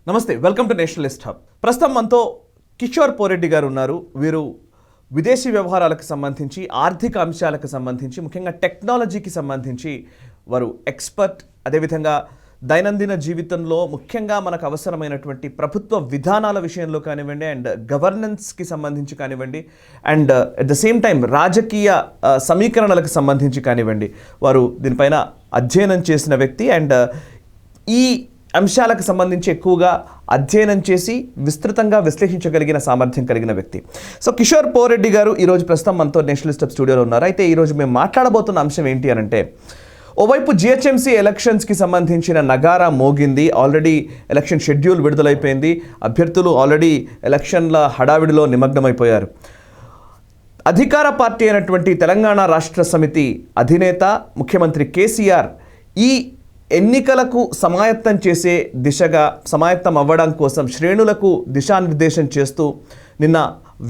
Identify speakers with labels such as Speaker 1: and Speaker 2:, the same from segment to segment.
Speaker 1: నమస్తే, welcome to Nationalist hub. ప్రస్తుతం మనతో కిషోర్ పోరెడ్డి గారు ఉన్నారు. వీరు విదేశీ వ్యవహారాలకు సంబంధించి, ఆర్థిక అంశాలకు సంబంధించి, ముఖ్యంగా టెక్నాలజీకి సంబంధించి వారు ఎక్స్పర్ట్. అదేవిధంగా దైనందిన జీవితంలో ముఖ్యంగా మనకు అవసరమైనటువంటి ప్రభుత్వ విధానాల విషయంలో కానివ్వండి, అండ్ గవర్నెన్స్కి సంబంధించి కానివ్వండి, and at the same time రాజకీయ సమీకరణలకు సంబంధించి కానివ్వండి, వారు దీనిపైన అధ్యయనం చేసిన వ్యక్తి. అండ్ ఈ అంశాలకు సంబంధించి ఎక్కువగా అధ్యయనం చేసి విస్తృతంగా విశ్లేషించగలిగిన సామర్థ్యం కలిగిన వ్యక్తి. సో కిషోర్ పోరెడ్డి గారు ఈరోజు ప్రస్తుతం మనతో నేషనలిస్ట్ హబ్ స్టూడియోలో ఉన్నారు. అయితే ఈరోజు మేము మాట్లాడబోతున్న అంశం ఏంటి అని అంటే, ఓవైపు జిహెచ్ఎంసీ ఎలక్షన్స్కి సంబంధించిన నగారా మోగింది. ఆల్రెడీ ఎలక్షన్ షెడ్యూల్ విడుదలైపోయింది. అభ్యర్థులు ఆల్రెడీ ఎలక్షన్ల హడావిడిలో నిమగ్నమైపోయారు. అధికార పార్టీ అయినటువంటి తెలంగాణ రాష్ట్ర సమితి అధినేత ముఖ్యమంత్రి కేసీఆర్ ఈ ఎన్నికలకు సమాయత్తం చేసే దిశగా, సమాయత్తం అవ్వడం కోసం శ్రేణులకు దిశానిర్దేశం చేస్తూ నిన్న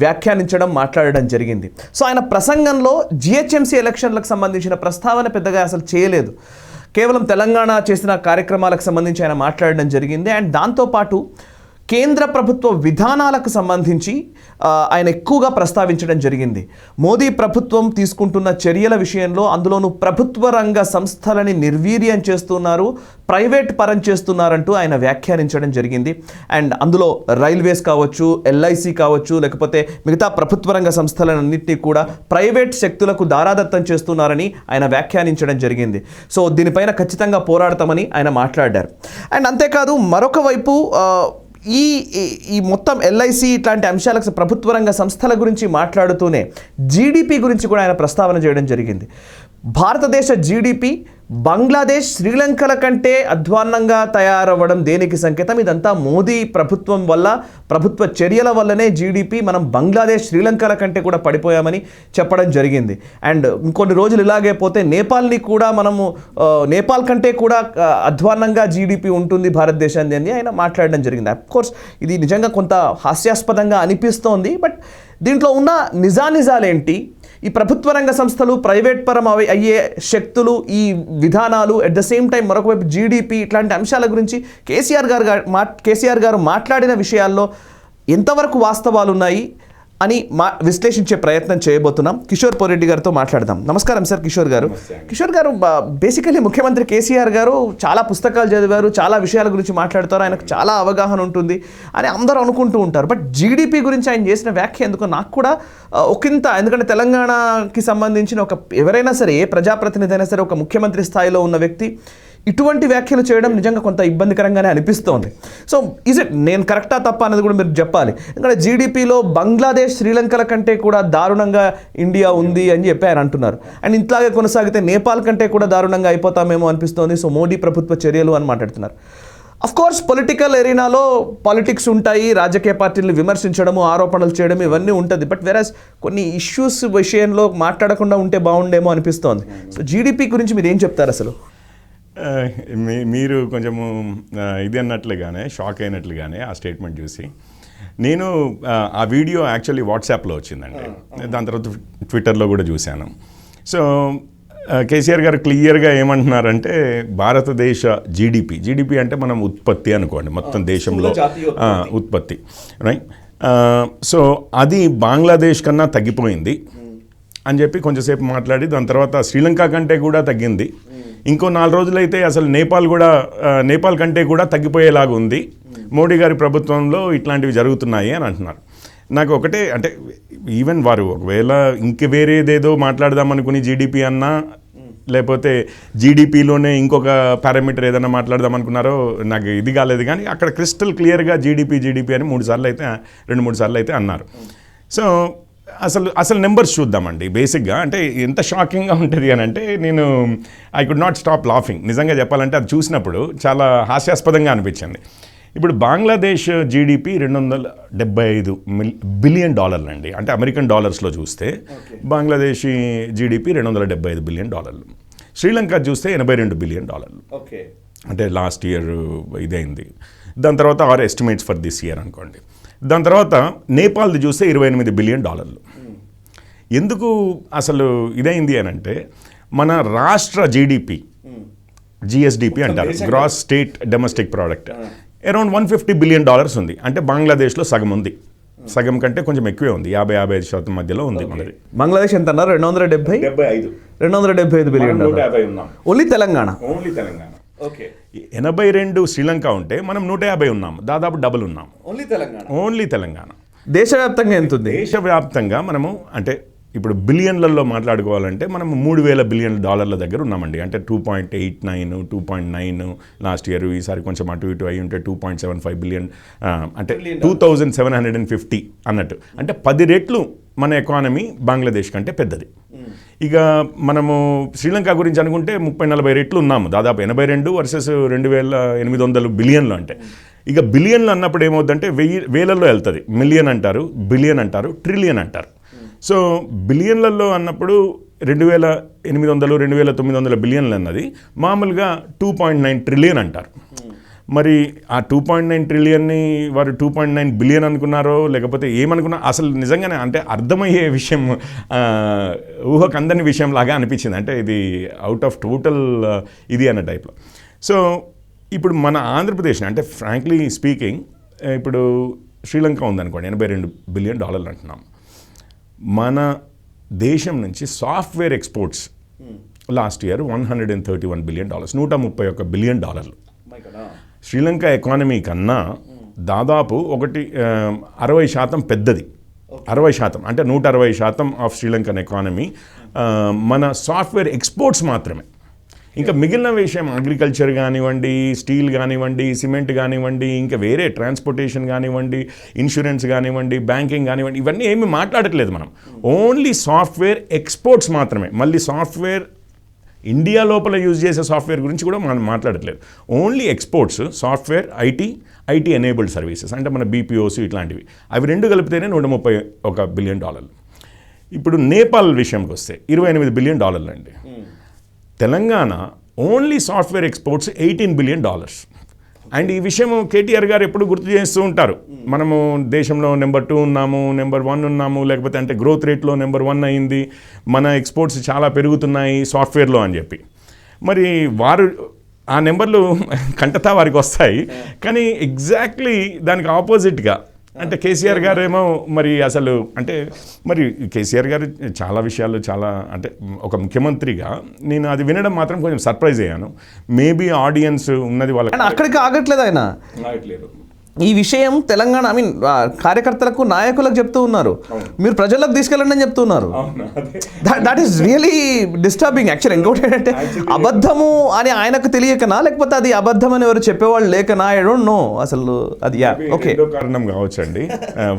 Speaker 1: వ్యాఖ్యానించడం, మాట్లాడడం జరిగింది. సో ఆయన ప్రసంగంలో జిహెచ్ఎంసీ ఎలక్షన్లకు సంబంధించిన ప్రస్తావన పెద్దగా అసలు చేయలేదు. కేవలం తెలంగాణ చేసిన కార్యక్రమాలకు సంబంధించి ఆయన మాట్లాడడం జరిగింది. అండ్ దాంతోపాటు కేంద్ర ప్రభుత్వ విధానాలకు సంబంధించి ఆయన ఎక్కువగా ప్రస్తావించడం జరిగింది. మోదీ ప్రభుత్వం తీసుకుంటున్న చర్యల విషయంలో, అందులోనూ ప్రభుత్వ రంగ సంస్థలని నిర్వీర్యం చేస్తున్నారు, ప్రైవేట్ పరం చేస్తున్నారంటూ ఆయన వ్యాఖ్యానించడం జరిగింది. అండ్ అందులో రైల్వేస్ కావచ్చు, ఎల్ఐసి కావచ్చు, లేకపోతే మిగతా ప్రభుత్వ రంగ సంస్థలన్నింటినీ కూడా ప్రైవేట్ శక్తులకు దారాదత్తం చేస్తున్నారని ఆయన వ్యాఖ్యానించడం జరిగింది. సో దీనిపైన ఖచ్చితంగా పోరాడతామని ఆయన మాట్లాడారు. అండ్ అంతేకాదు మరొక వైపు ఈ మొత్తం ఎల్ఐసి ఇట్లాంటి అంశాలకు, ప్రభుత్వ రంగ సంస్థల గురించి మాట్లాడుతూనే జీడిపి గురించి కూడా ఆయన ప్రస్తావన చేయడం జరిగింది. భారతదేశ జీడిపి బంగ్లాదేశ్, శ్రీలంకల కంటే అధ్వాన్నంగా తయారవ్వడం దేనికి సంకేతం? ఇదంతా మోదీ ప్రభుత్వం వల్ల, ప్రభుత్వ చర్యల వల్లనే జీడిపి మనం బంగ్లాదేశ్, శ్రీలంకల కంటే కూడా పడిపోయామని చెప్పడం జరిగింది. అండ్ ఇంకొన్ని రోజులు ఇలాగే పోతే నేపాల్ని కూడా మనము, నేపాల్ కంటే కూడా అధ్వాన్నంగా జీడిపి ఉంటుంది భారతదేశాన్ని అని ఆయన మాట్లాడడం జరిగింది. అఫ్కోర్స్ ఇది నిజంగా కొంత హాస్యాస్పదంగా అనిపిస్తోంది. బట్ దీంట్లో ఉన్న నిజానిజాలేంటి? ఈ ప్రభుత్వ రంగ సంస్థలు, ప్రైవేట్ పరం అయ్యే శక్తులు, ఈ విధానాలు, అట్ ద సేమ్ టైం మరొక వైపు జీడిపి, ఇట్లాంటి అంశాల గురించి కేసీఆర్ గారు మాట్లాడిన విషయాల్లో ఎంతవరకు వాస్తవాలు ఉన్నాయి అని విశ్లేషించే ప్రయత్నం చేయబోతున్నాం. కిషోర్ పోరెడ్డి గారితో మాట్లాడదాం. నమస్కారం సార్ కిషోర్ గారు. కిషోర్ గారు, బేసికలీ ముఖ్యమంత్రి కేసీఆర్ గారు చాలా పుస్తకాలు చదివారు, చాలా విషయాల గురించి మాట్లాడతారు, ఆయనకు చాలా అవగాహన ఉంటుంది అని అందరూ అనుకుంటూ ఉంటారు. బట్ జీడిపి గురించి ఆయన చేసిన వ్యాఖ్య ఎందుకో నాకు కూడా ఒకంత, ఎందుకంటే తెలంగాణకి సంబంధించిన ఎవరైనా సరే, ఏ ప్రజాప్రతినిధి అయినా సరే, ఒక ముఖ్యమంత్రి స్థాయిలో ఉన్న వ్యక్తి ఇటువంటి వ్యాఖ్యలు చేయడం నిజంగా కొంత ఇబ్బందికరంగానే అనిపిస్తోంది. సో ఈజ్ ఇట్, నేను కరెక్టా తప్ప అనేది కూడా మీరు చెప్పాలి. ఎందుకంటే జీడిపిలో బంగ్లాదేశ్, శ్రీలంకల కంటే కూడా దారుణంగా ఇండియా ఉంది అని చెప్పి ఆయన అంటున్నారు. అండ్ ఇట్లాగే కొనసాగితే నేపాల్ కంటే కూడా దారుణంగా అయిపోతామేమో అనిపిస్తోంది. సో మోడీ ప్రభుత్వ చర్యలు అని మాట్లాడుతున్నారు. అఫ్కోర్స్ పొలిటికల్ ఎరీనాలో పాలిటిక్స్ ఉంటాయి, రాజకీయ పార్టీలను విమర్శించడము, ఆరోపణలు చేయడం ఇవన్నీ ఉంటుంది. బట్ వెరస్ కొన్ని ఇష్యూస్ విషయంలో మాట్లాడకుండా ఉంటే బాగుండేమో అనిపిస్తోంది. సో జీడిపి గురించి మీరు ఏం చెప్తారు అసలు?
Speaker 2: మీరు కొంచెము ఇది అన్నట్లుగానే, షాక్ అయినట్లుగానే ఆ స్టేట్మెంట్ చూసి, నేను ఆ వీడియో యాక్చువల్లీ వాట్సాప్లో వచ్చిందండి, దాని తర్వాత ట్విట్టర్లో కూడా చూశాను. సో కేసీఆర్ గారు క్లియర్గా ఏమంటున్నారంటే, భారతదేశ జీడిపి అంటే మనం ఉత్పత్తి అనుకోండి, మొత్తం దేశంలో ఉత్పత్తి, రైట్. సో అది బంగ్లాదేశ్ కన్నా తగ్గిపోయింది అని చెప్పి కొంచెంసేపు మాట్లాడి, దాని తర్వాత శ్రీలంక కంటే కూడా తగ్గింది, ఇంకో 4 రోజులైతే అసలు నేపాల్ కంటే కూడా తగ్గిపోయేలాగా ఉంది, మోడీ గారి ప్రభుత్వంలో ఇట్లాంటివి జరుగుతున్నాయి అని అంటున్నారు. నాకు ఒకటే, అంటే ఈవెన్ వారు ఒకవేళ ఇంక వేరేదేదో మాట్లాడదామనుకుని జీడిపి అన్నా, లేకపోతే జీడిపిలోనే ఇంకొక పారామీటర్ ఏదైనా మాట్లాడదాం అనుకున్నారో నాకు ఇది కాలేదు. కానీ అక్కడ క్రిస్టల్ క్లియర్గా జీడిపి అని 2-3 సార్లు అయితే అన్నారు. సో అసలు నెంబర్స్ చూద్దామండి. బేసిక్గా అంటే ఎంత షాకింగ్గా ఉంటుంది అని అంటే, నేను I could not stop laughing. నిజంగా చెప్పాలంటే అది చూసినప్పుడు చాలా హాస్యాస్పదంగా అనిపించింది. ఇప్పుడు బంగ్లాదేశ్ జీడిపి $275 బిలియన్ అండి. అంటే అమెరికన్ డాలర్స్లో చూస్తే బంగ్లాదేశ్ జీడిపి $275 బిలియన్. శ్రీలంక చూస్తే $82 బిలియన్. అంటే లాస్ట్ ఇయర్ ఇదైంది. దాని తర్వాత ఎస్టిమేట్స్ ఫర్ దిస్ ఇయర్ అనుకోండి. దాని తర్వాత నేపాల్ది చూస్తే $28 బిలియన్. ఎందుకు అసలు ఇదైంది అని అంటే, మన రాష్ట్ర జీడిపి, జిఎస్డిపి అంటారు, gross state domestic product, around $150 billion ఉంది. అంటే బంగ్లాదేశ్లో సగం ఉంది, సగం కంటే కొంచెం ఎక్కువే ఉంది, 50-55% మధ్యలో ఉంది మనది.
Speaker 1: బంగ్లాదేశ్ ఎంత అన్నారు? 275 బిలియన్. ఓన్లీ తెలంగాణ.
Speaker 2: 82 శ్రీలంక ఉంటే మనం 150 ఉన్నాం, దాదాపు డబుల్ ఉన్నాం. ఓన్లీ తెలంగాణ.
Speaker 1: దేశవ్యాప్తంగా ఎంత ఉంది?
Speaker 2: దేశవ్యాప్తంగా మనము అంటే ఇప్పుడు బిలియన్లలో మాట్లాడుకోవాలంటే మనం $3,000 బిలియన్ దగ్గర ఉన్నామండి. అంటే 2.89, 2.9 లాస్ట్ ఇయర్, ఈసారి కొంచెం అటు ఇటు అయి ఉంటే 2.75 బిలియన్, అంటే 2750 అన్నట్టు. అంటే 10 రెట్లు మన ఎకానమీ బంగ్లాదేశ్ కంటే పెద్దది. ఇక మనము శ్రీలంక గురించి అనుకుంటే 30-40 రెట్లు ఉన్నాము, దాదాపు 82 వర్సెస్ 2800 బిలియన్లు. అంటే ఇక బిలియన్లు అన్నప్పుడు ఏమవుతుందంటే వేలల్లో వెళ్తుంది. మిలియన్ అంటారు, బిలియన్ అంటారు, ట్రిలియన్ అంటారు. సో బిలియన్లలో అన్నప్పుడు 2800, 2900 బిలియన్లు అన్నది మామూలుగా 2.9 ట్రిలియన్ అంటారు. మరి ఆ 2.9 ట్రిలియన్ని వారు 2.9 బిలియన్ అనుకున్నారో లేకపోతే ఏమనుకున్నారో అసలు నిజంగానే అంటే అర్థమయ్యే విషయం, ఊహకు అందని విషయం లాగా అనిపించింది. అంటే ఇది అవుట్ ఆఫ్ టోటల్ ఇది అన్న టైప్లో. సో ఇప్పుడు మన ఆంధ్రప్రదేశ్ అంటే ఫ్రాంక్లీ స్పీకింగ్, ఇప్పుడు శ్రీలంక ఉందనుకోండి, $82 బిలియన్ అంటున్నాం. మన దేశం నుంచి software exports last year $131 billion, $131 billion. Sri Lanka economy కన్నా దాదాపు 60% పెద్దది. 60% అంటే 160% ఆఫ్ శ్రీలంకన్ ఎకానమీ మన సాఫ్ట్వేర్ ఎక్స్పోర్ట్స్ మాత్రమే. ఇంకా మిగిలిన విషయం అగ్రికల్చర్ కానివ్వండి, స్టీల్ కానివ్వండి, సిమెంట్ కానివ్వండి, ఇంకా వేరే ట్రాన్స్పోర్టేషన్ కానివ్వండి, ఇన్సూరెన్స్ కానివ్వండి, బ్యాంకింగ్ కానివ్వండి, ఇవన్నీ ఏమీ మాట్లాడట్లేదు మనం. ఓన్లీ సాఫ్ట్వేర్ ఎక్స్పోర్ట్స్ మాత్రమే. మళ్ళీ సాఫ్ట్వేర్ ఇండియా లోపల యూజ్ చేసే సాఫ్ట్వేర్ గురించి కూడా మనం మాట్లాడట్లేదు. Only exports, software, IT enabled services అంటే మన బీపీఓస్ ఇట్లాంటివి, అవి రెండు కలిపితేనే $131 బిలియన్. ఇప్పుడు నేపాల్ విషయంకి వస్తే $28 బిలియన్ అండి. Telangana only software exports $18 billion. And ఈ విషయం కేటీఆర్ గారు ఎప్పుడు గుర్తు చేస్తూ ఉంటారు, మనము దేశంలో నెంబర్ 2 ఉన్నాము, నెంబర్ 1 ఉన్నాము, లేకపోతే అంటే గ్రోత్ రేట్లో నెంబర్ 1 అయింది, మన ఎక్స్పోర్ట్స్ చాలా పెరుగుతున్నాయి సాఫ్ట్వేర్లో అని చెప్పి. మరి వారు ఆ నెంబర్లు కంటతా వారికి వస్తాయి, కానీ ఎగ్జాక్ట్లీ దానికి ఆపోజిట్గా అంటే కేసీఆర్ గారు ఏమో మరి అసలు అంటే మరి కేసీఆర్ గారు చాలా విషయాలు చాలా అంటే ఒక ముఖ్యమంత్రిగా నేను అది వినడం మాత్రం కొంచెం సర్ప్రైజ్ అయ్యాను. మేబీ ఆడియన్స్ ఉన్నది వాళ్ళకి
Speaker 1: అక్కడికి ఆగట్లేదు ఆయన. ఈ విషయం తెలంగాణ కార్యకర్తలకు, నాయకులకు చెప్తూ ఉన్నారు, మీరు ప్రజలకు తీసుకెళ్ళండి అని చెప్తున్నారు. That is really disturbing. Actual ఇంకోటి ఏంటంటే అబద్ధము అని ఆయనకు తెలియకనా, లేకపోతే అది అబద్ధం అని ఎవరు చెప్పేవాళ్ళు లేకనా, ఐ డోంట్ నో అసలు అది. ఓకే,
Speaker 2: కారణం కావచ్చండి,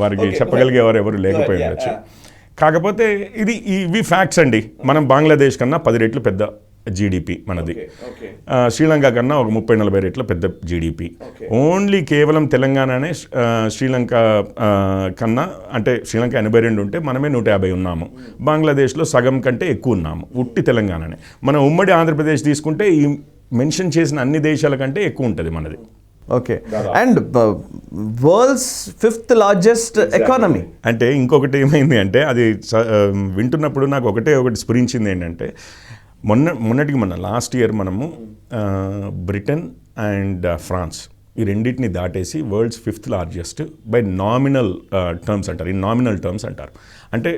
Speaker 2: వారికి చెప్పగలిగేవారు ఎవరు లేకపోయిండొచ్చు. కాకపోతే ఇవి ఫ్యాక్ట్స్ అండి. మనం బంగ్లాదేశ్ కన్నా 10 రెట్లు పెద్ద జీడిపి మనది, శ్రీలంక కన్నా ఒక 30-40 రెట్ల పెద్ద జీడిపి. ఓన్లీ కేవలం తెలంగాణనే శ్రీలంక కన్నా అంటే శ్రీలంక 82 ఉంటే మనమే 150 ఉన్నాము, బంగ్లాదేశ్లో సగం కంటే ఎక్కువ ఉన్నాము, ఉట్టి తెలంగాణనే. మన ఉమ్మడి ఆంధ్రప్రదేశ్ తీసుకుంటే ఈ మెన్షన్ చేసిన అన్ని దేశాల కంటే ఎక్కువ ఉంటుంది మనది.
Speaker 1: Okay, and world's 5th largest economy.
Speaker 2: అంటే ఇంకొకటి ఏమైంది అంటే అది వింటున్నప్పుడు నాకు ఒకటి స్ఫురించింది ఏంటంటే మొన్నటికి లాస్ట్ ఇయర్ మనము బ్రిటన్ అండ్ ఫ్రాన్స్ ఈ రెండింటిని దాటేసి world's 5th largest by nominal terms అంటారు. ఈ నామినల్ టర్మ్స్ అంటారు అంటే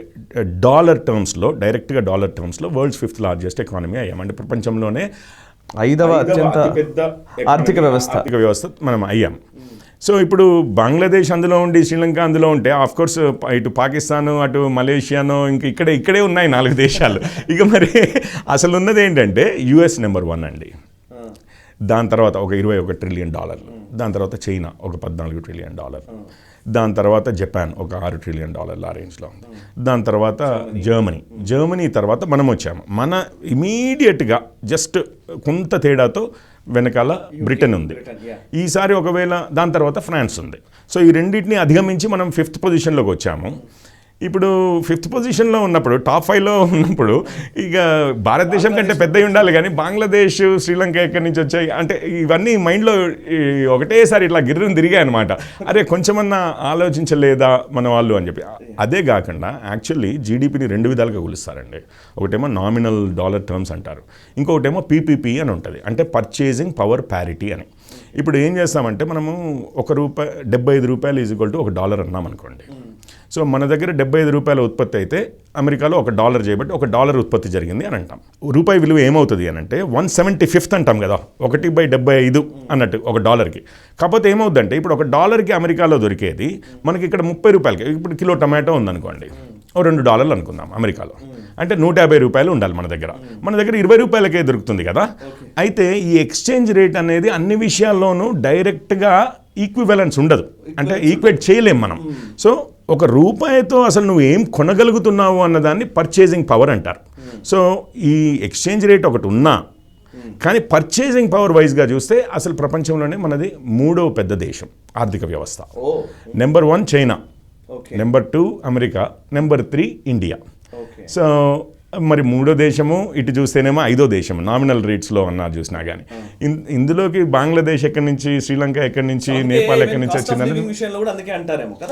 Speaker 2: డాలర్ టర్మ్స్లో, డైరెక్ట్గా డాలర్ టర్మ్స్లో వరల్డ్స్ 5th లార్జెస్ట్ ఎకానమీ అయ్యాం. అంటే ప్రపంచంలోనే
Speaker 1: 5వ అత్యంత ఆర్థిక వ్యవస్థ
Speaker 2: మనం అయ్యాం. సో ఇప్పుడు బంగ్లాదేశ్ అందులో ఉండి శ్రీలంక అందులో ఉంటే ఆఫ్కోర్స్ ఇటు పాకిస్తాను, అటు మలేషియాను, ఇంకా ఇక్కడే ఉన్నాయి 4 దేశాలు. ఇక మరి అసలు ఉన్నది ఏంటంటే యుఎస్ నెంబర్ 1 అండి, దాని తర్వాత ఒక $21 ట్రిలియన్, దాని తర్వాత చైనా ఒక $14 ట్రిలియన్, దాని తర్వాత జపాన్ ఒక $6 ట్రిలియన్ ఆ రేంజ్లో ఉంది, దాని తర్వాత జర్మనీ తర్వాత మనం వచ్చాము. మన ఇమీడియట్గా జస్ట్ కొంత తేడాతో వెనకాల బ్రిటన్ ఉంది. ఈసారి ఒకవేళ దాని తర్వాత ఫ్రాన్స్ ఉంది. సో ఈ రెండింటిని అధిగమించి మనం 5th పొజిషన్లోకి వచ్చాము. ఇప్పుడు 5th పొజిషన్లో ఉన్నప్పుడు టాప్ 5లో ఉన్నప్పుడు ఇక భారతదేశం కంటే పెద్దవి ఉండాలి కానీ బంగ్లాదేశ్, శ్రీలంక ఎక్కడి నుంచి వచ్చాయి అంటే ఇవన్నీ మైండ్లో ఒకటేసారి ఇట్లా గిర్రని తిరిగాయి అనమాట. అరే కొంచెమన్నా ఆలోచించలేదా మన వాళ్ళు అని చెప్పి. అదే కాకుండా యాక్చువల్లీ జీడిపిని 2 విధాలుగా కొలుస్తారండి. ఒకటేమో నామినల్ డాలర్ టర్మ్స్ అంటారు, ఇంకొకటేమో పీపీపీ అని ఉంటుంది, అంటే పర్చేజింగ్ పవర్ ప్యారిటీ అని. ఇప్పుడు ఏం చేస్తామంటే మనము $75 ఈజ్వల్ టు $1 అన్నాం అనుకోండి. సో మన దగ్గర $75 ఉత్పత్తి అయితే అమెరికాలో $1 చేయబట్టి $1 ఉత్పత్తి జరిగింది అని అంటాం. రూపాయి విలువ ఏమవుతుంది అని అంటే 175th అంటాం కదా, 1/75 అన్నట్టు $1కి. కాకపోతే ఏమవుతుందంటే ఇప్పుడు $1కి అమెరికాలో దొరికేది మనకి ఇక్కడ $30. ఇప్పుడు కిలో టమాటో ఉందనుకోండి, $2 అనుకుందాం అమెరికాలో, అంటే $150 ఉండాలి మన దగ్గర. మన దగ్గర $20కే దొరుకుతుంది కదా. అయితే ఈ ఎక్స్చేంజ్ రేట్ అనేది అన్ని విషయాల్లోనూ డైరెక్ట్గా ఈక్వివలెన్స్ ఉండదు, అంటే ఈక్వేట్ చేయలేం మనం. సో $1తో అసలు నువ్వు ఏం కొనగలుగుతున్నావు అన్నదాన్ని పర్చేజింగ్ పవర్ అంటారు. సో ఈ ఎక్స్చేంజ్ రేట్ ఒకటి ఉన్నా కానీ పర్చేజింగ్ పవర్ వైజ్గా చూస్తే అసలు ప్రపంచంలోనే మనది 3వ పెద్ద దేశం ఆర్థిక వ్యవస్థ. Number 1 China, number 2 America, number 3 India. So మరి 3వ దేశము ఇటు చూస్తేనేమో 5వ దేశం నామినల్ రేట్స్లో అన్నారు చూసినా కానీ. ఇందులోకి బంగ్లాదేశ్ ఎక్కడి నుంచి, శ్రీలంక ఎక్కడి నుంచి, నేపాల్ ఎక్కడి నుంచి వచ్చిందని.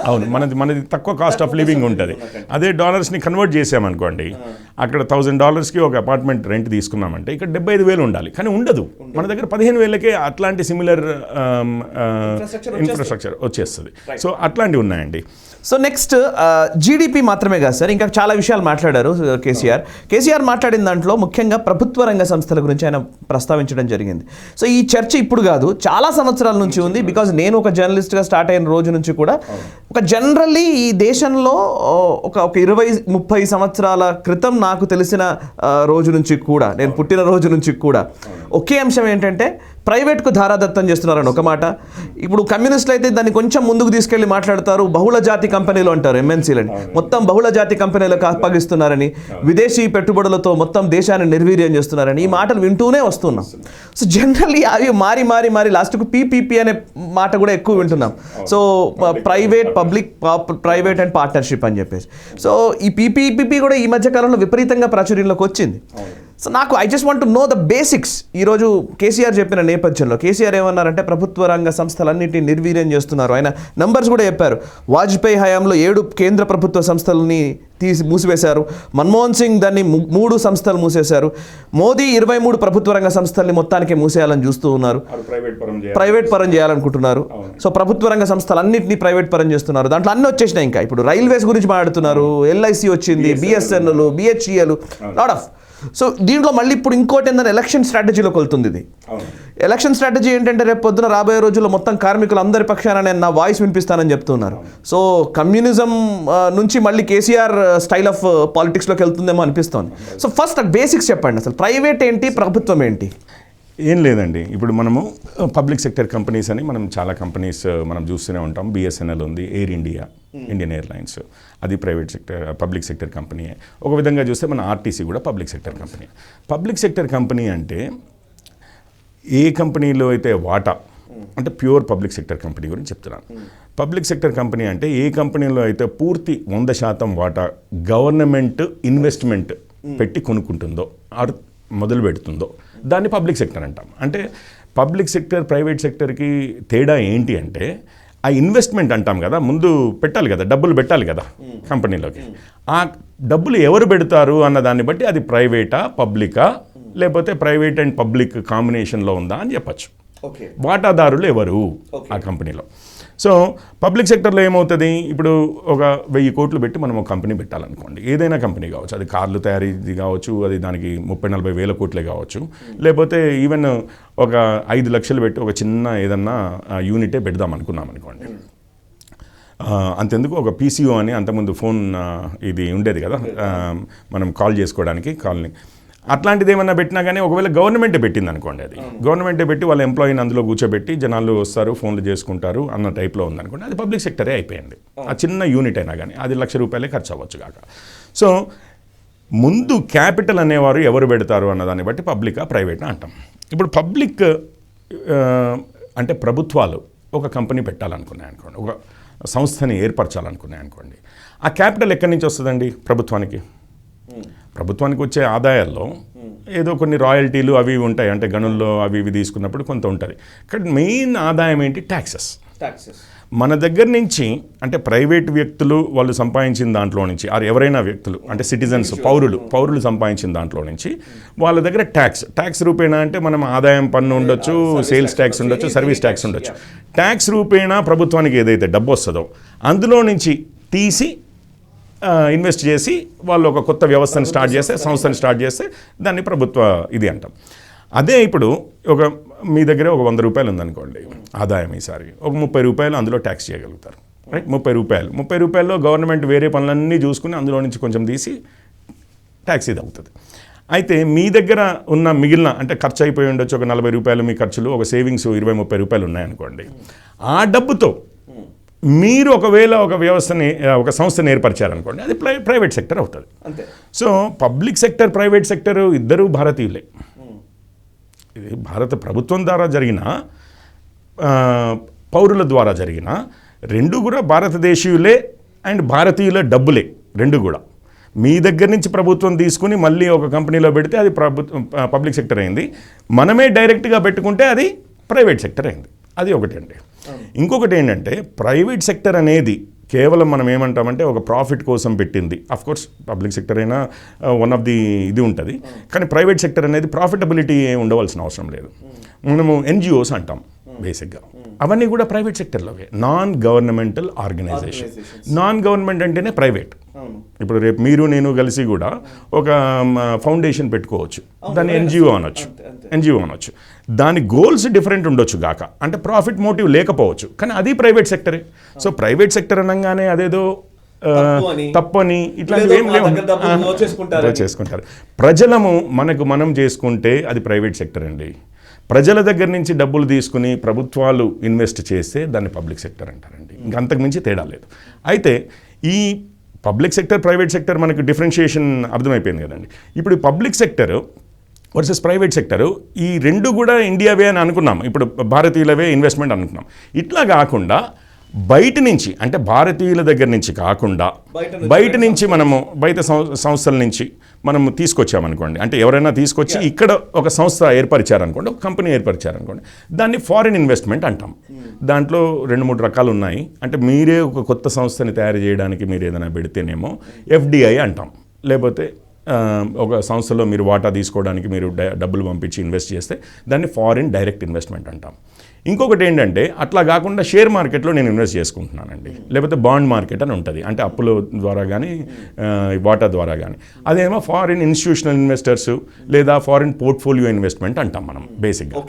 Speaker 2: అవును, మనది తక్కువ కాస్ట్ ఆఫ్ లివింగ్ ఉంటుంది. అదే డాలర్స్ని కన్వర్ట్ చేసామనుకోండి, అక్కడ $1,000కి ఒక అపార్ట్మెంట్ రెంట్ తీసుకున్నామంటే ఇక్కడ 75,000 ఉండాలి, కానీ ఉండదు. మన దగ్గర 15,000కే అట్లాంటి సిమిలర్ ఇన్ఫ్రాస్ట్రక్చర్ వచ్చేస్తుంది. సో అట్లాంటివి ఉన్నాయండి.
Speaker 1: సో నెక్స్ట్ జీడిపి మాత్రమే కాదు సార్, ఇంకా చాలా విషయాలు మాట్లాడారు కేసీఆర్ మాట్లాడిన దాంట్లో ముఖ్యంగా ప్రభుత్వ రంగ సంస్థల గురించి ఆయన ప్రస్తావించడం జరిగింది. సో ఈ చర్చ ఇప్పుడు కాదు, చాలా సంవత్సరాల నుంచి ఉంది. బికాజ్ నేను ఒక జర్నలిస్ట్గా స్టార్ట్ అయిన రోజు నుంచి కూడా ఒక జనరల్లీ ఈ దేశంలో ఒక 20-30 సంవత్సరాల క్రితం నాకు తెలిసిన రోజు నుంచి కూడా, నేను పుట్టిన రోజు నుంచి కూడా ఒకే అంశం ఏంటంటే ప్రైవేట్కు ధారాదత్తం చేస్తున్నారని ఒక మాట. ఇప్పుడు కమ్యూనిస్టులు అయితే దాన్ని కొంచెం ముందుకు తీసుకెళ్లి మాట్లాడతారు, బహుళ జాతి కంపెనీలు అంటారు, ఎంఎన్సీలని మొత్తం బహుళ జాతి కంపెనీలకు అప్పగిస్తున్నారని, విదేశీ పెట్టుబడులతో మొత్తం దేశాన్ని నిర్వీర్యం చేస్తున్నారని ఈ మాటలు వింటూనే వస్తున్నాం. సో జనరల్లీ అవి మారి లాస్ట్కు పీపీపీ అనే మాట కూడా ఎక్కువ వింటున్నాం. సో ప్రైవేట్ అండ్ పార్ట్నర్షిప్ అని చెప్పేసి. సో ఈ పీపీపీ కూడా ఈ మధ్య కాలంలో విపరీతంగా ప్రాచుర్యంలోకి వచ్చింది. సో నాకు I just want to know the basics. ఈరోజు కేసీఆర్ చెప్పిన నేపథ్యంలో కేసీఆర్ ఏమన్నారంటే ప్రభుత్వ రంగ సంస్థలన్నింటినీ నిర్వీర్యం చేస్తున్నారు. ఆయన నంబర్స్ కూడా చెప్పారు. వాజ్పేయి హయాంలో 7 కేంద్ర ప్రభుత్వ సంస్థలని మూసివేశారు, మన్మోహన్ సింగ్ దాన్ని 3 సంస్థలు మూసేశారు, మోదీ 23 ప్రభుత్వ రంగ సంస్థల్ని మొత్తానికి మూసేయాలని చూస్తూ ఉన్నారు, ప్రైవేట్ పరం చేయాలనుకుంటున్నారు. సో ప్రభుత్వ రంగ సంస్థలన్నింటినీ ప్రైవేట్ పరం చేస్తున్నారు. దాంట్లో అన్నీ వచ్చేసినాయి. ఇంకా ఇప్పుడు రైల్వేస్ గురించి మాట్లాడుతున్నారు, ఎల్ఐసి వచ్చింది, BSNL, BHEL, lot of. So దీంట్లో మళ్ళీ ఇప్పుడు ఇంకోటి ఏంటంటే ఎలక్షన్ స్ట్రాటజీలోకి వెళ్తుంది. ఇది ఎలక్షన్ స్ట్రాటజీ ఏంటంటే రేపు పొద్దున రాబోయే రోజుల్లో మొత్తం కార్మికులు అందరి పక్షాన నేను నా వాయిస్ వినిపిస్తానని చెప్తున్నారు. సో కమ్యూనిజం నుంచి మళ్ళీ కేసీఆర్ స్టైల్ ఆఫ్ పాలిటిక్స్లోకి వెళ్తుందేమో అనిపిస్తోంది. సో ఫస్ట్ బేసిక్స్ చెప్పండి, అసలు ప్రైవేట్ ఏంటి, ప్రభుత్వం ఏంటి?
Speaker 2: ఏం లేదండి, ఇప్పుడు మనము పబ్లిక్ సెక్టర్ కంపెనీస్ అని మనం చాలా కంపెనీస్ మనం చూస్తూనే ఉంటాం. బిఎస్ఎన్ఎల్ ఉంది, ఎయిర్ ఇండియా, ఇండియన్ ఎయిర్లైన్స్, అది ప్రైవేట్ సెక్టర్ పబ్లిక్ సెక్టర్ కంపెనీయే. ఒక విధంగా చూస్తే మన ఆర్టీసీ కూడా public sector company. Public sector company అంటే ఏ కంపెనీలో అయితే వాటా, అంటే ప్యూర్ పబ్లిక్ సెక్టర్ కంపెనీ గురించి చెప్తున్నాను. పబ్లిక్ సెక్టర్ కంపెనీ అంటే ఏ కంపెనీలో అయితే పూర్తి 100% వాటా గవర్నమెంట్ ఇన్వెస్ట్మెంట్ పెట్టి కొనుక్కుంటుందో, మొదలు పెడుతుందో దాన్ని పబ్లిక్ సెక్టర్ అంటాం. అంటే పబ్లిక్ సెక్టర్ ప్రైవేట్ సెక్టర్కి తేడా ఏంటి అంటే ఆ ఇన్వెస్ట్మెంట్ అంటాం కదా, ముందు పెట్టాలి కదా, డబ్బులు పెట్టాలి కదా కంపెనీలోకి. ఆ డబ్బులు ఎవరు పెడతారు అన్న దాన్ని బట్టి అది ప్రైవేటా పబ్లికా, లేకపోతే ప్రైవేట్ అండ్ పబ్లిక్ కాంబినేషన్లో ఉందా అని చెప్పచ్చు. వాటాదారులు ఎవరు ఆ కంపెనీలో. సో పబ్లిక్ సెక్టర్లో ఏమవుతుంది, ఇప్పుడు ఒక 1000 కోట్లు పెట్టి మనం ఒక కంపెనీ పెట్టాలనుకోండి, ఏదైనా కంపెనీ కావచ్చు, అది కార్లు తయారీది కావచ్చు, అది దానికి 30-40 వేల కోట్లే కావచ్చు, లేకపోతే ఈవెన్ ఒక 5 లక్షలు పెట్టి ఒక చిన్న ఏదన్నా యూనిటే పెడదాం అనుకున్నాం అనుకోండి. అంతెందుకు ఒక పీసీఓ అని అంతకుముందు ఫోన్ ఇది ఉండేది కదా, మనం కాల్ చేసుకోవడానికి కాల్ని, అట్లాంటిది ఏమన్నా పెట్టినా కానీ ఒకవేళ గవర్నమెంటే పెట్టింది అనుకోండి, అది గవర్నమెంటే పెట్టి వాళ్ళ ఎంప్లాయీని అందులో కూర్చోబెట్టి జనాలు వస్తారు ఫోన్లు చేసుకుంటారు అన్న టైప్లో ఉందనుకోండి, అది పబ్లిక్ సెక్టరే అయిపోయింది. ఆ చిన్న యూనిట్ అయినా కానీ అది ₹1,00,000 ఖర్చు అవ్వచ్చు కాక. సో ముందు క్యాపిటల్ అనేవారు ఎవరు పెడతారు అన్నదాన్ని బట్టి పబ్లికా ప్రైవేటా అంటాం. ఇప్పుడు పబ్లిక్ అంటే ప్రభుత్వాలు ఒక కంపెనీ పెట్టాలనుకున్నాయి అనుకోండి, ఒక సంస్థని ఏర్పరచాలనుకున్నాయి అనుకోండి, ఆ క్యాపిటల్ ఎక్కడి నుంచి వస్తుందండి ప్రభుత్వానికి? ప్రభుత్వానికి వచ్చే ఆదాయాల్లో ఏదో కొన్ని రాయల్టీలు అవి ఇవి ఉంటాయి, అంటే గనుల్లో అవి ఇవి తీసుకున్నప్పుడు కొంత ఉంటుంది. కానీ మెయిన్ ఆదాయం ఏంటి? ట్యాక్సెస్. మన దగ్గర నుంచి అంటే ప్రైవేట్ వ్యక్తులు వాళ్ళు సంపాదించిన దాంట్లో నుంచి, ఎవరైనా వ్యక్తులు అంటే సిటిజన్స్ పౌరులు సంపాదించిన దాంట్లో నుంచి వాళ్ళ దగ్గర ట్యాక్స్ రూపేణా అంటే మనం ఆదాయం పన్ను ఉండొచ్చు, సేల్స్ ట్యాక్స్ ఉండొచ్చు, సర్వీస్ ట్యాక్స్ ఉండొచ్చు. ట్యాక్స్ రూపేణా ప్రభుత్వానికి ఏదైతే డబ్బు వస్తుందో అందులో నుంచి తీసి ఇన్వెస్ట్ చేసి వాళ్ళు ఒక కొత్త వ్యవస్థను స్టార్ట్ చేస్తే, సంస్థను స్టార్ట్ చేస్తే దాన్ని ప్రభుత్వ ఇది అంటాం. అదే ఇప్పుడు మీ దగ్గర ఒక 100 రూపాయలు ఉందనుకోండి ఆదాయం, ఈసారి ఒక 30 రూపాయలు అందులో ట్యాక్స్ చేయగలుగుతారు, రైట్? 30 రూపాయల్లో గవర్నమెంట్ వేరే పనులన్నీ చూసుకుని అందులో నుంచి కొంచెం తీసి ట్యాక్స్ ఇది అవుతుంది. అయితే మీ దగ్గర ఉన్న మిగిలిన అంటే ఖర్చు అయిపోయి ఉండొచ్చు ఒక 40 రూపాయలు మీ ఖర్చులు, ఒక సేవింగ్స్ 20-30 రూపాయలు ఉన్నాయనుకోండి, ఆ డబ్బుతో మీరు ఒకవేళ ఒక వ్యవస్థని ఒక సంస్థను ఏర్పరిచారనుకోండి, అది ప్రైవేట్ సెక్టర్ అవుతుంది. So public sector, private sector ఇద్దరూ భారతీయులే. ఇది భారత ప్రభుత్వం ద్వారా జరిగిన, పౌరుల ద్వారా జరిగిన, రెండు కూడా భారతదేశీయులే అండ్ భారతీయుల డబ్బులే రెండు కూడా. మీ దగ్గర నుంచి ప్రభుత్వం తీసుకుని మళ్ళీ ఒక కంపెనీలో పెడితే అది పబ్లిక్ సెక్టర్ అయింది. మనమే డైరెక్ట్గా పెట్టుకుంటే అది ప్రైవేట్ సెక్టర్ అయింది. అది ఒకటి అండి. ఇంకొకటి ఏంటంటే ప్రైవేట్ సెక్టర్ అనేది కేవలం మనం ఏమంటామంటే ఒక ప్రాఫిట్ కోసం పెట్టింది. అఫ్కోర్స్ పబ్లిక్ సెక్టర్ అయినా వన్ ఆఫ్ ది ఇది ఉంటుంది, కానీ ప్రైవేట్ సెక్టర్ అనేది ప్రాఫిటబిలిటీ ఉండవలసిన అవసరం లేదు. మనము NGOs అంటాం బేసిక్గా, అవన్నీ కూడా ప్రైవేట్ సెక్టర్లోవే, non governmental organisation. Non government అంటేనే ప్రైవేట్. ఇప్పుడు రేపు మీరు నేను కలిసి కూడా ఒక ఫౌండేషన్ పెట్టుకోవచ్చు, దాన్ని NGO అనొచ్చు. దాని గోల్స్ డిఫరెంట్ ఉండొచ్చు గాక, అంటే ప్రాఫిట్ మోటివ్ లేకపోవచ్చు, కానీ అది ప్రైవేట్ సెక్టరే. సో ప్రైవేట్ సెక్టర్ అనగానే అదేదో తప్పు అని ఇట్లాంటివి ఏం లేవు, చేసుకుంటారు. ప్రజలము మనం చేసుకుంటే అది ప్రైవేట్ సెక్టర్ అండి. ప్రజల దగ్గర నుంచి డబ్బులు తీసుకుని ప్రభుత్వాలు ఇన్వెస్ట్ చేస్తే దాన్ని పబ్లిక్ సెక్టర్ అంటారండి. ఇంకా అంతకుమించి తేడా లేదు. అయితే ఈ పబ్లిక్ సెక్టర్, ప్రైవేట్ సెక్టర్ మనకు డిఫరెన్షియేషన్ అర్థమైపోయింది కదండి. ఇప్పుడు public sector versus private sector, ఈ రెండు కూడా ఇండియావే అని అనుకున్నాం, ఇప్పుడు భారతీయులవే ఇన్వెస్ట్మెంట్ అనుకున్నాం. ఇట్లా కాకుండా బయట నుంచి, అంటే భారతీయుల దగ్గర నుంచి కాకుండా బయట నుంచి మనము బయట సంస్థల నుంచి మనము తీసుకొచ్చామనుకోండి, అంటే ఎవరైనా తీసుకొచ్చి ఇక్కడ ఒక సంస్థ ఏర్పరిచారనుకోండి, ఒక కంపెనీ ఏర్పరిచారనుకోండి, దాన్ని ఫారిన్ ఇన్వెస్ట్మెంట్ అంటాం. దాంట్లో 2-3 రకాలు ఉన్నాయి. అంటే మీరే ఒక కొత్త సంస్థని తయారు చేయడానికి మీరు ఏదైనా పెడితేనేమో FDI అంటాం, లేకపోతే ఒక సంస్థలో మీరు వాటా తీసుకోవడానికి మీరు డబ్బులు పంపించి ఇన్వెస్ట్ చేస్తే దాన్ని ఫారిన్ డైరెక్ట్ ఇన్వెస్ట్మెంట్ అంటాం. ఇంకొకటి ఏంటంటే అట్లా కాకుండా షేర్ మార్కెట్లో నేను ఇన్వెస్ట్ చేసుకుంటున్నానండి, లేకపోతే బాండ్ మార్కెట్ అని ఉంటుంది, అంటే అప్పుల ద్వారా కానీ వాటా ద్వారా కానీ, అదేమో ఫారిన్ ఇన్స్టిట్యూషనల్ ఇన్వెస్టర్స్ లేదా ఫారిన్ పోర్ట్ఫోలియో ఇన్వెస్ట్మెంట్ అంటాం మనం బేసిక్గా.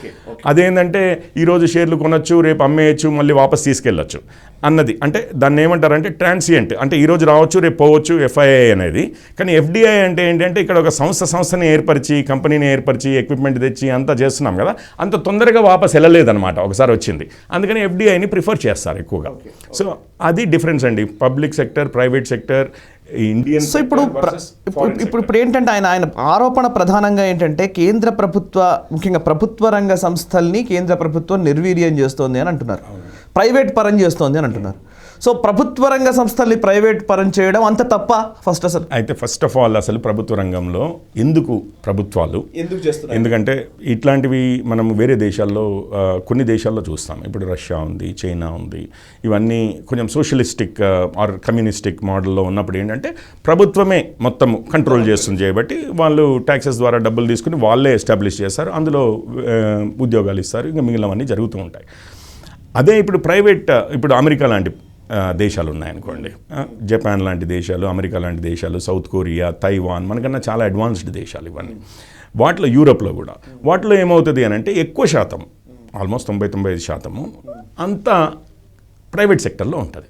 Speaker 2: అదేంటంటే ఈరోజు షేర్లు కొనొచ్చు, రేపు అమ్మేయచ్చు, మళ్ళీ వాపస్ తీసుకెళ్ళచ్చు అన్నది. అంటే దాన్ని ఏమంటారంటే ట్రాన్సియంట్, అంటే ఈరోజు రావచ్చు రేపు పోవచ్చు, FII అనేది. కానీ FDI అంటే ఏంటంటే ఇక్కడ ఒక సంస్థని ఏర్పరిచి, కంపెనీని ఏర్పరిచి, ఎక్విప్మెంట్ తెచ్చి అంతా చేస్తున్నాం కదా, అంత తొందరగా వాపస్ వెళ్ళలేదన్నమాట ఒకసారి వచ్చింది. అందుకని FDIని ప్రిఫర్ చేస్తారు ఎక్కువగా. సో అది డిఫరెన్స్ అండి, public sector, private sector, Indian.
Speaker 1: So ఇప్పుడు ఏంటంటే ఆయన ఆరోపణ ప్రధానంగా ఏంటంటే కేంద్ర ప్రభుత్వ, ముఖ్యంగా ప్రభుత్వ రంగ సంస్థల్ని కేంద్ర ప్రభుత్వం నిర్వీర్యం చేస్తోంది అని అంటున్నారు, ప్రైవేట్ పరం చేస్తోంది అని అంటున్నారు. సో ప్రభుత్వ రంగ సంస్థల్ని ప్రైవేట్ పరం చేయడం అంత తప్ప? ఫస్ట్ ఆఫ్ ఆల్ అసలు ప్రభుత్వ రంగంలో ఎందుకు ప్రభుత్వాలు చేస్తున్నారు? ఎందుకంటే ఇట్లాంటివి మనం వేరే దేశాల్లో, కొన్ని దేశాల్లో చూస్తాం. ఇప్పుడు రష్యా ఉంది, చైనా ఉంది, ఇవన్నీ కొంచెం సోషలిస్టిక్ ఆర్ కమ్యూనిస్టిక్ మోడల్లో ఉన్నప్పుడు ఏంటంటే ప్రభుత్వమే మొత్తం కంట్రోల్ చేస్తుంది చేయబట్టి వాళ్ళు ట్యాక్సెస్ ద్వారా డబ్బులు తీసుకుని వాళ్ళే ఎస్టాబ్లిష్ చేస్తారు, అందులో ఉద్యోగాలు ఇస్తారు, ఇంకా మిగిలినవన్నీ జరుగుతూ ఉంటాయి. అదే ఇప్పుడు ప్రైవేట్, ఇప్పుడు అమెరికా లాంటి దేశాలు ఉన్నాయనుకోండి, జపాన్ లాంటి దేశాలు, అమెరికా లాంటి దేశాలు, సౌత్ కొరియా, తైవాన్, మనకన్నా చాలా అడ్వాన్స్డ్ దేశాలు ఇవన్నీ. వాటిలో యూరోప్లో కూడా వాటిలో ఏమవుతుంది అని అంటే ఎక్కువ శాతం, ఆల్మోస్ట్ 90-95% అంతా ప్రైవేట్ సెక్టర్లో ఉంటుంది.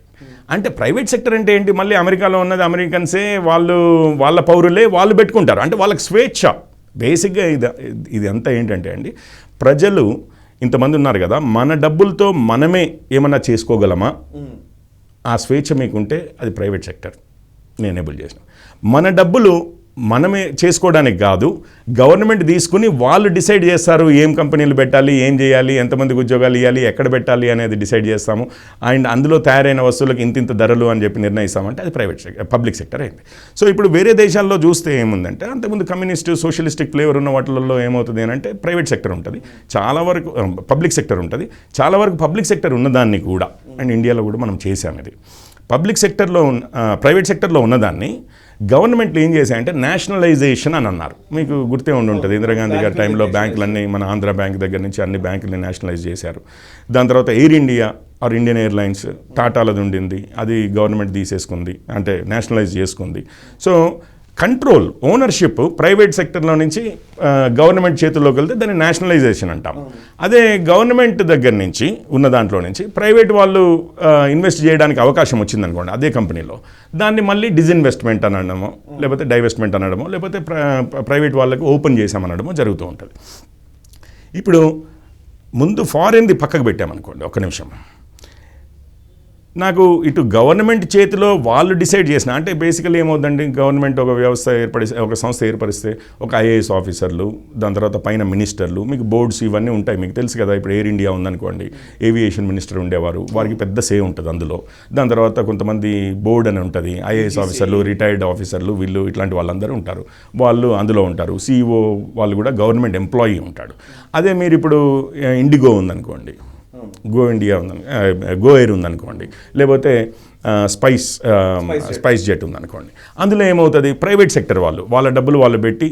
Speaker 1: అంటే ప్రైవేట్ సెక్టర్ అంటే ఏంటి? మళ్ళీ అమెరికాలో ఉన్నది అమెరికన్సే, వాళ్ళ పౌరులే వాళ్ళు పెట్టుకుంటారు, అంటే వాళ్ళకి స్వేచ్ఛ. బేసిక్గా ఇది అంతా ఏంటంటే అండి, ప్రజలు ఇంతమంది ఉన్నారు కదా, మన డబ్బులతో మనమే ఏమన్నా చేసుకోగలమా? ఆ స్వేచ్ఛ మీకుంటే అది ప్రైవేట్ సెక్టర్ ఎనేబుల్ చేసిన. మన డబ్బులు
Speaker 2: మనమే చేసుకోవడానికి కాదు, గవర్నమెంట్ తీసుకుని వాళ్ళు డిసైడ్ చేస్తారు ఏం కంపెనీలు పెట్టాలి, ఏం చేయాలి, ఎంతమందికి ఉద్యోగాలు ఇవ్వాలి, ఎక్కడ పెట్టాలి అనేది డిసైడ్ చేస్తాము. అండ్ అందులో తయారైన వస్తువులకు ఇంత ధరలు అని చెప్పి నిర్ణయిస్తామంటే అది పబ్లిక్ సెక్టర్ అయింది. సో ఇప్పుడు వేరే దేశాల్లో చూస్తే ఏముందంటే, అంతకుముందు కమ్యూనిస్ట్ సోషలిస్టిక్ ఫ్లేవర్ ఉన్న వాటిల్లో ఏమవుతుంది అని అంటే ప్రైవేట్ సెక్టర్ ఉంటుంది, చాలా వరకు పబ్లిక్ సెక్టర్ ఉంటుంది. చాలా వరకు పబ్లిక్ సెక్టర్ ఉన్నదాన్ని కూడా, అండ్ ఇండియాలో కూడా మనం చేసాం ఇది. పబ్లిక్ సెక్టర్లో ప్రైవేట్ సెక్టర్లో ఉన్నదాన్ని గవర్నమెంట్లు ఏం చేశాయంటే నేషనలైజేషన్ అని అన్నారు. మీకు గుర్తే ఉంటుంది, ఇందిరాగాంధీ గారి టైంలో బ్యాంకులన్నీ, మన ఆంధ్ర బ్యాంక్ దగ్గర నుంచి అన్ని బ్యాంకులని నేషనలైజ్ చేశారు. దాని తర్వాత Air India or Indian Airlines టాటాలది ఉండింది, అది గవర్నమెంట్ తీసేసుకుంది, అంటే నేషనలైజ్ చేసుకుంది. సో కంట్రోల్, ఓనర్షిప్ ప్రైవేట్ సెక్టర్లో నుంచి గవర్నమెంట్ చేతుల్లోకి వెళ్తే దాన్ని నేషనలైజేషన్ అంటాం. అదే గవర్నమెంట్ దగ్గర నుంచి ఉన్న దాంట్లో నుంచి ప్రైవేట్ వాళ్ళు ఇన్వెస్ట్ చేయడానికి అవకాశం వచ్చిందనుకోండి అదే కంపెనీలో, దాన్ని మళ్ళీ డిజిన్వెస్ట్మెంట్ అనడమో, లేకపోతే డైవెస్ట్మెంట్ అనడమో, లేకపోతే ప్రైవేట్ వాళ్ళకి ఓపెన్ చేసామనడమో జరుగుతూ ఉంటుంది. ఇప్పుడు ముందు ఫారెన్ది పక్కకు పెట్టామనుకోండి ఒక్క నిమిషం, నాకు ఇటు గవర్నమెంట్ చేతిలో వాళ్ళు డిసైడ్ చేసిన, అంటే బేసికలీ ఏమవుతుందండి, గవర్నమెంట్ ఒక వ్యవస్థ ఒక సంస్థ ఏర్పరిస్తే ఒక ఐఏఎస్ ఆఫీసర్లు, దాని తర్వాత పైన మినిస్టర్లు, మీకు బోర్డ్స్ ఇవన్నీ ఉంటాయి. మీకు తెలుసు కదా, ఇప్పుడు ఎయిర్ ఇండియా ఉందనుకోండి, ఏవియేషన్ మినిస్టర్ ఉండేవారు, వారికి పెద్ద సే ఉంటుంది అందులో. దాని తర్వాత కొంతమంది బోర్డ్ అని ఉంటుంది, ఐఏఎస్ ఆఫీసర్లు, రిటైర్డ్ ఆఫీసర్లు, వీళ్ళు ఇట్లాంటి వాళ్ళందరూ ఉంటారు, వాళ్ళు అందులో ఉంటారు. సిఇఓ వాళ్ళు కూడా గవర్నమెంట్ ఎంప్లాయీ ఉంటాడు. అదే మీరు ఇప్పుడు ఇండిగో ఉందనుకోండి, గో ఎయిర్ ఉందనుకోండి, లేకపోతే స్పైస్ జెట్ ఉందనుకోండి, అందులో ఏమవుతుంది, ప్రైవేట్ సెక్టర్ వాళ్ళ డబ్బులు వాళ్ళు పెట్టి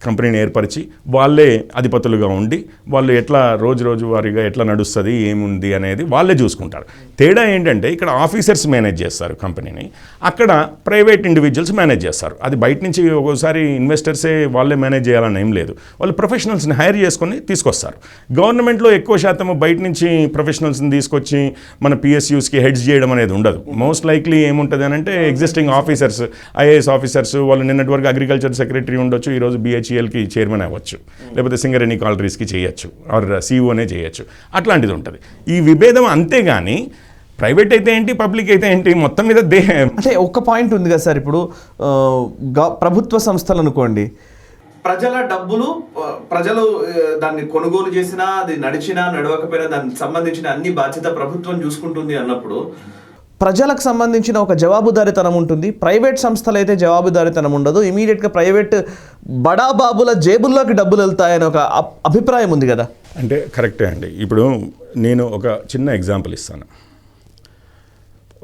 Speaker 2: కంపెనీని ఏర్పరిచి వాళ్ళే అధిపతులుగా ఉండి వాళ్ళు ఎట్లా రోజు వారీగా ఎట్లా నడుస్తుంది ఏముంది అనేది వాళ్ళే చూసుకుంటారు. తేడా ఏంటంటే ఇక్కడ ఆఫీసర్స్ మేనేజ్ చేస్తారు కంపెనీని, అక్కడ ప్రైవేట్ ఇండివిజువల్స్ మేనేజ్ చేస్తారు. అది బయట నుంచి ఒక్కోసారి ఇన్వెస్టర్సే వాళ్ళే మేనేజ్ చేయాలని ఏం లేదు, వాళ్ళు ప్రొఫెషనల్స్ని హైర్ చేసుకొని తీసుకొస్తారు. గవర్నమెంట్లో ఎక్కువ శాతం బయట నుంచి ప్రొఫెషనల్స్ని తీసుకొచ్చి మన పిఎస్యూస్కి హెడ్స్ చేయడం అనేది ఉండదు. మోస్ట్ లైక్లీ ఏముంటుంది అని అంటే ఎగ్జిస్టింగ్ ఆఫీసర్స్, ఐఏఎస్ ఆఫీసర్స్, వాళ్ళు నిన్నటి వరకు అగ్రికల్చర్ సెక్రటరీ ఉండొచ్చు, ఈరోజు BHELకి చైర్మన్ అవ్వచ్చు, లేకపోతే సింగరేణి కాలరీస్కి చేయొచ్చు, ఆర్ సిఇఓనే చేయొచ్చు, అట్లాంటిది ఉంటుంది. ఈ విభేదం అంతేగాని ప్రైవేట్ అయితే ఏంటి, పబ్లిక్ అయితే ఏంటి, మొత్తం మీద
Speaker 1: అంటే ఒక్క పాయింట్ ఉంది కదా సార్, ఇప్పుడు ప్రభుత్వ సంస్థలు అనుకోండి, ప్రజల డబ్బులు ప్రజలు దాన్ని కొనుగోలు చేసినా, అది నడిచినా నడవకపోయినా దానికి సంబంధించిన అన్ని బాధ్యత ప్రభుత్వం చూసుకుంటుంది అన్నప్పుడు ప్రజలకు సంబంధించిన ఒక జవాబుదారీతనం ఉంటుంది. ప్రైవేట్ సంస్థలు అయితే జవాబుదారీతనం ఉండదు, ఇమీడియట్గా ప్రైవేట్ బడాబాబుల జేబుల్లోకి డబ్బులు వెళ్తాయని ఒక అభిప్రాయం ఉంది కదా.
Speaker 2: అంటే కరెక్టే అండి. ఇప్పుడు నేను ఒక చిన్న ఎగ్జాంపుల్ ఇస్తాను.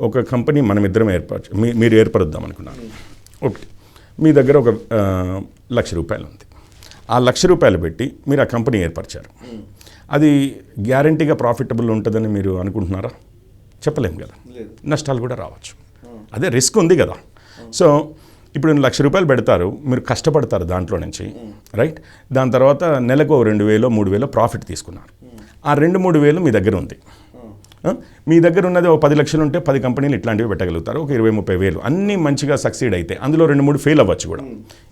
Speaker 2: ఒక కంపెనీ మనమిద్దరం మీరు ఏర్పరుద్దాం అనుకున్నాను. ఒకటి మీ దగ్గర ఒక ₹1,00,000 ఉంది. ఆ ₹1,00,000 పెట్టి మీరు ఆ కంపెనీ ఏర్పరిచారు. అది గ్యారంటీగా ప్రాఫిటబుల్ ఉంటుందని మీరు అనుకుంటున్నారా? చెప్పలేము కదా, నష్టాలు కూడా రావచ్చు, అదే రిస్క్ ఉంది కదా. సో ఇప్పుడు ₹1,00,000 పెడతారు, మీరు కష్టపడతారు దాంట్లో నుంచి, రైట్. దాని తర్వాత నెలకు 2,000 3,000 ప్రాఫిట్ తీసుకున్నారు. ఆ 2-3 వేలు మీ దగ్గర ఉంది. మీ దగ్గర ఉన్నది ఒక 10 లక్షలు ఉంటే 10 కంపెనీలు ఇట్లాంటివి పెట్టగలుగుతారు, ఒక 20-30 వేలు అన్నీ మంచిగా సక్సీడ్ అయితే అందులో 2-3 ఫెయిల్ అవ్వచ్చు కూడా.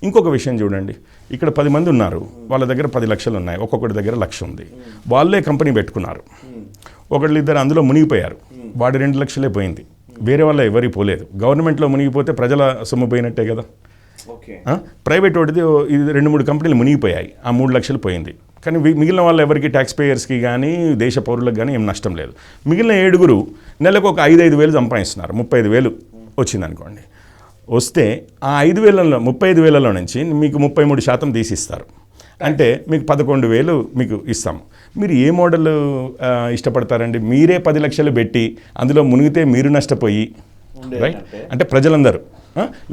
Speaker 2: ఇంకొక విషయం చూడండి, ఇక్కడ 10 మంది ఉన్నారు, వాళ్ళ దగ్గర 10 లక్షలు ఉన్నాయి, ఒక్కొక్కటి దగ్గర 1,00,000 ఉంది, వాళ్ళే కంపెనీ పెట్టుకున్నారు. ఒకళ్ళు ఇద్దరు అందులో మునిగిపోయారు, వాడి 2 లక్షలే పోయింది, వేరే వాళ్ళ ఎవరికి పోలేదు. గవర్నమెంట్లో మునిగిపోతే ప్రజల సొమ్ము పోయినట్టే కదా. ప్రైవేట్ వాడిది ఇది 2-3 కంపెనీలు మునిగిపోయాయి, ఆ 3 లక్షలు పోయింది. కానీ మిగిలిన వాళ్ళు ఎవరికి, ట్యాక్స్ పేయర్స్కి కానీ దేశ పౌరులకు కానీ ఏం నష్టం లేదు. మిగిలిన 7 నెలకు ఒక 5-5 వేలు సంపాదిస్తున్నారు, 35,000 వచ్చిందనుకోండి. వస్తే ఆ 5,000లో 35,000లో నుంచి మీకు 33% తీసిస్తారు, అంటే మీకు 11,000 మీకు ఇస్తాము. మీరు ఏ మోడల్ ఇష్టపడతారండి? మీరే 10 లక్షలు పెట్టి అందులో మునిగితే మీరు నష్టపోయి, రైట్, అంటే ప్రజలందరూ,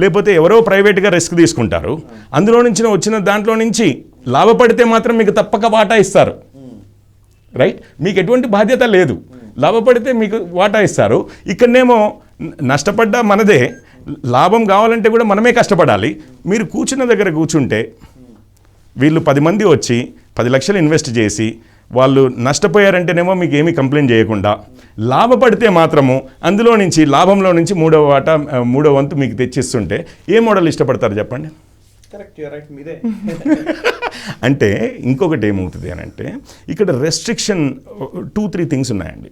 Speaker 2: లేకపోతే ఎవరో ప్రైవేట్గా రిస్క్ తీసుకుంటారు, అందులో నుంచి వచ్చిన దాంట్లో నుంచి లాభపడితే మాత్రం మీకు తప్పక వాటా ఇస్తారు, రైట్. మీకు ఎటువంటి బాధ్యత లేదు, లాభపడితే మీకు వాటా ఇస్తారు. ఇక్కడనేమో నష్టపడ్డా మనదే, లాభం కావాలంటే కూడా మనమే కష్టపడాలి. మీరు కూర్చున్న దగ్గర కూర్చుంటే వీళ్ళు 10 మంది వచ్చి 10 లక్షలు ఇన్వెస్ట్ చేసి వాళ్ళు నష్టపోయారంటేనేమో మీకు ఏమీ కంప్లైంట్ చేయకుండా, లాభపడితే మాత్రము అందులో నుంచి లాభంలో నుంచి 3వ వంతు మీకు తెచ్చిస్తుంటే ఏ మోడల్ ఇష్టపడతారు చెప్పండి? అంటే ఇంకొకటి ఏమవుతుంది అని అంటే, ఇక్కడ రెస్ట్రిక్షన్ 2-3 థింగ్స్ ఉన్నాయండి.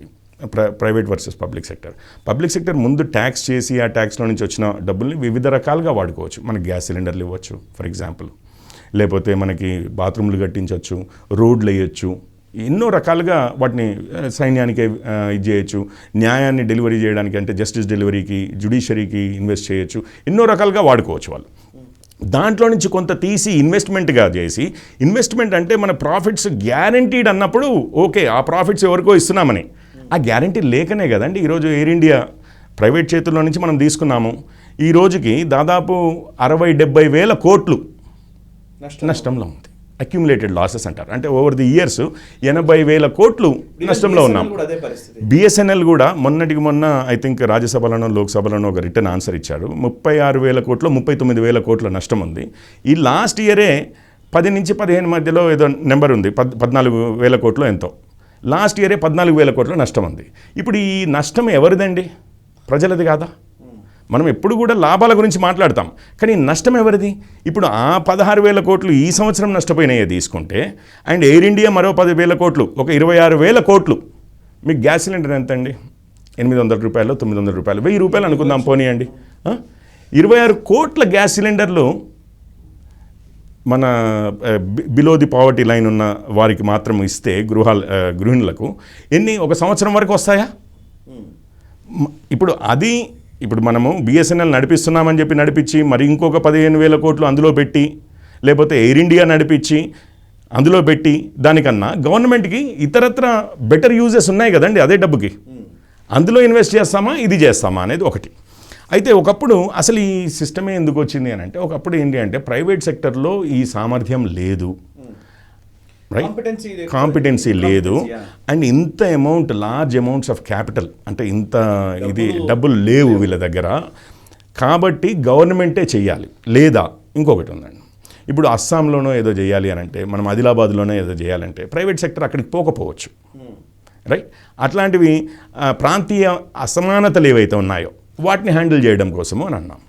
Speaker 2: ప్రైవేట్ వర్సెస్ పబ్లిక్ సెక్టర్ ముందు ట్యాక్స్ చేసి ఆ ట్యాక్స్లో నుంచి వచ్చిన డబ్బుల్ని వివిధ రకాలుగా వాడుకోవచ్చు. మనకి గ్యాస్ సిలిండర్లు ఇవ్వచ్చు ఫర్ ఎగ్జాంపుల్, లేకపోతే మనకి బాత్రూమ్లు కట్టించవచ్చు, రోడ్లు వేయచ్చు, ఎన్నో రకాలుగా వాటిని సైన్యానికి ఇది చేయొచ్చు, న్యాయాన్ని డెలివరీ చేయడానికి అంటే జస్టిస్ డెలివరీకి, జ్యుడిషియరీకి ఇన్వెస్ట్ చేయొచ్చు, ఎన్నో రకాలుగా వాడుకోవచ్చు వాళ్ళు. దాంట్లో నుంచి కొంత తీసి ఇన్వెస్ట్మెంట్గా చేసి, ఇన్వెస్ట్మెంట్ అంటే మన ప్రాఫిట్స్ గ్యారంటీడ్ అన్నప్పుడు ఓకే, ఆ ప్రాఫిట్స్ ఎవరికో ఇస్తున్నామని, ఆ గ్యారంటీ లేకనే కదండి ఈరోజు ఎయిర్ ఇండియా ప్రైవేట్ చేతుల్లో నుంచి మనం తీసుకున్నాము. ఈ రోజుకి దాదాపు 60-70 వేల కోట్లు నష్టంలో ఉంది. అక్యుములేటెడ్ లాసెస్ అంటారు, అంటే ఓవర్ ది ఇయర్స్ 80 వేల కోట్లు నష్టంలో ఉన్నాం. బిఎస్ఎన్ఎల్ కూడా మొన్నటికి మొన్న ఐ థింక్ రాజ్యసభలోనో లోక్సభలోనో ఒక రిటర్న్ ఆన్సర్ ఇచ్చాడు. 36 వేల కోట్లు 39 వేల కోట్ల నష్టం ఉంది. ఈ లాస్ట్ ఇయరే 10 నుంచి 15 మధ్యలో ఏదో నెంబర్ ఉంది, 14 వేల కోట్లు ఎంతో. లాస్ట్ ఇయరే 14 వేల కోట్ల నష్టం ఉంది. ఇప్పుడు ఈ నష్టం ఎవరిదండి? ప్రజలది కాదా? మనం ఎప్పుడు కూడా లాభాల గురించి మాట్లాడతాం, కానీ నష్టం ఎవరిది? ఇప్పుడు ఆ 16 వేల కోట్లు ఈ సంవత్సరం నష్టపోయినాయే తీసుకుంటే, అండ్ ఎయిర్ ఇండియా మరో 10 వేల కోట్లు, ఒక 26 వేల కోట్లు. మీకు గ్యాస్ సిలిండర్ ఎంత అండి? 800 రూపాయలు, 900 రూపాయలు, 1000 రూపాయలు అనుకుందాం పోనీయండి. 26 కోట్ల గ్యాస్ సిలిండర్లు మన బిలో ది పావర్టీ లైన్ ఉన్న వారికి మాత్రం ఇస్తే గృహిణులకు ఎన్ని ఒక సంవత్సరం వరకు వస్తాయా? ఇప్పుడు మనము బిఎస్ఎన్ఎల్ నడిపిస్తున్నామని చెప్పి నడిపించి మరి ఇంకొక 15 వేల కోట్లు అందులో పెట్టి, లేకపోతే ఎయిర్ ఇండియా నడిపించి అందులో పెట్టి, దానికన్నా గవర్నమెంట్కి ఇతరత్ర బెటర్ యూజెస్ ఉన్నాయి కదండి అదే డబ్బుకి. అందులో ఇన్వెస్ట్ చేస్తామా, ఇది చేస్తామా అనేది ఒకటి. అయితే ఒకప్పుడు అసలు ఈ సిస్టమే ఎందుకు వచ్చింది అని అంటే, ఒకప్పుడు ఏంటి అంటే ప్రైవేట్ సెక్టర్లో ఈ సామర్థ్యం లేదు, కాంపిటెన్సీ లేదు, అండ్ ఇంత amount, large amounts of capital, అంటే ఇంత ఇది డబ్బులు లేవు వీళ్ళ దగ్గర. కాబట్టి గవర్నమెంటే చెయ్యాలి. లేదా ఇంకొకటి ఉందండి, ఇప్పుడు అస్సాంలోనో ఏదో చేయాలి అని అంటే, మనం ఆదిలాబాద్లోనో ఏదో చేయాలంటే ప్రైవేట్ సెక్టర్ అక్కడికి పోకపోవచ్చు, రైట్? అట్లాంటివి ప్రాంతీయ అసమానతలు ఏవైతే ఉన్నాయో వాటిని హ్యాండిల్ చేయడం కోసము అని అన్నాం.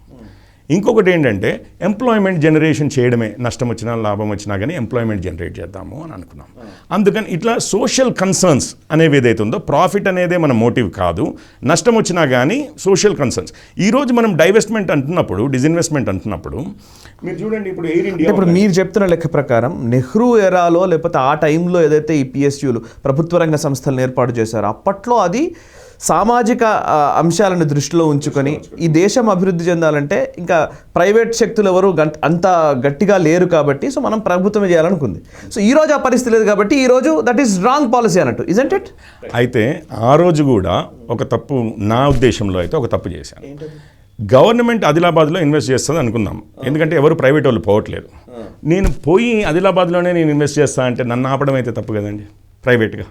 Speaker 2: ఇంకొకటి ఏంటంటే ఎంప్లాయ్మెంట్ జనరేషన్ చేయడమే, నష్టం వచ్చినా లాభం వచ్చినా కానీ ఎంప్లాయ్మెంట్ జనరేట్ చేద్దాము అని అనుకున్నాం. అందుకని ఇట్లా సోషల్ కన్సర్న్స్ అనేవి ఏదైతే ఉందో, ప్రాఫిట్ అనేదే మన మోటివ్ కాదు, నష్టం వచ్చినా కానీ సోషల్ కన్సర్న్స్. ఈరోజు మనం డైవెస్ట్మెంట్ అంటున్నప్పుడు, డిజిన్వెస్ట్మెంట్ అంటున్నప్పుడు మీరు చూడండి, ఇప్పుడు ఎయిర్ ఇండియా,
Speaker 1: ఇప్పుడు మీరు చెప్తున్న లెక్క ప్రకారం నెహ్రూ ఎరాలో లేకపోతే ఆ టైంలో ఏదైతే ఈ పిఎస్యూలు ప్రభుత్వ రంగ సంస్థలను ఏర్పాటు చేశారో అప్పట్లో అది సామాజిక అంశాలను దృష్టిలో ఉంచుకొని ఈ దేశం అభివృద్ధి చెందాలంటే ఇంకా ప్రైవేట్ శక్తులు ఎవరు అంత గట్టిగా లేరు కాబట్టి సో మనం ప్రభుత్వమే చేయాలనుకుంది. సో ఈ రోజు ఆ పరిస్థితి లేదు కాబట్టి ఈ రోజు దట్ ఈస్ రాంగ్ పాలసీ అన్నట్టు, ఇజంట్ ఇట్?
Speaker 2: అయితే ఆ రోజు కూడా ఒక తప్పు, నా ఉద్దేశంలో అయితే ఒక తప్పు చేశాను. గవర్నమెంట్ ఆదిలాబాద్లో ఇన్వెస్ట్ చేస్తుంది అనుకుందాం, ఎందుకంటే ఎవరు ప్రైవేట్ వాళ్ళు పోవట్లేదు. నేను పోయి ఆదిలాబాద్లోనే నేను ఇన్వెస్ట్ చేస్తా అంటే నన్ను ఆపడం అయితే తప్పు కదండి ప్రైవేట్గా.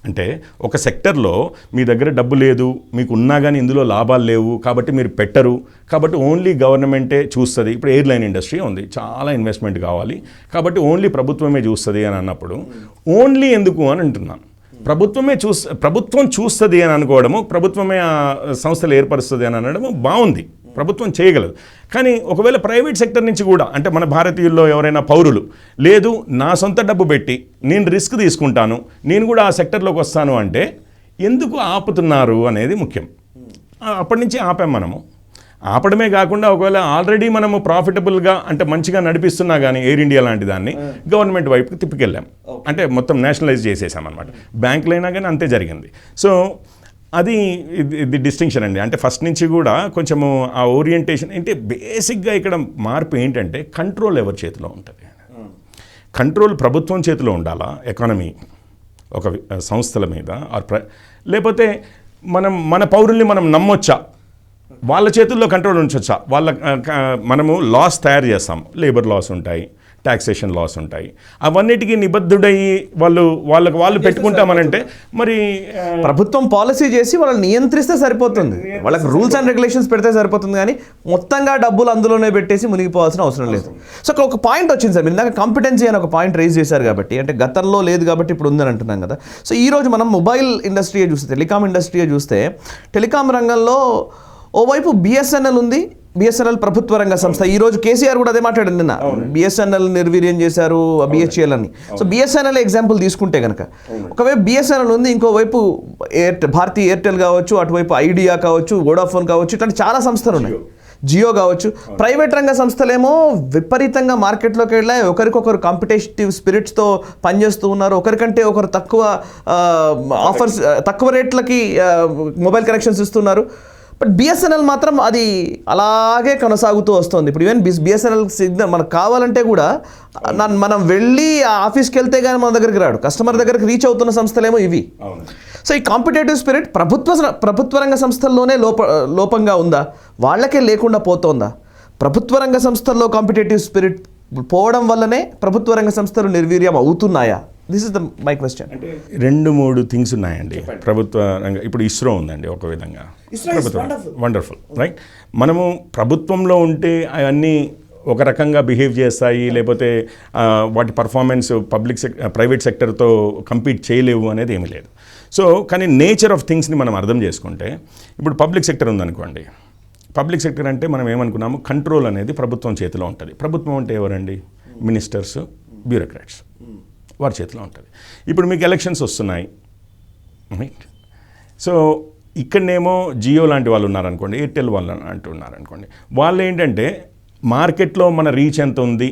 Speaker 2: అంటే ఒక సెక్టర్లో మీ దగ్గర డబ్బు లేదు, మీకు ఉన్నా కానీ ఇందులో లాభాలు లేవు కాబట్టి మీరు పెట్టరు, కాబట్టి ఓన్లీ గవర్నమెంటే చూస్తుంది. ఇప్పుడు ఎయిర్లైన్ ఇండస్ట్రీ ఉంది, చాలా ఇన్వెస్ట్మెంట్ కావాలి కాబట్టి ఓన్లీ ప్రభుత్వమే చూస్తుంది అని అన్నప్పుడు, ఓన్లీ ఎందుకు అని అంటున్నాను. ప్రభుత్వం చూస్తుంది అని అనుకోవడము, ప్రభుత్వమే ఆ సంస్థలు ఏర్పరుస్తుంది అని అనడము బాగుంది, ప్రభుత్వం చేయగలదు. కానీ ఒకవేళ ప్రైవేట్ సెక్టర్ నుంచి కూడా, అంటే మన భారతీయుల్లో ఎవరైనా పౌరులు లేదు నా సొంత డబ్బు పెట్టి నేను రిస్క్ తీసుకుంటాను, నేను కూడా ఆ సెక్టర్లోకి వస్తాను అంటే ఎందుకు ఆపుతున్నారు అనేది ముఖ్యం. అప్పటి నుంచి ఆపాం మనము. ఆపడమే కాకుండా ఒకవేళ ఆల్రెడీ మనము ప్రాఫిటబుల్గా అంటే మంచిగా నడిపిస్తున్నా కానీ ఎయిర్ ఇండియా లాంటి దాన్ని గవర్నమెంట్ వైపుకి తిప్పుకెళ్ళాం, అంటే మొత్తం నేషనలైజ్ చేసేసాం అనమాట. బ్యాంకులైనా కానీ అంతే జరిగింది. సో అది ఇది డిస్టింక్షన్ అండి. అంటే ఫస్ట్ నుంచి కూడా కొంచెము ఆ ఓరియంటేషన్ అంటే బేసిక్గా ఇక్కడ మార్పు ఏంటంటే కంట్రోల్ ఎవరి చేతిలో ఉంటుంది? కంట్రోల్ ప్రభుత్వం చేతిలో ఉండాలా ఎకానమీ ఒక సంస్థల మీద, లేకపోతే మన పౌరుల్ని మనం నమ్మొచ్చా? వాళ్ళ చేతుల్లో కంట్రోల్ ఉంచొచ్చా? మనము లాస్ తయారు చేస్తాం, లేబర్ లాస్ ఉంటాయి, ట్యాక్సేషన్ లాస్ ఉంటాయి, అవన్నిటికీ నిబద్ధుడయ్యి వాళ్ళు పెట్టుకుంటామనంటే మరి
Speaker 1: ప్రభుత్వం పాలసీ చేసి వాళ్ళని నియంత్రిస్తే సరిపోతుంది, వాళ్ళకి రూల్స్ అండ్ రెగ్యులేషన్స్ పెడితే సరిపోతుంది, కానీ మొత్తంగా డబ్బులు అందులోనే పెట్టేసి మునిగిపోవాల్సిన అవసరం లేదు. సో ఒక పాయింట్ వచ్చింది సార్, మీరు ఇందాక కాంపిటెన్సీ అని ఒక పాయింట్ రైజ్ చేశారు కాబట్టి, అంటే గతంలో లేదు కాబట్టి ఇప్పుడు ఉందని అంటున్నాం కదా. సో ఈరోజు మనం మొబైల్ ఇండస్ట్రీయే చూస్తే, టెలికాం ఇండస్ట్రీయే చూస్తే, టెలికాం రంగంలో ఓవైపు బిఎస్ఎన్ఎల్ ఉంది, బిఎస్ఎన్ఎల్ ప్రభుత్వ రంగ సంస్థ. ఈ రోజు కేసీఆర్ కూడా అదే మాట్లాడారు నిన్న, బిఎస్ఎన్ఎల్ నిర్వీర్యం చేశారు బిహెచ్ఎల్ అని. సో బిఎస్ఎన్ఎల్ ఎగ్జాంపుల్ తీసుకుంటే కనుక ఒకవైపు బిఎస్ఎన్ఎల్ ఉంది, ఇంకోవైపు భారతీయ ఎయిర్టెల్ కావచ్చు, అటువైపు ఐడియా కావచ్చు, వోడాఫోన్ కావచ్చు, ఇట్లాంటి చాలా సంస్థలు ఉన్నాయి, జియో కావచ్చు. ప్రైవేట్ రంగ సంస్థలేమో విపరీతంగా మార్కెట్లోకి వెళ్ళాయి, ఒకరికొకరు కాంపిటేటివ్ స్పిరిట్స్తో పనిచేస్తూ ఉన్నారు, ఒకరికంటే ఒకరు తక్కువ ఆఫర్స్, తక్కువ రేట్లకి మొబైల్ కనెక్షన్స్ ఇస్తున్నారు. బట్ బిఎస్ఎన్ఎల్ మాత్రం అది అలాగే కొనసాగుతూ వస్తుంది. ఇప్పుడు ఈవెన్ బిఎస్ఎన్ఎల్ సిగ్నల్ మనకు కావాలంటే కూడా మనం వెళ్ళి ఆ ఆఫీస్కి వెళ్తే కానీ మన దగ్గరికి రాడు, కస్టమర్ దగ్గరికి రీచ్ అవుతున్న సంస్థలేమో ఇవి. సో ఈ కాంపిటేటివ్ స్పిరిట్ ప్రభుత్వ రంగ సంస్థల్లోనే లోపంగా ఉందా, వాళ్ళకే లేకుండా పోతోందా? ప్రభుత్వ రంగ సంస్థల్లో కాంపిటేటివ్ స్పిరిట్ పోవడం వల్లనే ప్రభుత్వ రంగ సంస్థలు నిర్వీర్యం అవుతున్నాయా? This is my question.
Speaker 2: అంటే 2-3 థింగ్స్ ఉన్నాయండి ప్రభుత్వ రంగ. ఇప్పుడు ఇస్రో ఉందండి ఒక విధంగా, వండర్ఫుల్ రైట్. మనము ప్రభుత్వంలో ఉంటే అవన్నీ ఒక రకంగా బిహేవ్ చేస్తాయి, లేకపోతే వాటి పర్ఫార్మెన్స్ ప్రైవేట్ సెక్టర్తో కంపీట్ చేయలేవు అనేది ఏమీ లేదు. సో కానీ నేచర్ ఆఫ్ థింగ్స్ని మనం అర్థం చేసుకుంటే, ఇప్పుడు పబ్లిక్ సెక్టర్ ఉందనుకోండి, పబ్లిక్ సెక్టర్ అంటే మనం ఏమనుకున్నాము, కంట్రోల్ అనేది ప్రభుత్వం చేతిలో ఉంటుంది. ప్రభుత్వం అంటే ఎవరండి? మినిస్టర్స్, బ్యూరోక్రాట్స్, వారి చేతిలో ఉంటుంది. ఇప్పుడు మీకు ఎలక్షన్స్ వస్తున్నాయి రైట్. సో ఇక్కడనేమో జియో లాంటి వాళ్ళు ఉన్నారనుకోండి, ఎయిర్టెల్ వాళ్ళు అంటున్నారనుకోండి, వాళ్ళు ఏంటంటే మార్కెట్లో మన రీచ్ ఎంత ఉంది,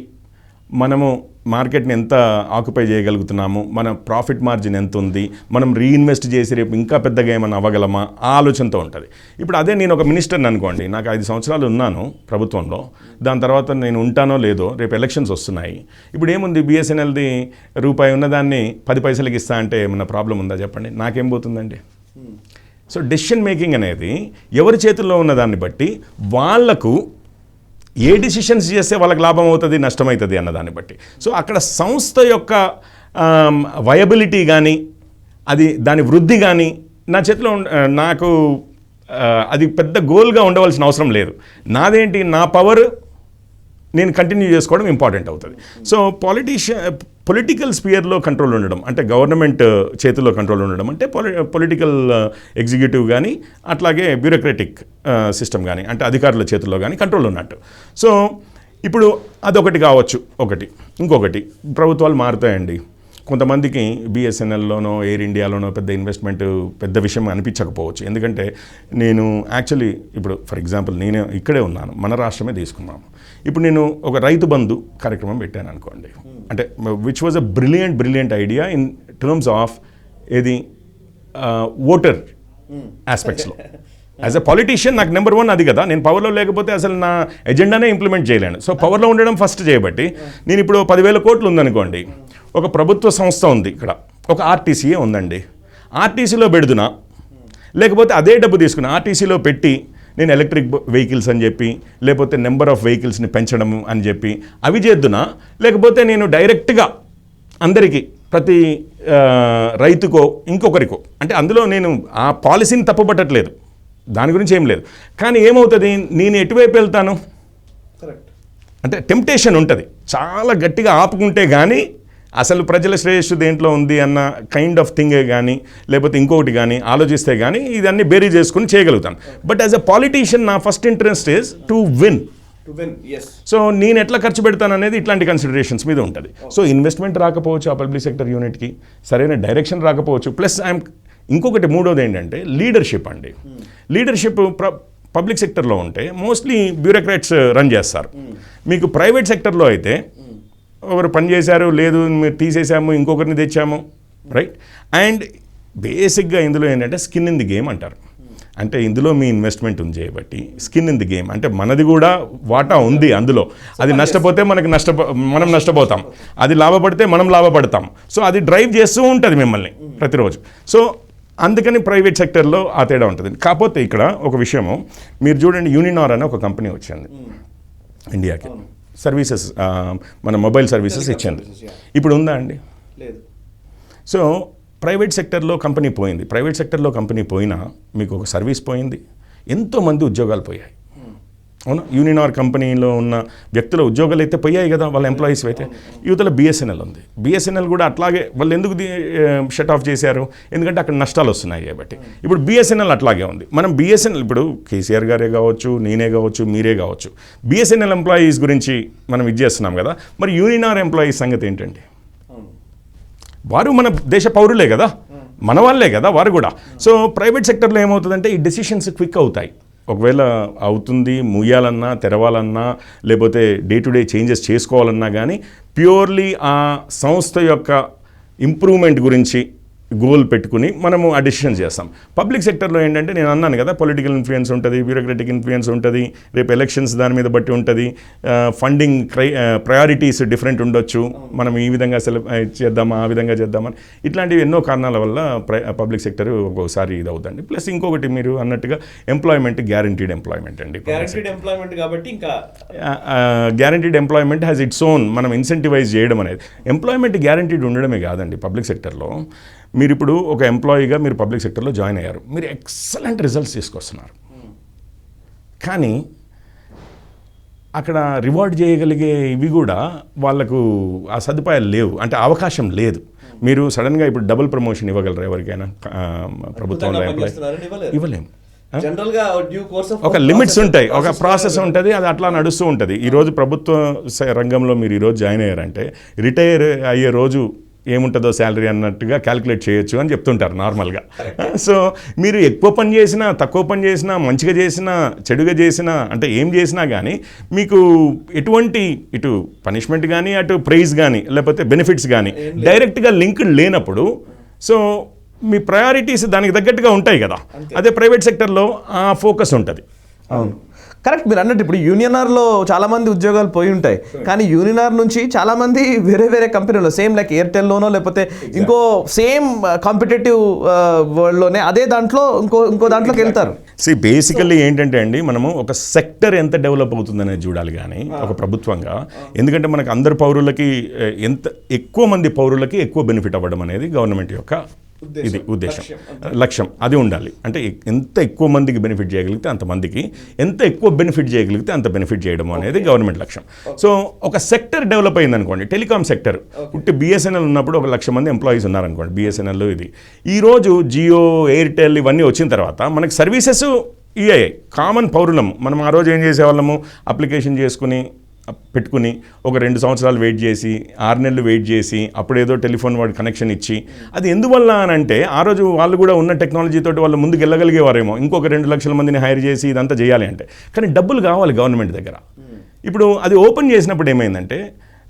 Speaker 2: మనము మార్కెట్ని ఎంత ఆక్యుపై చేయగలుగుతున్నాము, మన ప్రాఫిట్ మార్జిన్ ఎంత ఉంది, మనం రీఇన్వెస్ట్ చేసి రేపు ఇంకా పెద్దగా ఏమైనా అవ్వగలమా, ఆ ఆలోచనతో ఉంటుంది. ఇప్పుడు అదే నేను ఒక మినిస్టర్ని అనుకోండి, నాకు 5 సంవత్సరాలు ఉన్నాను ప్రభుత్వంలో, దాని తర్వాత నేను ఉంటానో లేదో, రేపు ఎలక్షన్స్ వస్తున్నాయి. ఇప్పుడు ఏముంది, బిఎస్ఎన్ఎల్ది రూపాయి ఉన్నదాన్ని 10 పైసలకి ఇస్తా అంటే ఏమన్నా ప్రాబ్లం ఉందా చెప్పండి? నాకేం పోతుందండి? సో డెసిషన్ మేకింగ్ అనేది ఎవరి చేతుల్లో ఉన్నదాన్ని బట్టి, వాళ్లకు ఏ డిసిషన్స్ చేస్తే వాళ్ళకి లాభం అవుతుంది, నష్టమవుతుంది అన్నదాన్ని బట్టి. సో అక్కడ సంస్థ యొక్క వయబిలిటీ కానీ, అది దాని వృద్ధి కానీ నా చేతిలో నాకు అది పెద్ద గోల్గా ఉండవలసిన అవసరం లేదు. నాదేంటి, నా పవర్ నేను కంటిన్యూ చేసుకోవడం ఇంపార్టెంట్ అవుతుంది. సో పొలిటికల్ స్పియర్లో కంట్రోల్ ఉండడం అంటే, గవర్నమెంట్ చేతుల్లో కంట్రోల్ ఉండడం అంటే పొలిటికల్ ఎగ్జిక్యూటివ్ కానీ, అట్లాగే బ్యూరోక్రటిక్ సిస్టమ్ కానీ, అంటే అధికారుల చేతుల్లో కానీ కంట్రోల్ ఉన్నట్టు. సో ఇప్పుడు అదొకటి కావచ్చు. ఇంకొకటి ప్రభుత్వాలు మారుతాయండి. కొంతమందికి బిఎస్ఎన్ఎల్లోనో ఎయిర్ ఇండియాలోనో పెద్ద ఇన్వెస్ట్మెంట్ పెద్ద విషయం అనిపించకపోవచ్చు. ఎందుకంటే నేను యాక్చువల్లీ ఇప్పుడు ఫర్ ఎగ్జాంపుల్ నేను ఇక్కడే ఉన్నాను, మన రాష్ట్రమే తీసుకున్నాము. ఇప్పుడు నేను ఒక రైతు బంధు కార్యక్రమం పెట్టాను అనుకోండి, అంటే which was a brilliant idea in terms of ఏది ఓటర్ ఆస్పెక్ట్స్లో. యాజ్ అ పాలిటీషియన్ నాకు నెంబర్ 1 అది కదా. నేను పవర్లో లేకపోతే అసలు నా ఎజెండానే ఇంప్లిమెంట్ చేయలేను. సో పవర్లో ఉండడం ఫస్ట్ చేయబట్టి, నేను ఇప్పుడు 10,000 కోట్లు ఉందనుకోండి, ఒక ప్రభుత్వ సంస్థ ఉంది ఇక్కడ, ఒక ఆర్టీసీయే ఉందండి, ఆర్టీసీలో పెడుతున్నా, లేకపోతే అదే డబ్బు తీసుకుని ఆర్టీసీలో పెట్టి నేను ఎలక్ట్రిక్ వెహికల్స్ అని చెప్పి, లేకపోతే నెంబర్ ఆఫ్ వెహికల్స్ని పెంచడం అని చెప్పి అవి చేద్దునా, లేకపోతే నేను డైరెక్ట్గా అందరికీ ప్రతి రైతుకో ఇంకొకరికో, అంటే అందులో నేను ఆ పాలసీని తప్పుపట్టట్లేదు, దాని గురించి ఏం లేదు. కానీ ఏమవుతుంది, నేను ఎటువైపు వెళ్తాను అంటే టెంప్టేషన్ ఉంటుంది. చాలా గట్టిగా ఆపుకుంటే కానీ అసలు ప్రజల శ్రేయస్సు దేంట్లో ఉంది అన్న కైండ్ ఆఫ్ థింగే కానీ, లేకపోతే ఇంకొకటి కానీ ఆలోచిస్తే కానీ ఇదన్నీ బేరీ చేసుకుని చేయగలుగుతాను. బట్ యాజ్ అ పాలిటీషియన్ నా first interest is to win. So నేను ఎట్లా ఖర్చు పెడతాను అనేది ఇట్లాంటి కన్సిడరేషన్స్ మీద ఉంటుంది. సో ఇన్వెస్ట్మెంట్ రాకపోవచ్చు ఆ పబ్లిక్ సెక్టర్ యూనిట్కి, సరైన డైరెక్షన్ రాకపోవచ్చు. ప్లస్ ఇంకొకటి మూడోది ఏంటంటే లీడర్షిప్ అండి. లీడర్షిప్ పబ్లిక్ సెక్టర్లో ఉంటే మోస్ట్లీ బ్యూరోక్రాట్స్ రన్ చేస్తారు. మీకు ప్రైవేట్ సెక్టర్లో అయితే ఒకరు పని చేశారు, లేదు మీరు తీసేసాము, ఇంకొకరిని తెచ్చాము, రైట్. అండ్ బేసిక్గా ఇందులో ఏంటంటే స్కిన్ ఇన్ ది గేమ్ అంటారు. అంటే ఇందులో మీ ఇన్వెస్ట్మెంట్ ఉంది చేయబట్టి స్కిన్ ఇన్ ది గేమ్ అంటే మనది కూడా వాటా ఉంది అందులో. అది నష్టపోతే మనం నష్టపోతాం, అది లాభపడితే మనం లాభపడతాం. సో అది డ్రైవ్ చేస్తూ ఉంటుంది మిమ్మల్ని ప్రతిరోజు. సో అందుకని ప్రైవేట్ సెక్టర్లో ఆ తేడా ఉంటుంది. కాకపోతే ఇక్కడ ఒక విషయము మీరు చూడండి, యూనినార్ అనే ఒక కంపెనీ వచ్చింది ఇండియాకి, సర్వీసెస్ మన మొబైల్ సర్వీసెస్ ఇచ్చింది. ఇప్పుడు ఉందా అండి? లేదు. సో ప్రైవేట్ సెక్టర్లో కంపెనీ పోయింది. ప్రైవేట్ సెక్టర్లో కంపెనీ పోయినా మీకు ఒక సర్వీస్ పోయింది, ఎంతోమంది ఉద్యోగాలు పోయాయి. అవునా, యూనినార్ కంపెనీలో ఉన్న వ్యక్తుల ఉద్యోగాలు అయితే పోయాయి కదా, వాళ్ళ ఎంప్లాయీస్ అయితే. యువతల బిఎస్ఎన్ఎల్ ఉంది. బిఎస్ఎన్ఎల్ కూడా అట్లాగే వాళ్ళు ఎందుకు షట్ ఆఫ్ చేశారు, ఎందుకంటే అక్కడ నష్టాలు వస్తున్నాయి కాబట్టి. ఇప్పుడు బిఎస్ఎన్ఎల్ అట్లాగే ఉంది. మనం బిఎస్ఎన్ఎల్ ఇప్పుడు కేసీఆర్ గారే కావచ్చు, నేనే కావచ్చు, మీరే కావచ్చు, బిఎస్ఎన్ఎల్ ఎంప్లాయీస్ గురించి మనం ఇది చేస్తున్నాం కదా. మరి యూనినార్ ఎంప్లాయీస్ సంగతి ఏంటండి? వారు మన దేశ పౌరులే కదా, మన వాళ్ళే కదా వారు కూడా. సో ప్రైవేట్ సెక్టర్లో ఏమవుతుందంటే ఈ డెసిషన్స్ క్విక్ అవుతాయి. ఒకవేళ అవుతుంది ముయ్యాలన్నా, తెరవాలన్నా, లేకపోతే డే టు డే చేంజెస్ చేసుకోవాలన్నా కానీ ప్యూర్లీ ఆ సంస్థ యొక్క ఇంప్రూవ్మెంట్ గురించి గోల్ పెట్టుకుని మనము ఆ డెసిషన్ చేస్తాం. పబ్లిక్ సెక్టర్లో ఏంటంటే నేను అన్నాను కదా, పొలిటికల్ ఇన్ఫ్లుయెన్స్ ఉంటుంది, బ్యూరోక్రటిక్ ఇన్ఫ్లుయెన్స్ ఉంటుంది, రేపు ఎలక్షన్స్ దాని మీద బట్టి ఉంటుంది, ఫండింగ్ ప్రయారిటీస్ డిఫరెంట్ ఉండొచ్చు, మనం ఈ విధంగా చేద్దామా ఆ విధంగా చేద్దామని ఇట్లాంటివి ఎన్నో కారణాల వల్ల పబ్లిక్ సెక్టర్ ఒక్కోసారి ఇది అవుతుంది. ప్లస్ ఇంకొకటి మీరు అన్నట్టుగా ఎంప్లాయ్మెంట్ గ్యారంటీడ్ ఎంప్లాయ్మెంట్ అండి. Guaranteed employment has its own, మనం ఇన్సెంటివైజ్ చేయడం అనేది. ఎంప్లాయ్మెంట్ గ్యారంటీడ్ ఉండడమే కాదండి పబ్లిక్ సెక్టర్లో. మీరు ఇప్పుడు ఒక ఎంప్లాయీగా మీరు పబ్లిక్ సెక్టర్లో జాయిన్ అయ్యారు, మీరు ఎక్సలెంట్ రిజల్ట్స్ తీసుకొస్తున్నారు, కానీ అక్కడ రివార్డ్ చేయగలిగే ఇవి కూడా వాళ్ళకు ఆ సదుపాయాలు లేవు, అంటే అవకాశం లేదు. మీరు సడన్గా ఇప్పుడు డబుల్ ప్రమోషన్ ఇవ్వగలరు ఎవరికైనా ప్రభుత్వంలో ఎంప్లాయీ? ఇవ్వలేము. ఒక లిమిట్స్ ఉంటాయి, ఒక ప్రాసెస్ ఉంటుంది, అది అట్లా నడుస్తూ ఉంటుంది. ఈరోజు ప్రభుత్వ రంగంలో మీరు ఈరోజు జాయిన్ అయ్యారంటే రిటైర్ అయ్యే రోజు ఏముంటుందో శాలరీ అన్నట్టుగా క్యాలిక్యులేట్ చేయొచ్చు అని చెప్తుంటారు నార్మల్గా. సో మీరు ఎక్కువ పని చేసినా, తక్కువ పని చేసినా, మంచిగా చేసినా, చెడుగా చేసినా, అంటే ఏం చేసినా కానీ మీకు ఎటువంటి ఇటు పనిష్మెంట్ కానీ, అటు ప్రైజ్ కానీ, లేకపోతే బెనిఫిట్స్ కానీ డైరెక్ట్గా లింక్డ్ లేనప్పుడు సో మీ ప్రయారిటీస్ దానికి తగ్గట్టుగా ఉంటాయి కదా. అదే ప్రైవేట్ సెక్టర్లో ఆ ఫోకస్ ఉంటుంది.
Speaker 1: అవును, కరెక్ట్. మీరు అన్నట్టు ఇప్పుడు యూనియన్ఆర్లో చాలామంది ఉద్యోగాలు పోయి ఉంటాయి, కానీ యూనియన్ఆర్ నుంచి చాలామంది వేరే వేరే కంపెనీలో సేమ్ లైక్ ఎయిర్టెల్లోనో లేకపోతే ఇంకో సేమ్ కాంపిటేటివ్ వరల్డ్లోనే అదే దాంట్లో ఇంకో దాంట్లోకి వెళ్తారు.
Speaker 2: బేసికల్లీ ఏంటంటే అండి, మనము ఒక సెక్టర్ ఎంత డెవలప్ అవుతుందనేది చూడాలి కానీ ఒక ప్రభుత్వంగా. ఎందుకంటే మనకు అందరు పౌరులకి ఎంత ఎక్కువ మంది పౌరులకి ఎక్కువ బెనిఫిట్ అవ్వడం అనేది గవర్నమెంట్ యొక్క ఇది ఉద్దేశం, లక్ష్యం అది ఉండాలి. అంటే ఎంత ఎక్కువ మందికి బెనిఫిట్ చేయగలిగితే అంతమందికి, ఎంత ఎక్కువ బెనిఫిట్ చేయగలిగితే అంత బెనిఫిట్ చేయడం అనేది గవర్నమెంట్ లక్ష్యం. సో ఒక సెక్టర్ డెవలప్ అయింది అనుకోండి, టెలికాం సెక్టర్ ఉట్టి బిఎస్ఎన్ఎల్ ఉన్నప్పుడు 1,00,000 మంది ఎంప్లాయీస్ ఉన్నారనుకోండి బిఎస్ఎన్ఎల్. ఇది ఈరోజు జియో, ఎయిర్టెల్ ఇవన్నీ వచ్చిన తర్వాత మనకి సర్వీసెస్ ఇయ్యాయి. కామన్ పౌరులం మనం ఆ రోజు ఏం చేసేవాళ్ళము, అప్లికేషన్ చేసుకుని పెట్టుకుని ఒక 2 సంవత్సరాలు వెయిట్ చేసి, 6 నెలలు వెయిట్ చేసి, అప్పుడేదో టెలిఫోన్ వాడి కనెక్షన్ ఇచ్చి, అది ఎందువల్ల అని అంటే ఆ రోజు వాళ్ళు కూడా ఉన్న టెక్నాలజీతో వాళ్ళు ముందుకు వెళ్ళగలిగేవారేమో, ఇంకొక 2,00,000 మందిని హైర్ చేసి ఇదంతా చేయాలి అంటే. కానీ డబ్బులు కావాలి గవర్నమెంట్ దగ్గర. ఇప్పుడు అది ఓపెన్ చేసినప్పుడు ఏమైందంటే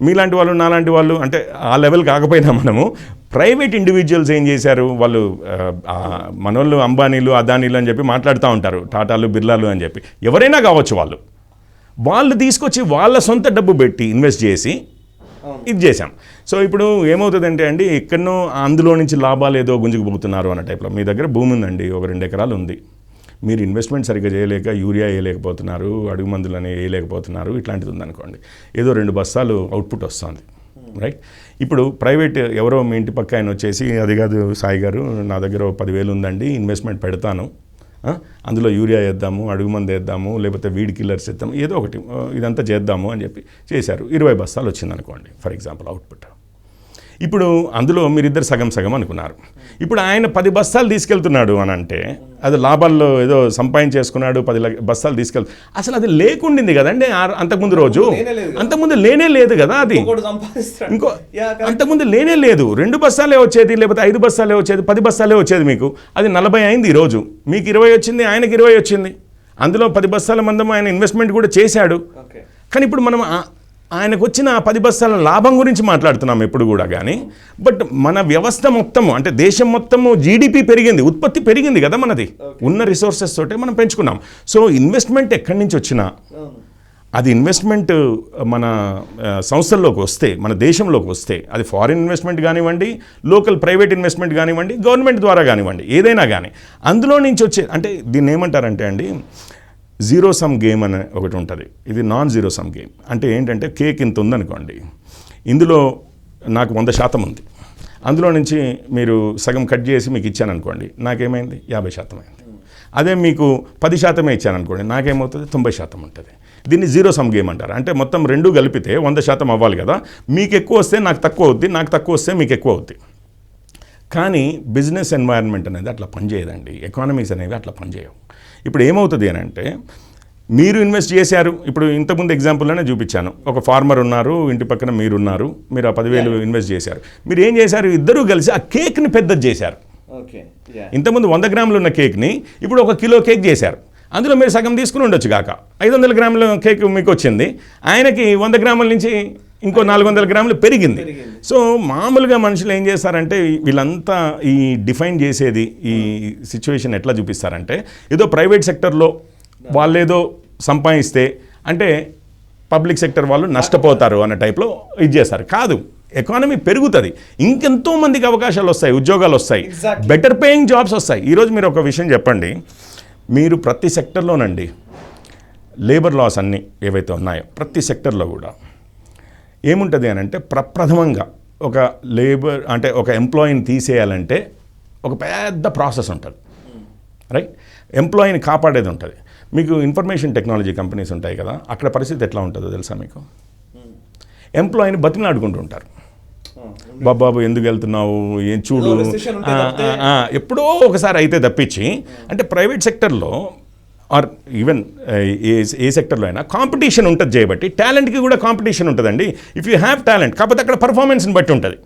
Speaker 2: మీలాంటి వాళ్ళు, నాలాంటి వాళ్ళు, అంటే ఆ లెవెల్ కాకపోయినా మనము ప్రైవేట్ ఇండివిజువల్స్ ఏం చేశారు, వాళ్ళు మనోళ్ళు అంబానీలు, అదానీలు అని చెప్పి మాట్లాడుతూ ఉంటారు, టాటాలు, బిర్లాలు అని చెప్పి, ఎవరైనా కావచ్చు, వాళ్ళు తీసుకొచ్చి వాళ్ళ సొంత డబ్బు పెట్టి ఇన్వెస్ట్ చేసి ఇది చేశాం. సో ఇప్పుడు ఏమవుతుందంటే అండి, ఎక్కడనో అందులో నుంచి లాభాలు ఏదో గుంజుకుపోతున్నారు అన్న టైప్లో. మీ దగ్గర భూమి ఉందండి, ఒక 2 ఎకరాలు ఉంది, మీరు ఇన్వెస్ట్మెంట్ సరిగ్గా చేయలేక యూరియా వేయలేకపోతున్నారు, అడుగు మందులని వేయలేకపోతున్నారు, ఇట్లాంటిది ఉందనుకోండి, ఏదో 2 బస్తాలు అవుట్పుట్ వస్తుంది, రైట్? ఇప్పుడు ప్రైవేట్ ఎవరో మీ ఇంటి పక్క ఆయన వచ్చేసి, అది కాదు సాయి గారు, నా దగ్గర 10,000 ఉందండి, ఇన్వెస్ట్మెంట్ పెడతాను, అందులో యూరియా వేద్దాము, అడుగు మందు వేద్దాము, లేకపోతే వీడ్ కిల్లర్స్ వేద్దాము, ఏదో ఒకటి ఇదంతా చేద్దాము అని చెప్పి చేశారు. 20 బస్తాలు వచ్చిందనుకోండి ఫర్ ఎగ్జాంపుల్ అవుట్పుట్. ఇప్పుడు అందులో మీరిద్దరు సగం సగం అనుకున్నారు. ఇప్పుడు ఆయన 10 బస్తాలు తీసుకెళ్తున్నాడు అని అంటే అది లాభాల్లో ఏదో సంపాదించేసుకున్నాడు, 10 బస్తాలు తీసుకెళ్తు, అసలు అది లేకుండింది కదండి అంతకుముందు రోజు, అంతకుముందు లేనే లేదు కదా, అది ఇంకో అంతకుముందు లేనే లేదు. 2 బస్తాలే వచ్చేది, లేకపోతే 5 బస్తాలే వచ్చేది, 10 బస్తాలే వచ్చేది మీకు. అది 40 అయింది ఈరోజు, మీకు 20 వచ్చింది, ఆయనకి 20 వచ్చింది. అందులో 10 బస్తాల మందం ఆయన ఇన్వెస్ట్మెంట్ కూడా చేశాడు. కానీ ఇప్పుడు మనం ఆయనకు వచ్చిన 10 బస్తాల లాభం గురించి మాట్లాడుతున్నాం ఎప్పుడు కూడా. కానీ బట్ మన వ్యవస్థ మొత్తము, అంటే దేశం మొత్తము జీడిపి పెరిగింది, ఉత్పత్తి పెరిగింది కదా మనది, ఉన్న రిసోర్సెస్ తోటే మనం పెంచుకున్నాం. సో ఇన్వెస్ట్మెంట్ ఎక్కడి నుంచి వచ్చినా అది ఇన్వెస్ట్మెంట్ మన సంస్థల్లోకి వస్తే, మన దేశంలోకి వస్తే, అది ఫారిన్ ఇన్వెస్ట్మెంట్ కానివ్వండి, లోకల్ ప్రైవేట్ ఇన్వెస్ట్మెంట్ కానివ్వండి, గవర్నమెంట్ ద్వారా కానివ్వండి, ఏదైనా కానీ అందులో నుంచి వచ్చే, అంటే దీన్ని ఏమంటారంటే అండి, జీరో సమ్ గేమ్ అనే ఒకటి ఉంటుంది, ఇది నాన్ జీరో సమ్ గేమ్. అంటే ఏంటంటే కేక్ ఇంత ఉందనుకోండి, ఇందులో నాకు 100% ఉంది, అందులో నుంచి మీరు సగం కట్ చేసి మీకు ఇచ్చాను అనుకోండి, నాకేమైంది 50% అయింది. అదే మీకు 10% ఇచ్చాను అనుకోండి, నాకేమవుతుంది 90% ఉంటుంది. దీన్ని జీరో సమ్ గేమ్ అంటారు. అంటే మొత్తం రెండు కలిపితే 100% అవ్వాలి కదా. మీకు ఎక్కువ వస్తే నాకు తక్కువ అవుద్ది, నాకు తక్కువ వస్తే మీకు ఎక్కువ అవుద్ది. కానీ బిజినెస్ ఎన్వైరన్మెంట్ అనేది అట్లా పనిచేయదండి. ఎకానమీస్ అనేవి అట్లా పనిచేయవు. ఇప్పుడు ఏమవుతుంది అని అంటే, మీరు ఇన్వెస్ట్ చేశారు. ఇప్పుడు ఇంతకుముందు ఎగ్జాంపుల్లోనే చూపించాను. ఒక ఫార్మర్ ఉన్నారు, ఇంటి పక్కన మీరున్నారు, మీరు ఆ 10,000 ఇన్వెస్ట్ చేశారు. మీరు ఏం చేశారు? ఇద్దరూ కలిసి ఆ కేక్ని పెద్దది చేశారు. ఇంతకుముందు 100 గ్రాములు ఉన్న కేక్ని ఇప్పుడు 1 కిలో కేక్ చేశారు. అందులో మీరు సగం తీసుకుని ఉండొచ్చు కాక 500 గ్రాముల కేక్ మీకు వచ్చింది, ఆయనకి 100 గ్రాముల నుంచి ఇంకో 400 గ్రాములు పెరిగింది. సో మామూలుగా మనుషులు ఏం చేస్తారంటే, వీళ్ళంతా ఈ డిఫైన్ చేసేది ఈ సిచ్యువేషన్ ఎట్లా చూపిస్తారంటే, ఏదో ప్రైవేట్ సెక్టర్లో వాళ్ళేదో సంపాదిస్తే అంటే పబ్లిక్ సెక్టర్ వాళ్ళు నష్టపోతారు అన్న టైప్లో ఇది చేస్తారు. కాదు, ఎకానమీ పెరుగుతుంది, ఇంకెంతో మందికి అవకాశాలు వస్తాయి, ఉద్యోగాలు వస్తాయి, బెటర్ పేయింగ్ జాబ్స్ వస్తాయి. ఈరోజు మీరు ఒక విషయం చెప్పండి, మీరు ప్రతి సెక్టర్లోనండి లేబర్ లాస్ అన్నీ ఏవైతే ఉన్నాయో ప్రతి సెక్టర్లో కూడా ఏముంటుంది అని అంటే, ప్రప్రథమంగా ఒక లేబర్ అంటే ఒక ఎంప్లాయీని తీసేయాలంటే ఒక పెద్ద ప్రాసెస్ ఉంటుంది, రైట్? ఎంప్లాయీని కాపాడేది ఉంటుంది. మీకు ఇన్ఫర్మేషన్ టెక్నాలజీ కంపెనీస్ ఉంటాయి కదా, అక్కడ పరిస్థితి ఎట్లా ఉంటుందో తెలుసా మీకు? ఎంప్లాయీని బతిమలాడుకుంటూ ఉంటారు. బాబాబు ఎందుకు వెళ్తున్నావు, ఏం చూడు, ఎప్పుడో ఒకసారి అయితే తప్పించి. అంటే ప్రైవేట్ సెక్టర్లో ఆర్ ఈవెన్ ఏ సెక్టర్లో అయినా కాంపిటీషన్ ఉంటుంది చేయబట్టి, టాలెంట్కి కూడా కాంపిటీషన్ ఉంటుందండి. ఇఫ్ యూ హ్యావ్ టాలెంట్, కాకపోతే అక్కడ పర్ఫార్మెన్స్ని బట్టి ఉంటుంది.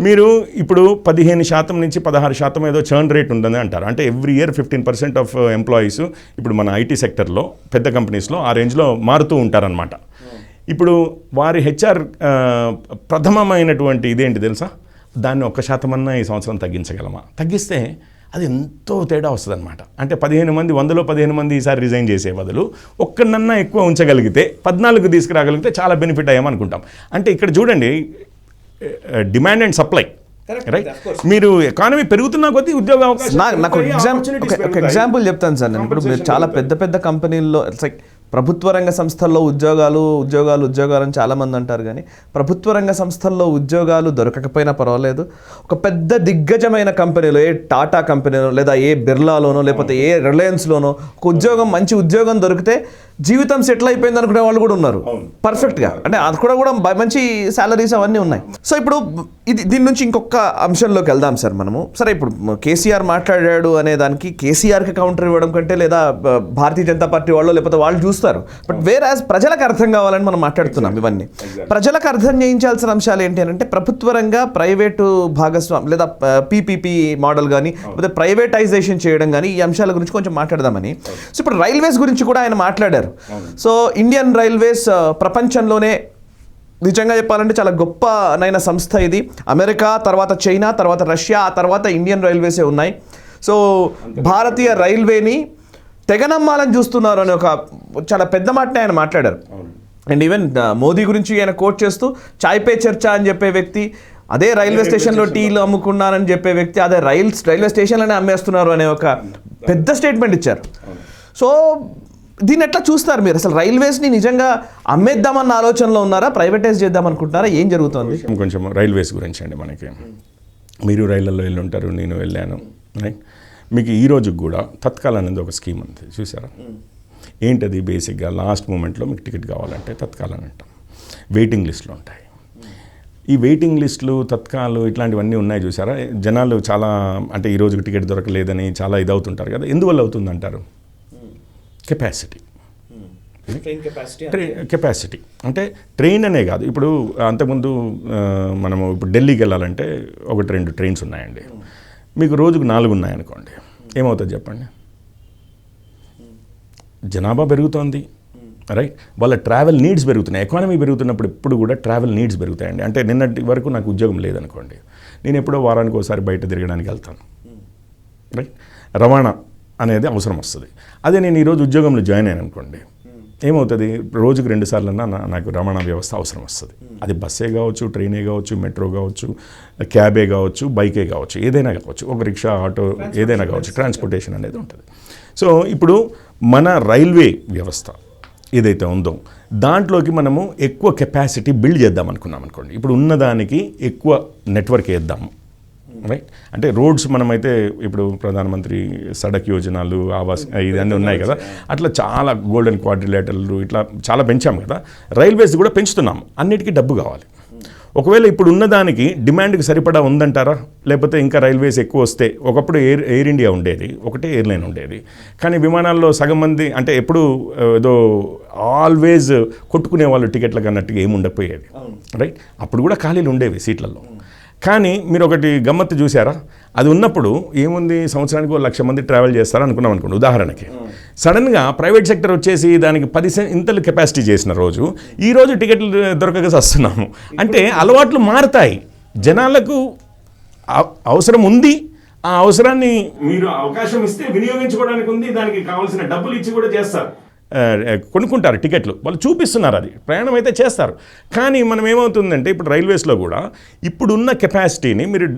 Speaker 2: మీరు ఇప్పుడు 15% నుంచి 16% ఏదో చర్న్ రేట్ ఉంటుంది అంటారు. అంటే ఎవ్రీ ఇయర్ 15% ఆఫ్ ఎంప్లాయీస్ ఇప్పుడు మన ఐటీ సెక్టర్లో పెద్ద కంపెనీస్లో ఆ రేంజ్లో మారుతూ ఉంటారనమాట. ఇప్పుడు వారి హెచ్ఆర్ ప్రథమమైనటువంటి ఇదేంటి తెలుసా? దాన్ని 1% ఈ సంవత్సరం తగ్గించగలమా? తగ్గిస్తే అది ఎంతో తేడా వస్తుంది అనమాట. అంటే 15 మంది 100లో 15 మంది ఈసారి రిజైన్ చేసే బదులు ఒక్కనన్నా ఎక్కువ ఉంచగలిగితే 14 తీసుకురాగలిగితే చాలా బెనిఫిట్ అయ్యామనుకుంటాం. అంటే ఇక్కడ చూడండి, డిమాండ్ అండ్ సప్లై, రైట్? మీరు ఎకానమీ పెరుగుతున్నా కొద్దీ ఉద్యోగ అవకాశాలు.
Speaker 1: నాకు ఒక ఎగ్జాంపుల్ చెప్తాను సార్. నేను ఇప్పుడు మీరు చాలా పెద్ద పెద్ద కంపెనీల్లో లైక్ ప్రభుత్వ రంగ సంస్థల్లో ఉద్యోగాలు అని చాలామంది అంటారు. కానీ ప్రభుత్వ రంగ సంస్థల్లో ఉద్యోగాలు దొరకకపోయినా పర్వాలేదు, ఒక పెద్ద దిగ్గజమైన కంపెనీలో, ఏ టాటా కంపెనీలో లేదా ఏ బిర్లాలోనో లేకపోతే ఏ రిలయన్స్లోనో ఒక మంచి ఉద్యోగం దొరికితే జీవితం సెటిల్ అయిపోయింది అనుకునే వాళ్ళు కూడా ఉన్నారు పర్ఫెక్ట్గా. అంటే అది కూడా మంచి శాలరీస్ అవన్నీ ఉన్నాయి. సో ఇప్పుడు దీని నుంచి ఇంకొక అంశంలోకి వెళ్దాం సార్ మనము. సరే, ఇప్పుడు కేసీఆర్ మాట్లాడాడు అనే దానికి కేసీఆర్కి కౌంటర్ ఇవ్వడం కంటే లేదా భారతీయ జనతా పార్టీ వాళ్ళు లేకపోతే వాళ్ళు చూస్తారు. బట్ వేరే ప్రజలకు అర్థం కావాలని మనం మాట్లాడుతున్నాం. ఇవన్నీ ప్రజలకు అర్థం చేయించాల్సిన అంశాలు ఏంటి అని అంటే, ప్రభుత్వ రంగ ప్రైవేటు భాగస్వామ్యం లేదా పీపీపీ మోడల్ కానీ లేకపోతే ప్రైవేటైజేషన్ చేయడం కానీ, ఈ అంశాల గురించి కొంచెం మాట్లాడదామని. సో ఇప్పుడు రైల్వేస్ గురించి కూడా ఆయన మాట్లాడారు. సో ఇండియన్ రైల్వేస్ ప్రపంచంలోనే నిజంగా చెప్పాలంటే చాలా గొప్పనైన సంస్థ ఇది. అమెరికా తర్వాత చైనా తర్వాత రష్యా, ఆ తర్వాత ఇండియన్ రైల్వేసే ఉన్నాయి. సో భారతీయ రైల్వేని తెగనమ్మాలని చూస్తున్నారు అని ఒక చాలా పెద్ద మాటనే ఆయన మాట్లాడారు. అండ్ ఈవెన్ మోదీ గురించి ఆయన కోట్ చేస్తూ చాయ్ పే చర్చ అని చెప్పే వ్యక్తి, అదే రైల్వే స్టేషన్లో టీలు అమ్ముకున్నారని చెప్పే వ్యక్తి అదే రైల్వే స్టేషన్లోనే అమ్మేస్తున్నారు అనే ఒక పెద్ద స్టేట్మెంట్ ఇచ్చారు. సో దీన్ని ఎట్లా చూస్తారు మీరు? అసలు రైల్వేస్ని నిజంగా అమ్మేద్దామన్న ఆలోచనలో ఉన్నారా, ప్రైవేటైజ్ చేద్దాం అనుకుంటున్నారా? ఏం జరుగుతుంది?
Speaker 2: కొంచెం రైల్వేస్ గురించి అండి. మనకి మీరు రైళ్లలో వెళ్ళి ఉంటారు, నేను వెళ్ళాను, రైట్? మీకు ఈ రోజుకి కూడా తత్కాల్ అనేది ఒక స్కీమ్ ఉంది, చూసారా? ఏంటది? బేసిక్గా లాస్ట్ మూమెంట్లో మీకు టికెట్ కావాలంటే తత్కాల్ అని అంటాం. వెయిటింగ్ లిస్టులు ఉంటాయి. ఈ వెయిటింగ్ లిస్టులు, తత్కాలు ఇట్లాంటివన్నీ ఉన్నాయి, చూసారా? జనాలు చాలా అంటే ఈ రోజుకి టికెట్ దొరకలేదని చాలా ఇదవుతుంటారు కదా. ఎందువల్ల అవుతుందంటారు? కెపాసిటీ. అంటే ట్రైన్ అనే కాదు. ఇప్పుడు అంతకుముందు మనము ఇప్పుడు ఢిల్లీకి వెళ్ళాలంటే 1-2 ట్రైన్స్ ఉన్నాయండి. మీకు రోజుకు 4 ఉన్నాయనుకోండి, ఏమవుతుంది చెప్పండి? జనాభా పెరుగుతోంది, రైట్? వాళ్ళ ట్రావెల్ నీడ్స్ పెరుగుతున్నాయి. ఎకానమీ పెరుగుతున్నప్పుడు ఎప్పుడు కూడా ట్రావెల్ నీడ్స్ పెరుగుతాయండి. అంటే నిన్నటి వరకు నాకు ఉద్యోగం లేదనుకోండి, నేను ఎప్పుడో వారానికి ఒకసారి బయట తిరగడానికి వెళ్తాను, రైట్? రవాణా అనేది అవసరం వస్తుంది. అదే నేను ఈరోజు ఉద్యోగంలో జాయిన్ అయ్యాను అనుకోండి, ఏమవుతుంది? రోజుకి 2 సార్లన్నా నాకు రవాణా వ్యవస్థ అవసరం వస్తుంది. అది బస్సే కావచ్చు, ట్రైనే కావచ్చు, మెట్రో కావచ్చు, క్యాబే కావచ్చు, బైకే కావచ్చు, ఏదైనా కావచ్చు, ఒక రిక్షా, ఆటో ఏదైనా కావచ్చు, ట్రాన్స్పోర్టేషన్ అనేది ఉంటుంది. సో ఇప్పుడు మన రైల్వే వ్యవస్థ ఏదైతే ఉందో దాంట్లోకి మనము ఎక్కువ కెపాసిటీ బిల్డ్ చేద్దాం అనుకున్నాం అనుకోండి. ఇప్పుడు ఉన్నదానికి ఎక్కువ నెట్వర్క్ వేద్దాము, రైట్. అంటే రోడ్స్ మనమైతే ఇప్పుడు ప్రధానమంత్రి సడక్ యోజనలు ఆవాస్ ఇవన్నీ ఉన్నాయి కదా, అట్లా చాలా గోల్డెన్ క్వాడ్రిలేటర్లు ఇట్లా చాలా పెంచాం కదా. రైల్వేస్ కూడా పెంచుతున్నాం, అన్నిటికీ డబ్బు కావాలి. ఒకవేళ ఇప్పుడు ఉన్నదానికి డిమాండ్కి సరిపడా ఉందంటారా, లేకపోతే ఇంకా రైల్వేస్ ఎక్కువ వస్తే? ఒకప్పుడు ఎయిర్ ఇండియా ఉండేది, ఒకటే ఎయిర్లైన్ ఉండేది, కానీ విమానాల్లో సగం మంది అంటే ఎప్పుడు ఏదో ఆల్వేజ్ కొట్టుకునే వాళ్ళు టికెట్లకు అన్నట్టుగా ఏమి ఉండకపోయేది, రైట్. అప్పుడు కూడా ఖాళీలు ఉండేవి సీట్లలో. కానీ మీరు ఒకటి గమ్మత్తు చూసారా, అది ఉన్నప్పుడు ఏముంది, సంవత్సరానికి 1,00,000 మంది ట్రావెల్ చేస్తారు అనుకున్నాం అనుకోండి ఉదాహరణకి. సడన్గా ప్రైవేట్ సెక్టర్ వచ్చేసి దానికి 10 ఇంతలు కెపాసిటీ చేసిన రోజు ఈ రోజు టికెట్లు దొరకక వస్తున్నాము. అంటే అలవాట్లు మారుతాయి, జనాలకు అవసరం ఉంది, ఆ అవసరాన్ని మీరు అవకాశం ఇస్తే వినియోగించుకోవడానికి ఉంది, దానికి కావాల్సిన డబ్బులు ఇచ్చి కూడా చేస్తారు, కొనుక్కుంటారు టికెట్లు, వాళ్ళు చూపిస్తున్నారు, అది ప్రయాణం అయితే చేస్తారు. కానీ మనం ఏమవుతుందంటే ఇప్పుడు రైల్వేస్లో కూడా ఇప్పుడున్న కెపాసిటీని మీరు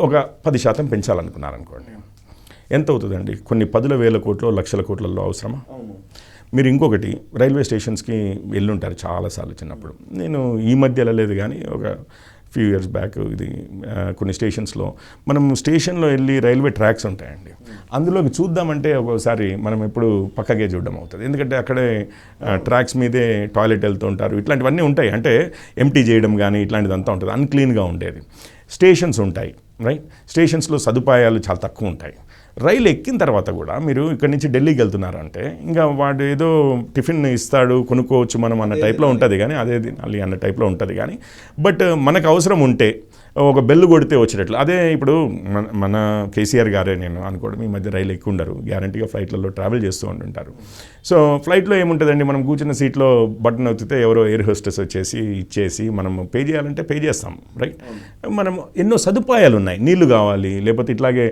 Speaker 2: ఒక 10% పెంచాలనుకున్నారనుకోండి, ఎంత అవుతుందండి? కొన్ని 10,000 కోట్లు, లక్షల కోట్లలో అవసరమా? మీరు ఇంకొకటి, రైల్వే స్టేషన్స్కి వెళ్ళుంటారు చాలాసార్లు చిన్నప్పుడు. నేను ఈ మధ్య వెళ్ళలేదు కానీ ఒక ఫ్యూ ఇయర్స్ బ్యాక్ ఇది కొన్ని స్టేషన్స్లో మనం స్టేషన్లో వెళ్ళి రైల్వే ట్రాక్స్ ఉంటాయండి, అందులోకి చూద్దామంటే ఒక్కోసారి మనం ఎప్పుడు పక్కకే చూడడం అవుతుంది. ఎందుకంటే అక్కడే ట్రాక్స్ మీదే టాయిలెట్ వెళ్తూ ఉంటారు, ఇట్లాంటివన్నీ ఉంటాయి. అంటే ఎంటీ చేయడం కానీ ఇట్లాంటిదంతా ఉంటుంది, అన్క్లీన్గా ఉండేది. స్టేషన్స్ ఉంటాయి, రైట్. స్టేషన్స్లో సదుపాయాలు చాలా తక్కువ ఉంటాయి. రైలు ఎక్కిన తర్వాత కూడా మీరు ఇక్కడి నుంచి ఢిల్లీకి వెళ్తున్నారంటే ఇంకా వాడు ఏదో టిఫిన్ ఇస్తాడు, కొనుక్కోవచ్చు మనం అన్న టైప్లో ఉంటుంది, కానీ అదే తినాలి అన్న టైప్లో ఉంటుంది. కానీ బట్ మనకు అవసరం ఉంటే ఒక బెల్లు కొడితే వచ్చేటట్లు. అదే ఇప్పుడు మన కేసీఆర్ గారే నేను అనుకోవడం, ఈ మధ్య రైలు ఎక్కువ ఉండరు, గ్యారంటీగా ఫ్లైట్లలో ట్రావెల్ చేస్తూ ఉంటుంటారు. సో ఫ్లైట్లో ఏముంటుందండి, మనం కూర్చున్న సీట్లో బటన్ నొక్కితే ఎవరో ఎయిర్ హోస్టెస్ వచ్చేసి ఇచ్చేసి మనం పే చేయాలంటే పే చేస్తాం, రైట్. మనం ఎన్నో సదుపాయాలు ఉన్నాయి, నీళ్లు కావాలి, లేకపోతే ఇట్లాగే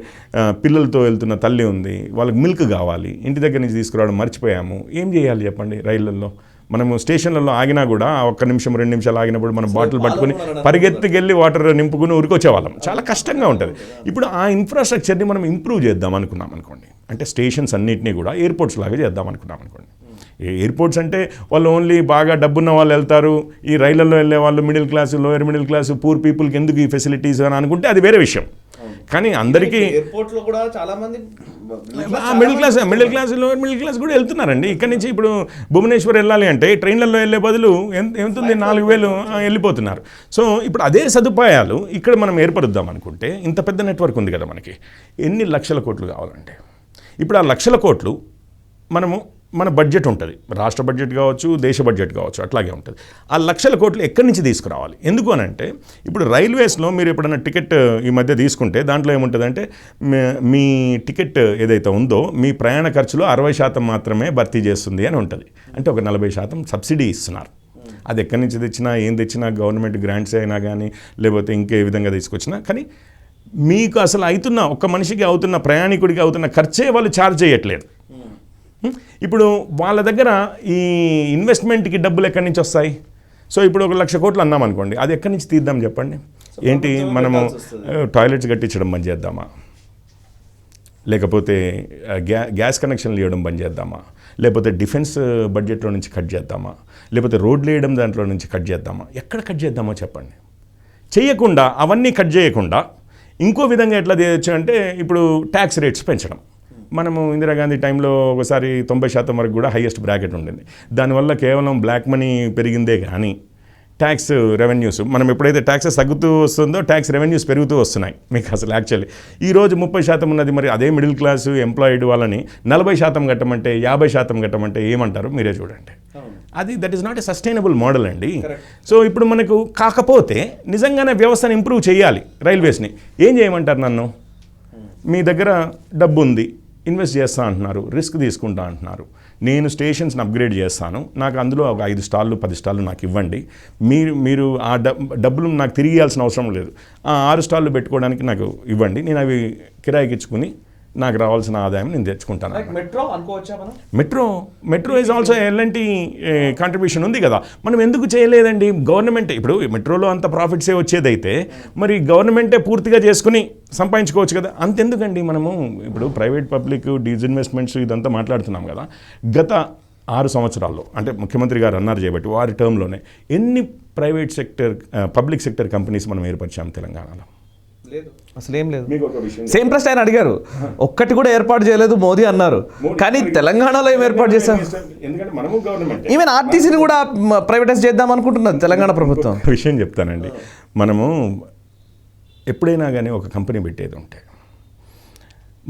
Speaker 2: పిల్లలతో వెళ్తున్న తల్లి ఉంది, వాళ్ళకి మిల్క్ కావాలి, ఇంటి దగ్గర నుంచి తీసుకురావడం మర్చిపోయాము, ఏం చేయాలి చెప్పండి? రైళ్లలో మనము స్టేషన్లలో ఆగినా కూడా 1 నిమిషం 2 నిమిషాలు ఆగినప్పుడు మనం బాటిల్ పట్టుకుని పరిగెత్తుకెళ్ళి వాటర్ నింపుకుని ఉరికొచ్చేవాళ్ళం, చాలా కష్టంగా ఉంటుంది. ఇప్పుడు ఆ ఇన్ఫ్రాస్ట్రక్చర్ని మనం ఇంప్రూవ్ చేద్దాం అనుకున్నాం అనుకోండి, అంటే స్టేషన్స్ అన్నింటినీ కూడా ఎయిర్పోర్ట్స్ లాగా చేద్దాం అనుకున్నాం అనుకోండి. ఎయిర్పోర్ట్స్ అంటే వాళ్ళు ఓన్లీ బాగా డబ్బున్న వాళ్ళు వెళ్తారు, ఈ రైళ్లలో వెళ్ళే వాళ్ళు middle class, lower middle class, poor పీపుల్కి ఎందుకు ఈ ఫెసిలిటీస్ అని అనుకుంటే అది వేరే విషయం. కానీ అందరికీ
Speaker 1: ఎయిర్పోర్ట్లో కూడా చాలా మంది
Speaker 2: middle class lower middle class కూడా వెళ్తున్నారండి. ఇక్కడ నుంచి ఇప్పుడు భువనేశ్వర్ వెళ్ళాలి అంటే ట్రైన్లలో వెళ్ళే బదులు ఎంతుంది 4,000 వెళ్ళిపోతున్నారు. సో ఇప్పుడు అదే సదుపాయాలు ఇక్కడ మనం ఏర్పరుద్దాం అనుకుంటే, ఇంత పెద్ద నెట్వర్క్ ఉంది కదా మనకి, ఎన్ని లక్షల కోట్లు కావాలంటే ఇప్పుడు ఆ లక్షల కోట్లు మనము మన బడ్జెట్ ఉంటుంది, రాష్ట్ర బడ్జెట్ కావచ్చు, దేశ బడ్జెట్ కావచ్చు, అట్లాగే ఉంటుంది. ఆ లక్షల కోట్లు ఎక్కడి నుంచి తీసుకురావాలి? ఎందుకు అని అంటే ఇప్పుడు రైల్వేస్లో మీరు ఎప్పుడైనా టికెట్ ఈ మధ్య తీసుకుంటే దాంట్లో ఏముంటుందంటే మీ టికెట్ ఏదైతే ఉందో మీ ప్రయాణ ఖర్చులో 60% మాత్రమే భర్తీ చేస్తుంది అని ఉంటుంది. అంటే ఒక 40% సబ్సిడీ ఇస్తున్నారు. అది ఎక్కడి నుంచి తెచ్చినా ఏం తెచ్చినా గవర్నమెంట్ గ్రాంట్స్ అయినా కానీ లేకపోతే ఇంకే విధంగా తీసుకొచ్చినా కానీ మీకు అసలు అవుతున్న ఒక్క మనిషికి అవుతున్న ప్రయాణికుడికి అవుతున్న ఖర్చే వాళ్ళు ఛార్జ్ చేయట్లేదు. ఇప్పుడు వాళ్ళ దగ్గర ఈ ఇన్వెస్ట్మెంట్కి డబ్బులు ఎక్కడి నుంచి వస్తాయి? సో ఇప్పుడు 1,00,000 కోట్లు అన్నాం అనుకోండి, అది ఎక్కడి నుంచి తీద్దాం చెప్పండి? ఏంటి, మనము టాయిలెట్స్ కట్టించడం బంద్ చేద్దామా, లేకపోతే గ్యాస్ కనెక్షన్లు ఇవ్వడం బంద్ చేద్దామా, లేకపోతే డిఫెన్స్ బడ్జెట్లో నుంచి కట్ చేద్దామా, లేకపోతే రోడ్లు వేయడం దాంట్లో నుంచి కట్ చేద్దామా? ఎక్కడ కట్ చేద్దామో చెప్పండి. చేయకుండా, అవన్నీ కట్ చేయకుండా ఇంకో విధంగా ఎట్లా చేయొచ్చు అంటే ఇప్పుడు ట్యాక్స్ రేట్స్ పెంచడం. మనము ఇందిరాగాంధీ టైంలో ఒకసారి 90% వరకు కూడా హైయెస్ట్ బ్రాకెట్ ఉండింది. దానివల్ల కేవలం బ్లాక్ మనీ పెరిగిందే కానీ ట్యాక్స్ రెవెన్యూస్, మనం ఎప్పుడైతే ట్యాక్సెస్ తగ్గుతూ వస్తుందో ట్యాక్స్ రెవెన్యూస్ పెరుగుతూ వస్తున్నాయి. మీకు అసలు యాక్చువల్లీ ఈరోజు 30% ఉన్నది, మరి అదే మిడిల్ క్లాసు ఎంప్లాయిడ్ వాళ్ళని 40% కట్టమంటే 50% కట్టమంటే ఏమంటారు మీరే చూడండి. అది that is not a sustainable model అండి. సో ఇప్పుడు మనకు కాకపోతే నిజంగానే వ్యవస్థను ఇంప్రూవ్ చేయాలి. రైల్వేస్ని ఏం చేయమంటారు? నన్ను మీ దగ్గర డబ్బు ఉంది, ఇన్వెస్ట్ చేస్తా అంటున్నారు, రిస్క్ తీసుకుంటా అంటున్నారు, నేను స్టేషన్స్ని అప్గ్రేడ్ చేస్తాను, నాకు అందులో ఒక 5 స్టాళ్ళు 10 స్టాళ్ళు నాకు ఇవ్వండి, మీరు ఆ డబ్బులు నాకు తిరిగి ఇవ్వాల్సిన అవసరం లేదు, ఆ 6 స్టాళ్ళు పెట్టుకోవడానికి నాకు ఇవ్వండి, నేను అవి కిరాయికి ఇచ్చుకుని నాకు రావాల్సిన ఆదాయం నేను తెచ్చుకుంటాను.
Speaker 1: మెట్రో అనుకోవచ్చా మనం?
Speaker 2: మెట్రో ఈజ్ ఆల్సో ఎలాంటి కాంట్రిబ్యూషన్ ఉంది కదా, మనం ఎందుకు చేయలేదండి? గవర్నమెంటే ఇప్పుడు మెట్రోలో అంత ప్రాఫిట్సే వచ్చేదైతే మరి గవర్నమెంటే పూర్తిగా చేసుకుని సంపాదించుకోవచ్చు కదా. అంతెందుకండి మనము ఇప్పుడు ప్రైవేట్ పబ్లిక్ డిస్ఇన్వెస్ట్మెంట్స్ ఇదంతా మాట్లాడుతున్నాం కదా. గత 6 సంవత్సరాల్లో అంటే ముఖ్యమంత్రి గారు అన్నారు చేయబట్టి వారి టర్మ్లోనే ఎన్ని private sector public sector companies మనం ఏర్పరిచాం తెలంగాణలో?
Speaker 1: అసలు ఏం లేదు.
Speaker 2: మీకు ఒక విషయం
Speaker 1: సేమ్ ప్రశ్న ఆయన అడిగారు, ఒక్కటి కూడా ఏర్పాటు చేయలేదు మోదీ అన్నారు, కానీ తెలంగాణలో ఏం ఏర్పాటు చేశారు?
Speaker 2: ఎందుకంటే మనము గవర్నమెంట్
Speaker 1: ఈవెన్ ఆర్టీసీని కూడా ప్రైవేటైజ్ చేద్దాం అనుకుంటున్నది తెలంగాణ ప్రభుత్వం.
Speaker 2: విషయం చెప్తానండి. మనము ఎప్పుడైనా కానీ ఒక కంపెనీ పెట్టేది ఉంటే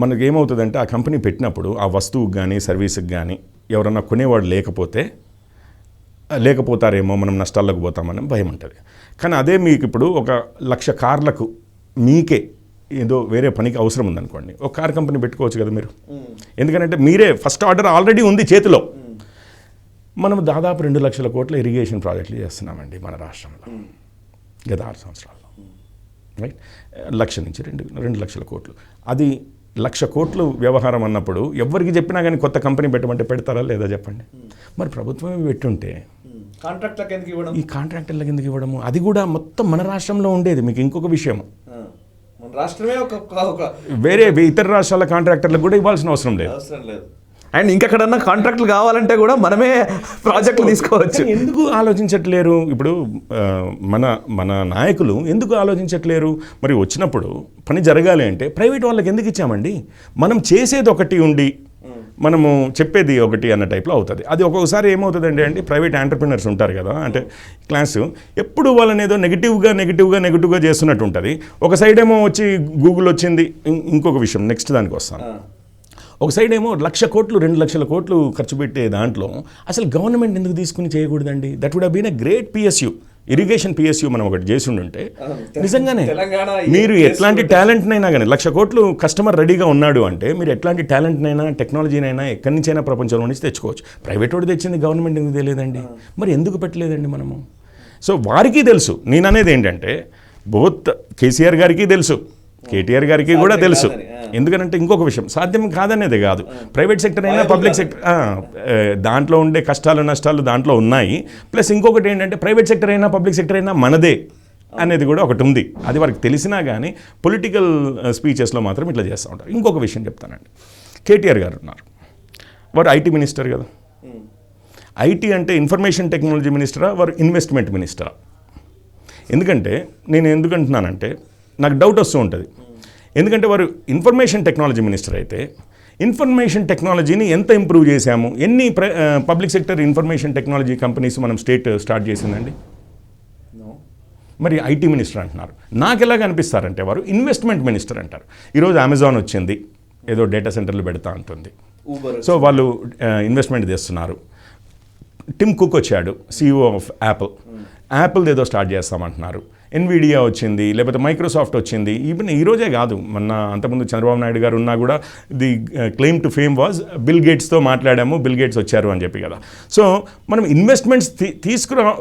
Speaker 2: మనకు ఏమవుతుందంటే ఆ కంపెనీ పెట్టినప్పుడు ఆ వస్తువుకి కానీ సర్వీస్కి కానీ ఎవరన్నా కొనేవాడు లేకపోతారేమో, మనం నష్టాల్లోకి పోతామని భయం ఉంటుంది. కానీ అదే మీకు ఇప్పుడు 1,00,000 కార్లకు మీకే ఏదో వేరే పనికి అవసరం ఉందనుకోండి, ఒక కార్ కంపెనీ పెట్టుకోవచ్చు కదా మీరు. ఎందుకంటే మీరే ఫస్ట్ ఆర్డర్ ఆల్రెడీ ఉంది చేతిలో. మనం దాదాపు 2 లక్షల కోట్ల ఇరిగేషన్ ప్రాజెక్టులు చేస్తున్నామండి మన రాష్ట్రంలో గత 6 సంవత్సరాల్లో. రైట్, 1,00,000 నుంచి 2 లక్షల కోట్లు. అది 1,00,000 కోట్లు వ్యవహారం అన్నప్పుడు ఎవరికి చెప్పినా కానీ కొత్త కంపెనీ పెట్టమంటే పెడతారా లేదా చెప్పండి. మరి ప్రభుత్వమే పెట్టుంటే ఈ కాంట్రాక్టర్లకు ఎందుకు ఇవ్వడము? అది కూడా మొత్తం మన రాష్ట్రంలో ఉండేది. మీకు ఇంకొక విషయం, వేరే ఇతర రాష్ట్రాల కాంట్రాక్టర్లకు కూడా ఇవ్వాల్సిన అవసరం లేదు.
Speaker 1: అండ్ ఇంకెక్కడన్నా కాంట్రాక్టులు కావాలంటే కూడా మనమే ప్రాజెక్టులు తీసుకోవచ్చు.
Speaker 2: ఎందుకు ఆలోచించట్లేరు? ఇప్పుడు మన నాయకులు ఎందుకు ఆలోచించట్లేరు? మరి వచ్చినప్పుడు పని జరగాలి అంటే ప్రైవేట్ వాళ్ళకి ఎందుకు ఇచ్చామండి? మనం చేసేది ఒకటి ఉండి మనము చెప్పేది ఒకటి అన్న టైప్లో అవుతుంది. అది ఒక్కొక్కసారి ఏమవుతుందండి అంటే ప్రైవేట్ ఎంటర్ప్రినర్స్ ఉంటారు కదా, అంటే క్లాసు ఎప్పుడు వాళ్ళని ఏదో నెగిటివ్గా చేస్తున్నట్టు ఉంటుంది. ఒక సైడ్ ఏమో వచ్చి గూగుల్ వచ్చింది. ఇంకొక విషయం నెక్స్ట్ దానికి వస్తాను. ఒక సైడ్ ఏమో 1,00,000 కోట్లు 2 లక్షల కోట్లు ఖర్చు పెట్టే దాంట్లో అసలు గవర్నమెంట్ ఎందుకు తీసుకుని చేయకూడదండి? That would have been a great PSU, irrigation PSU మనం ఒకటి చేసి ఉంటే నిజంగానే మీరు ఎట్లాంటి టాలెంట్నైనా కానీ 1,00,000 కోట్లు కస్టమర్ రెడీగా ఉన్నాడు అంటే మీరు ఎట్లాంటి టాలెంట్నైనా టెక్నాలజీనైనా ఎక్కడి నుంచైనా ప్రపంచంలో నుంచి తెచ్చుకోవచ్చు. ప్రైవేట్ వాడు తెచ్చింది గవర్నమెంట్ ఎందుకు తెలియదండి? మరి ఎందుకు పెట్టలేదండి మనము? సో వారికి తెలుసు. నేను అనేది ఏంటంటే బోత్ కేసీఆర్ గారికి తెలుసు, కేటీఆర్ గారికి కూడా తెలుసు. ఎందుకంటే ఇంకొక విషయం, సాధ్యం కాదనేది కాదు. ప్రైవేట్ సెక్టర్ అయినా పబ్లిక్ సెక్టర్ దాంట్లో ఉండే కష్టాలు నష్టాలు దాంట్లో ఉన్నాయి. ప్లస్ ఇంకొకటి ఏంటంటే ప్రైవేట్ సెక్టర్ అయినా పబ్లిక్ సెక్టర్ అయినా మనదే అనేది కూడా ఒకటి ఉంది. అది వారికి తెలిసినా కానీ పొలిటికల్ స్పీచెస్లో మాత్రం ఇట్లా చేస్తూ ఉంటారు. ఇంకొక విషయం చెప్తానండి. కేటీఆర్ గారు ఉన్నారు, వారు IT మినిస్టర్ కదా. IT అంటే ఇన్ఫర్మేషన్ టెక్నాలజీ మినిస్టరా, వారు ఇన్వెస్ట్మెంట్ మినిస్టరా? ఎందుకంటే నేను ఎందుకంటున్నానంటే నాకు డౌట్ వస్తూ ఉంటుంది. ఎందుకంటే వారు ఇన్ఫర్మేషన్ టెక్నాలజీ మినిస్టర్ అయితే ఇన్ఫర్మేషన్ టెక్నాలజీని ఎంత ఇంప్రూవ్ చేశాము? ఎన్ని public sector information technology companies మనం స్టార్ట్ చేసిందండి? మరి IT మినిస్టర్ అంటున్నారు. నాకు ఎలాగ అనిపిస్తారంటే వారు ఇన్వెస్ట్మెంట్ మినిస్టర్ అంటారు. ఈరోజు అమెజాన్ వచ్చింది, ఏదో డేటా సెంటర్లు పెడతా ఉంటుంది. సో వాళ్ళు ఇన్వెస్ట్మెంట్ చేస్తున్నారు. టిమ్ కుక్ వచ్చాడు, CEO ఆఫ్ యాపిల్ ఏదో స్టార్ట్ చేస్తామంటున్నారు. ఎన్విడియా వచ్చింది, లేకపోతే మైక్రోసాఫ్ట్ వచ్చింది. ఈవెన్ ఈరోజే కాదు, మొన్న అంతకుముందు చంద్రబాబు నాయుడు గారు ఉన్నా కూడా the claim to fame was Bill గేట్స్తో మాట్లాడాము, బిల్ గేట్స్ వచ్చారు అని చెప్పి కదా. సో మనం ఇన్వెస్ట్మెంట్స్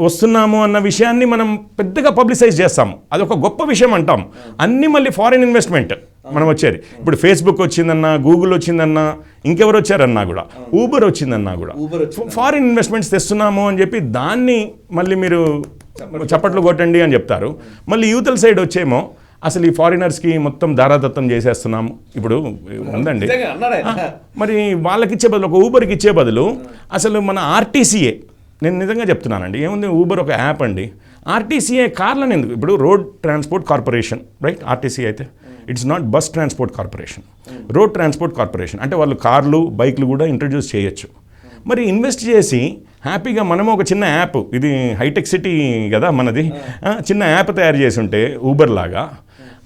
Speaker 2: వస్తున్నాము అన్న విషయాన్ని మనం పెద్దగా పబ్లిసైజ్ చేస్తాము, అదొక గొప్ప విషయం అంటాం. అన్నీ మళ్ళీ ఫారిన్ ఇన్వెస్ట్మెంట్ మనం వచ్చేది. ఇప్పుడు ఫేస్బుక్ వచ్చిందన్నా, గూగుల్ వచ్చిందన్నా, ఇంకెవరు వచ్చారన్నా కూడా, ఊబర్ వచ్చిందన్నా కూడా ఫారిన్ ఇన్వెస్ట్మెంట్స్ తెస్తున్నాము అని చెప్పి దాన్ని మళ్ళీ మీరు చప్పట్లు కొట్టండి అని చెప్తారు. మళ్ళీ యూతల సైడ్ వచ్చేమో అసలు ఈ ఫారినర్స్కి మొత్తం దారాదత్తం చేసేస్తున్నాము ఇప్పుడు ఉందండి. మరి వాళ్ళకి ఇచ్చే బదులు, ఒక ఊబర్కి ఇచ్చే బదులు అసలు మన RTCA, నేను నిజంగా చెప్తున్నానండి, ఏముంది ఊబర్ ఒక యాప్ అండి. RTCA కార్లను ఎందుకు? ఇప్పుడు road transport corporation, right? RTCA అయితే it's not bus transport corporation, road transport corporation. అంటే వాళ్ళు కార్లు బైక్లు కూడా ఇంట్రడ్యూస్ చేయొచ్చు. మరి ఇన్వెస్ట్ చేసి హ్యాపీగా మనము ఒక చిన్న యాప్, ఇది హైటెక్ సిటీ కదా మనది, చిన్న యాప్ తయారు చేసి ఉంటే ఊబర్ లాగా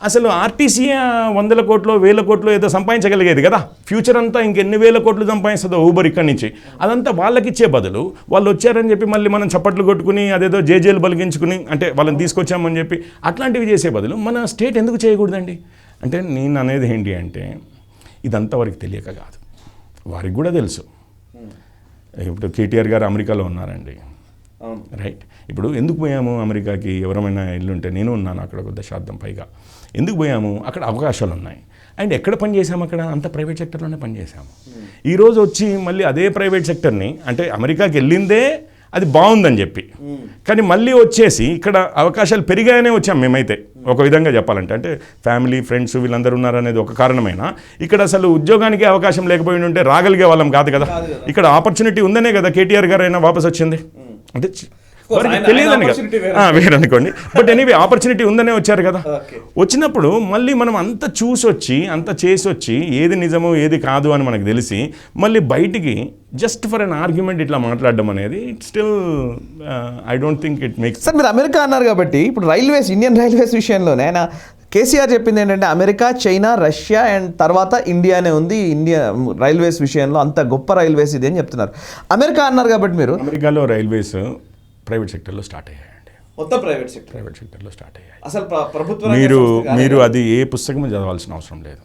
Speaker 2: అసలు RTCA 100 కోట్లు 1000 కోట్లు ఏదో సంపాదించగలిగేది కదా. ఫ్యూచర్ అంతా ఇంకెన్ని వేల కోట్లు సంపాదిస్తుందో ఊబర్ ఇక్కడి నుంచి. అదంతా వాళ్ళకి ఇచ్చే బదులు వాళ్ళు వచ్చారని చెప్పి మళ్ళీ మనం చప్పట్లు కొట్టుకుని అదేదో జేజేలు బలిగించుకుని, అంటే వాళ్ళని తీసుకొచ్చామని చెప్పి అట్లాంటివి చేసే బదులు మన స్టేట్ ఎందుకు చేయకూడదండి? అంటే నేను అనేది ఏంటి అంటే ఇదంతా వారికి తెలియక కాదు, వారికి కూడా తెలుసు. ఇప్పుడు కేటీఆర్ గారు అమెరికాలో ఉన్నారండి, రైట్? ఇప్పుడు ఎందుకు పోయాము అమెరికాకి? ఎవరైనా ఇల్లుంటే, నేను ఉన్నాను అక్కడ ఒక దశాబ్దం పైగా. ఎందుకు పోయాము? అక్కడ అవకాశాలు ఉన్నాయి. అండ్ ఎక్కడ పనిచేసాము? అక్కడ అంత ప్రైవేట్ సెక్టర్లోనే పనిచేసాము. ఈరోజు వచ్చి మళ్ళీ అదే ప్రైవేట్ సెక్టర్ని, అంటే అమెరికాకి వెళ్ళిందే అది బాగుందని చెప్పి, కానీ మళ్ళీ వచ్చేసి ఇక్కడ అవకాశాలు పెరిగాయనే వచ్చాం మేమైతే, ఒక విధంగా చెప్పాలంటే. అంటే ఫ్యామిలీ ఫ్రెండ్స్ వీళ్ళందరూ ఉన్నారనేది ఒక కారణమైనా ఇక్కడ అసలు ఉద్యోగానికి అవకాశం లేకపోయి ఉంటే రాగలిగే వాళ్ళం కాదు కదా. ఇక్కడ ఆపర్చునిటీ ఉందనే కదా కేటీఆర్ గారు అయినా వాపస్ వచ్చింది. అంటే వారికి తెలియదని వేరే అనుకోండి, బట్ ఎనీవే ఆపర్చునిటీ ఉందనే వచ్చారు కదా. వచ్చినప్పుడు మళ్ళీ మనం అంత చూసొచ్చి అంత చేసి వచ్చి ఏది నిజము ఏది కాదు అని మనకు తెలిసి మళ్ళీ బయటికి జస్ట్ ఫర్ అన్ ఆర్గ్యుమెంట్ ఇట్లా మాట్లాడడం అనేది it still I don't think it makes.
Speaker 1: Sir మీరు అమెరికా అన్నారు కాబట్టి ఇప్పుడు రైల్వేస్, ఇండియన్ రైల్వేస్ విషయంలోనే ఆయన కేసీఆర్ చెప్పింది ఏంటంటే అమెరికా, చైనా, రష్యా అండ్ తర్వాత ఇండియానే ఉంది. ఇండియా రైల్వేస్ విషయంలో అంత గొప్ప రైల్వేస్ ఇది అని చెప్తున్నారు. అమెరికా అన్నారు కాబట్టి మీరు
Speaker 2: అమెరికాలో రైల్వేస్ ప్రైవేట్ సెక్టర్లో స్టార్ట్ అయ్యాయండి.
Speaker 1: మొత్తం ప్రైవేట్
Speaker 2: సెక్టర్లో స్టార్ట్ అయ్యాయి.
Speaker 1: అసలు ప్రభుత్వం
Speaker 2: మీరు అది ఏ పుస్తకం చదవాల్సిన అవసరం లేదు.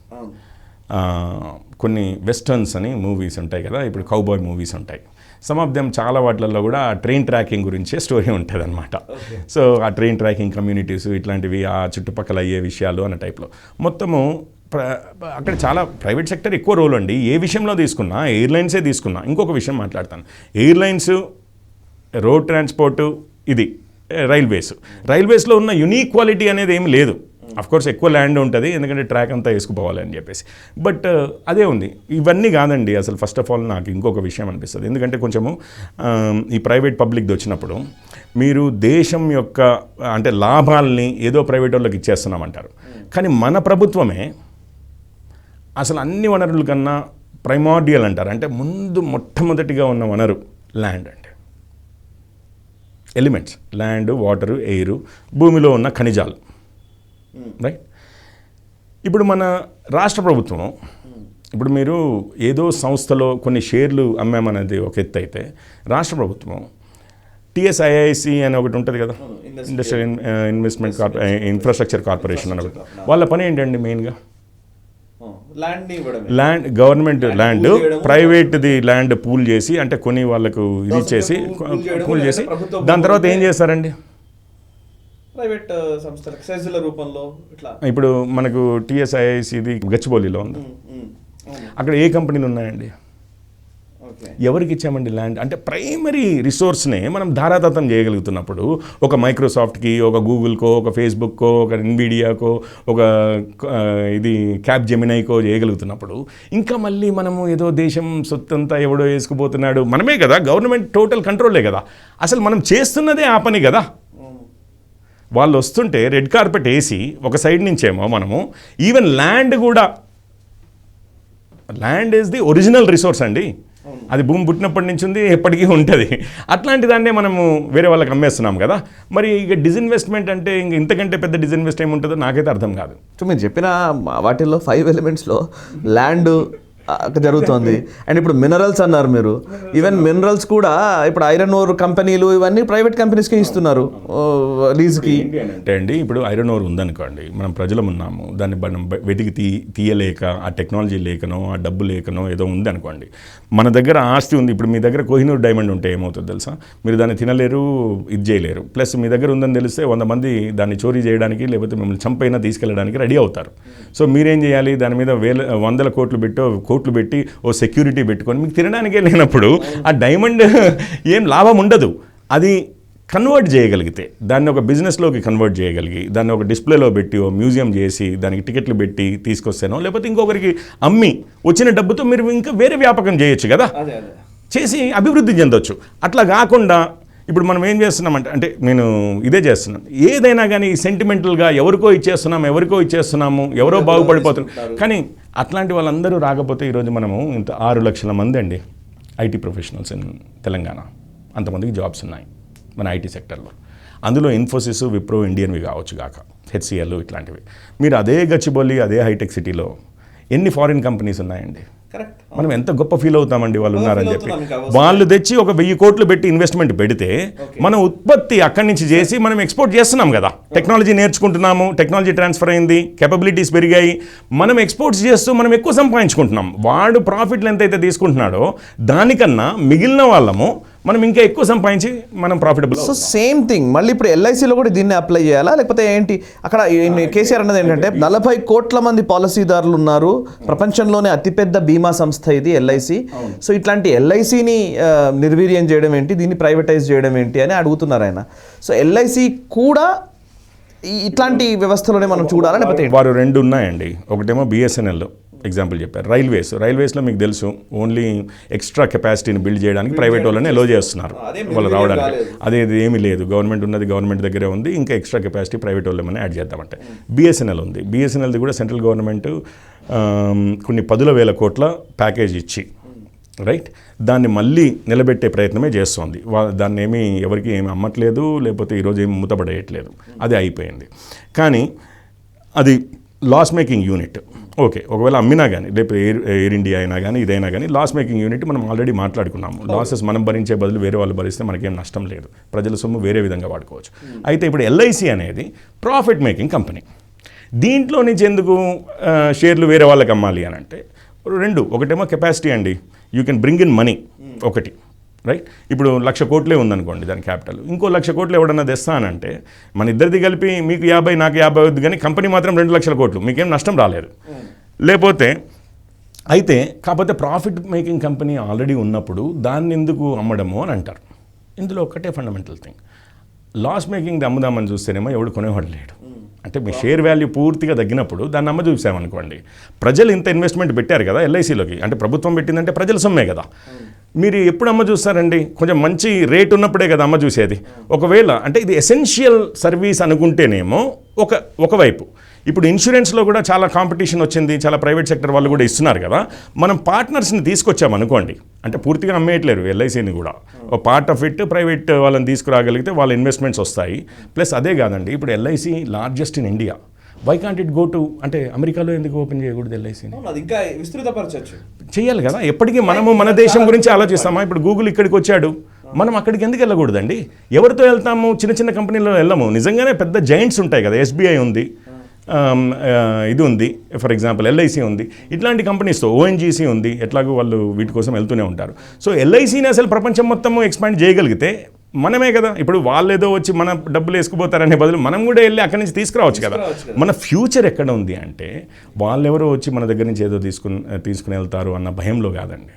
Speaker 2: కొన్ని వెస్టర్న్స్ అని మూవీస్ ఉంటాయి కదా, ఇప్పుడు కౌబాయ్ మూవీస్ ఉంటాయి. సమ్ ఆఫ్ దెమ్ చాలా వాటిల్లో కూడా ట్రైన్ ట్రాకింగ్ గురించే స్టోరీ ఉంటుంది అనమాట. సో ఆ ట్రైన్ ట్రాకింగ్ కమ్యూనిటీస్ ఇట్లాంటివి, ఆ చుట్టుపక్కల అయ్యే విషయాలు అన్న టైప్లో మొత్తము అక్కడ చాలా ప్రైవేట్ సెక్టర్ ఎక్కువ రోల్ అండి. ఏ విషయంలో తీసుకున్నా, ఎయిర్లైన్సే తీసుకున్నా. ఇంకొక విషయం మాట్లాడతాను, ఎయిర్లైన్స్, రోడ్ ట్రాన్స్పోర్టు, ఇది రైల్వేస్లో ఉన్న యునీక్ క్వాలిటీ అనేది ఏమి లేదు. కోర్స్ ఎక్కువ ల్యాండ్ ఉంటుంది ఎందుకంటే ట్రాక్ అంతా వేసుకుపోవాలి అని చెప్పేసి, బట్ అదే ఉంది. ఇవన్నీ కాదండి అసలు. ఫస్ట్ ఆఫ్ ఆల్ నాకు ఇంకొక విషయం అనిపిస్తుంది, ఎందుకంటే కొంచెము ఈ ప్రైవేట్ పబ్లిక్ది వచ్చినప్పుడు మీరు దేశం యొక్క అంటే లాభాలని ఏదో ప్రైవేట్ వాళ్ళకి ఇచ్చేస్తున్నామంటారు, కానీ మన ప్రభుత్వమే అసలు అన్ని వనరుల కన్నా ప్రైమార్డియల్ అంటారు, అంటే మొట్టమొదటిగా ఉన్న వనరు ల్యాండ్ అండి. ఎలిమెంట్స్, ల్యాండ్, వాటరు, ఎయిర్, భూమిలో ఉన్న ఖనిజాలు, రైట్. ఇప్పుడు మన రాష్ట్ర ప్రభుత్వం, ఇప్పుడు మీరు ఏదో సంస్థలో కొన్ని షేర్లు అమ్మామనేది ఒక ఎత్తు అయితే, రాష్ట్ర ప్రభుత్వం టిఎస్ఐఐసి అని ఒకటి ఉంటుంది కదా, ఇండస్ట్రియల్ ఇన్వెస్ట్మెంట్ ఇన్ఫ్రాస్ట్రక్చర్ కార్పొరేషన్ అని ఒకటి. వాళ్ళ పని ఏంటండి మెయిన్గా ల్యాండ్, గవర్నమెంట్ ల్యాండ్ ప్రైవేట్ది ల్యాండ్ పూల్ చేసి, అంటే కొన్ని వాళ్ళకు ఇది ఇచ్చేసి పూల్ చేసి దాని తర్వాత ఏం చేస్తారండి,
Speaker 1: ప్రైవేట్ సంస్థలకు సెజ్ల రూపంలో ఇట్లా.
Speaker 2: ఇప్పుడు మనకు టిఎస్ఐఐసిది గచ్చిబౌలిలో ఉంది, అక్కడ ఏ కంపెనీలు ఉన్నాయండి, ఎవరికి ఇచ్చామండి ల్యాండ్? అంటే ప్రైమరీ రిసోర్స్నే మనం ధారాదత్తం చేయగలుగుతున్నప్పుడు ఒక మైక్రోసాఫ్ట్కి, ఒక గూగుల్కో, ఒక ఫేస్బుక్కో, ఒక ఇన్విడియాకో, ఒక ఇది క్యాప్ జెమినైకో చేయగలుగుతున్నప్పుడు ఇంకా మళ్ళీ మనము ఏదో దేశం సొత్తంతా ఎవడో వేసుకుపోతున్నాడు, మనమే కదా, గవర్నమెంట్ టోటల్ కంట్రోలే కదా, అసలు మనం చేస్తున్నదే ఆ పని కదా. వాళ్ళు వస్తుంటే రెడ్ కార్పెట్ వేసి ఒక సైడ్ నుంచేమో మనము ఈవెన్ ల్యాండ్ కూడా, land is the original resource అండి, అది భూమి పుట్టినప్పటి నుంచి ఉంది, ఎప్పటికీ ఉంటుంది. అట్లాంటి దాన్నే మనము వేరే వాళ్ళకి అమ్మేస్తున్నాం కదా. మరి ఇక డిజిన్వెస్ట్మెంట్ అంటే ఇంక ఇంతకంటే పెద్ద డిజిన్వెస్ట్ ఏముంటుందో నాకైతే అర్థం కాదు.
Speaker 1: మీరు చెప్పిన వాటిల్లో 5 ఎలిమెంట్స్లో ల్యాండ్ జరుగుతుంది, అండ్ ఇప్పుడు మినరల్స్ అన్నారు మీరు. ఈవెన్ మినరల్స్ కూడా ఇప్పుడు ఐరన్ ఓర్ కంపెనీలు ఇవన్నీ ప్రైవేట్ కంపెనీస్కి ఇస్తున్నారు లీజ్కి.
Speaker 2: అంటే అండి ఇప్పుడు ఐరన్ ఓర్ ఉందనుకోండి, మనం ప్రజలం ఉన్నాము, దాన్ని మనం వెతికి తీయలేక, ఆ టెక్నాలజీ లేకనో, ఆ డబ్బు లేకనో ఏదో ఉందనుకోండి, మన దగ్గర ఆస్తి ఉంది. ఇప్పుడు మీ దగ్గర కోహినూర్ డైమండ్ ఉంటే ఏమవుతుంది తెలుసా, మీరు దాన్ని తినలేరు, ఇది చేయలేరు. ప్లస్ మీ దగ్గర ఉందని తెలిస్తే 100 మంది దాన్ని చోరీ చేయడానికి లేకపోతే మిమ్మల్ని చంపైనా తీసుకెళ్ళడానికి రెడీ అవుతారు. సో మీరేం చేయాలి, దాని మీద 100 కోట్లు పెట్టి ఓ సెక్యూరిటీ పెట్టుకొని మీకు తినడానికే లేనప్పుడు ఆ డైమండ్ ఏం లాభం ఉండదు. అది కన్వర్ట్ చేయగలిగితే, దాన్ని ఒక బిజినెస్లోకి కన్వర్ట్ చేయగలిగి, దాన్ని ఒక డిస్ప్లేలో పెట్టి ఓ మ్యూజియం చేసి దానికి టికెట్లు పెట్టి తీసుకొస్తానో, లేకపోతే ఇంకొకరికి అమ్మి వచ్చిన డబ్బుతో మీరు ఇంకా వేరే వ్యాపకం చేయొచ్చు కదా, చేసి అభివృద్ధి చెందొచ్చు. అట్లా కాకుండా ఇప్పుడు మనం ఏం చేస్తున్నామంటే, అంటే నేను ఇదే చేస్తున్నాను, ఏదైనా కానీ సెంటిమెంటల్గా ఎవరికో ఇచ్చేస్తున్నాము, ఎవరో బాగుపడిపోతున్నారు. కానీ అట్లాంటి వాళ్ళందరూ రాకపోతే ఈరోజు మనము ఇంత 6 లక్షల మంది అండి ఐటీ ప్రొఫెషనల్స్ ఇన్ తెలంగాణ, అంతమందికి జాబ్స్ ఉన్నాయి మన ఐటీ సెక్టర్లో. అందులో ఇన్ఫోసిస్, విప్రో, ఇండియన్వి కావచ్చు గాక, హెచ్సిఎల్ ఇట్లాంటివి. మీరు అదే గచ్చిబౌలి, అదే హైటెక్ సిటీలో ఎన్ని ఫారిన్ కంపెనీస్ ఉన్నాయండి. మనం ఎంత గొప్ప ఫీల్ అవుతామండి వాళ్ళు ఉన్నారని చెప్పి. వాళ్ళు తెచ్చి ఒక 1000 కోట్లు పెట్టి ఇన్వెస్ట్మెంట్ పెడితే మనం ఉత్పత్తి అక్కడి నుంచి చేసి మనం ఎక్స్పోర్ట్ చేస్తున్నాం కదా. టెక్నాలజీ నేర్చుకుంటున్నాము, టెక్నాలజీ ట్రాన్స్ఫర్ అయింది, కెపబిలిటీస్ పెరిగాయి, మనం ఎక్స్పోర్ట్స్ చేస్తూ మనం ఎక్కువ సంపాదించుకుంటున్నాం. వాడు ప్రాఫిట్లు ఎంతైతే తీసుకుంటున్నాడో దానికన్నా మిగిలిన వాళ్ళము మనం ఇంకా ఎక్కువ సంపాదించి మనం ప్రాఫిటబుల్.
Speaker 1: సో సేమ్ థింగ్ మళ్ళీ ఇప్పుడు ఎల్ఐసిలో కూడా దీన్ని అప్లై చేయాలా, లేకపోతే ఏంటి? అక్కడ కేసీఆర్ అన్నది ఏంటంటే 40 కోట్ల మంది పాలసీదారులు ఉన్నారు, ప్రపంచంలోనే అతిపెద్ద బీమా సంస్థ ఇది ఎల్ఐసి. సో ఇట్లాంటి ఎల్ఐసిని నిర్వీర్యం చేయడం ఏంటి, దీన్ని ప్రైవేటైజ్ చేయడం ఏంటి అని అడుగుతున్నారు ఆయన. సో ఎల్ఐసి కూడా ఇట్లాంటి వ్యవస్థలోనే మనం చూడాలా, లేకపోతే
Speaker 2: వారు 2 ఉన్నాయండి. ఒకటేమో బిఎస్ఎన్ఎల్, ఎగ్జాంపుల్ చెప్పారు. రైల్వేస్లో మీకు తెలుసు ఓన్లీ ఎక్స్ట్రా కెపాసిటీని బిల్డ్ చేయడానికి ప్రైవేట్ వాళ్ళని ఎలో చేస్తున్నారు వాళ్ళు రావడానికి. అదే ఏమీ లేదు, గవర్నమెంట్ ఉన్నది గవర్నమెంట్ దగ్గరే ఉంది, ఇంకా ఎక్స్ట్రా కెపాసిటీ ప్రైవేట్ వాళ్ళని యాడ్ చేద్దామంటే. బిఎస్ఎన్ఎల్ ఉంది, బిఎస్ఎన్ఎల్ది కూడా సెంట్రల్ గవర్నమెంట్ కొన్ని 10,000 కోట్ల ప్యాకేజ్ ఇచ్చి రైట్ దాన్ని మళ్ళీ నిలబెట్టే ప్రయత్నమే చేస్తోంది. దాన్ని ఎవరికి ఏమి అమ్మట్లేదు, లేకపోతే ఈరోజు ఏమి మూతపడేయట్లేదు, అది అయిపోయింది. కానీ అది లాస్ మేకింగ్ యూనిట్. ఓకే, ఒకవేళ అమ్మినా కానీ లేకపోతే ఎయిర్ ఇండియా అయినా కానీ ఇదైనా కానీ లాస్ మేకింగ్ యూనిట్ మనం ఆల్రెడీ మాట్లాడుకున్నాము. లాసెస్ మనం భరించే బదులు వేరే వాళ్ళు భరిస్తే మనకేం నష్టం లేదు, ప్రజల సొమ్ము వేరే విధంగా వాడుకోవచ్చు. అయితే ఇప్పుడు ఎల్ఐసి అనేది ప్రాఫిట్ మేకింగ్ కంపెనీ. దీంట్లో నుంచి ఎందుకు షేర్లు వేరే వాళ్ళకి అమ్మాలి అని అంటే ఒకటేమో కెపాసిటీ అండి, you can bring in money ఒకటి రైట్. ఇప్పుడు 1,00,000 కోట్లే ఉందనుకోండి దాని క్యాపిటల్, ఇంకో 1,00,000 కోట్లు ఎవడన్నా తెస్తానంటే మన ఇద్దరిది కలిపి మీకు 50 నాకు 50 అవుద్ది, కానీ కంపెనీ మాత్రం 2,00,000 కోట్లు, మీకేం నష్టం రాలేదు. లేకపోతే కాకపోతే ప్రాఫిట్ మేకింగ్ కంపెనీ ఆల్రెడీ ఉన్నప్పుడు దాన్ని ఎందుకు అమ్మడము అని అంటారు. ఇందులో ఒక్కటే ఫండమెంటల్ థింగ్, లాస్ మేకింగ్ది అమ్ముదామని చూస్తేనేమో ఎవడు కొనేవాడు లేడు. అంటే మీ షేర్ వాల్యూ పూర్తిగా తగ్గినప్పుడు దాన్ని అమ్మ చూసామనుకోండి, ప్రజలు ఇంత ఇన్వెస్ట్మెంట్ పెట్టారు కదా ఎల్ఐసిలోకి, అంటే ప్రభుత్వం పెట్టిందంటే ప్రజల సొమ్మే కదా, మీరు ఎప్పుడు అమ్మ చూస్తారండి? కొంచెం మంచి రేట్ ఉన్నప్పుడే కదా అమ్మ చూసేది. ఒకవేళ అంటే ఇది ఎసెన్షియల్ సర్వీస్ అనుకుంటేనేమో ఒకవైపు, ఇప్పుడు ఇన్సూరెన్స్లో కూడా చాలా కాంపిటీషన్ వచ్చింది, చాలా ప్రైవేట్ సెక్టర్ వాళ్ళు కూడా ఇస్తున్నారు కదా, మనం పార్ట్నర్స్ని తీసుకొచ్చామనుకోండి, అంటే పూర్తిగా అమ్మేయట్లేరు ఎల్ఐసిని కూడా, ఒక పార్ట్ ఆఫ్ ఇట్ ప్రైవేట్ వాళ్ళని తీసుకురాగలిగితే వాళ్ళ ఇన్వెస్ట్మెంట్స్ వస్తాయి. ప్లస్ అదే కాదండి, ఇప్పుడు LIC largest in India, why can't it go to, అంటే అమెరికాలో ఎందుకు ఓపెన్ చేయకూడదు ఎల్ఐసిని?
Speaker 3: ఇంకా విస్తృతపరచచ్చు,
Speaker 2: చేయాలి కదా. ఎప్పటికీ మనము మన దేశం గురించి ఆలోచిస్తామా? ఇప్పుడు గూగుల్ ఇక్కడికి వచ్చాడు, మనం అక్కడికి ఎందుకు వెళ్ళకూడదండి? ఎవరితో వెళ్తాము? చిన్న చిన్న కంపెనీలో వెళ్ళము. నిజంగానే పెద్ద జైంట్స్ ఉంటాయి కదా, ఎస్బీఐ ఉంది, ఇది ఉంది, ఫర్ ఎగ్జాంపుల్ ఎల్ఐసి ఉంది, ఇట్లాంటి కంపెనీస్తో ఓఎన్జీసీ ఉంది, ఎట్లాగో వాళ్ళు వీటి కోసం వెళ్తూనే ఉంటారు. సో ఎల్ఐసిని అసలు ప్రపంచం మొత్తము ఎక్స్పాండ్ చేయగలిగితే మనమే కదా. ఇప్పుడు వాళ్ళు ఏదో వచ్చి మన డబ్బులు వేసుకుపోతారనే బదులు మనం కూడా వెళ్ళి అక్కడి నుంచి తీసుకురావచ్చు కదా. మన ఫ్యూచర్ ఎక్కడ ఉంది అంటే వాళ్ళెవరో వచ్చి మన దగ్గర నుంచి ఏదో తీసుకుని వెళ్తారు అన్న భయంలో కాదండి.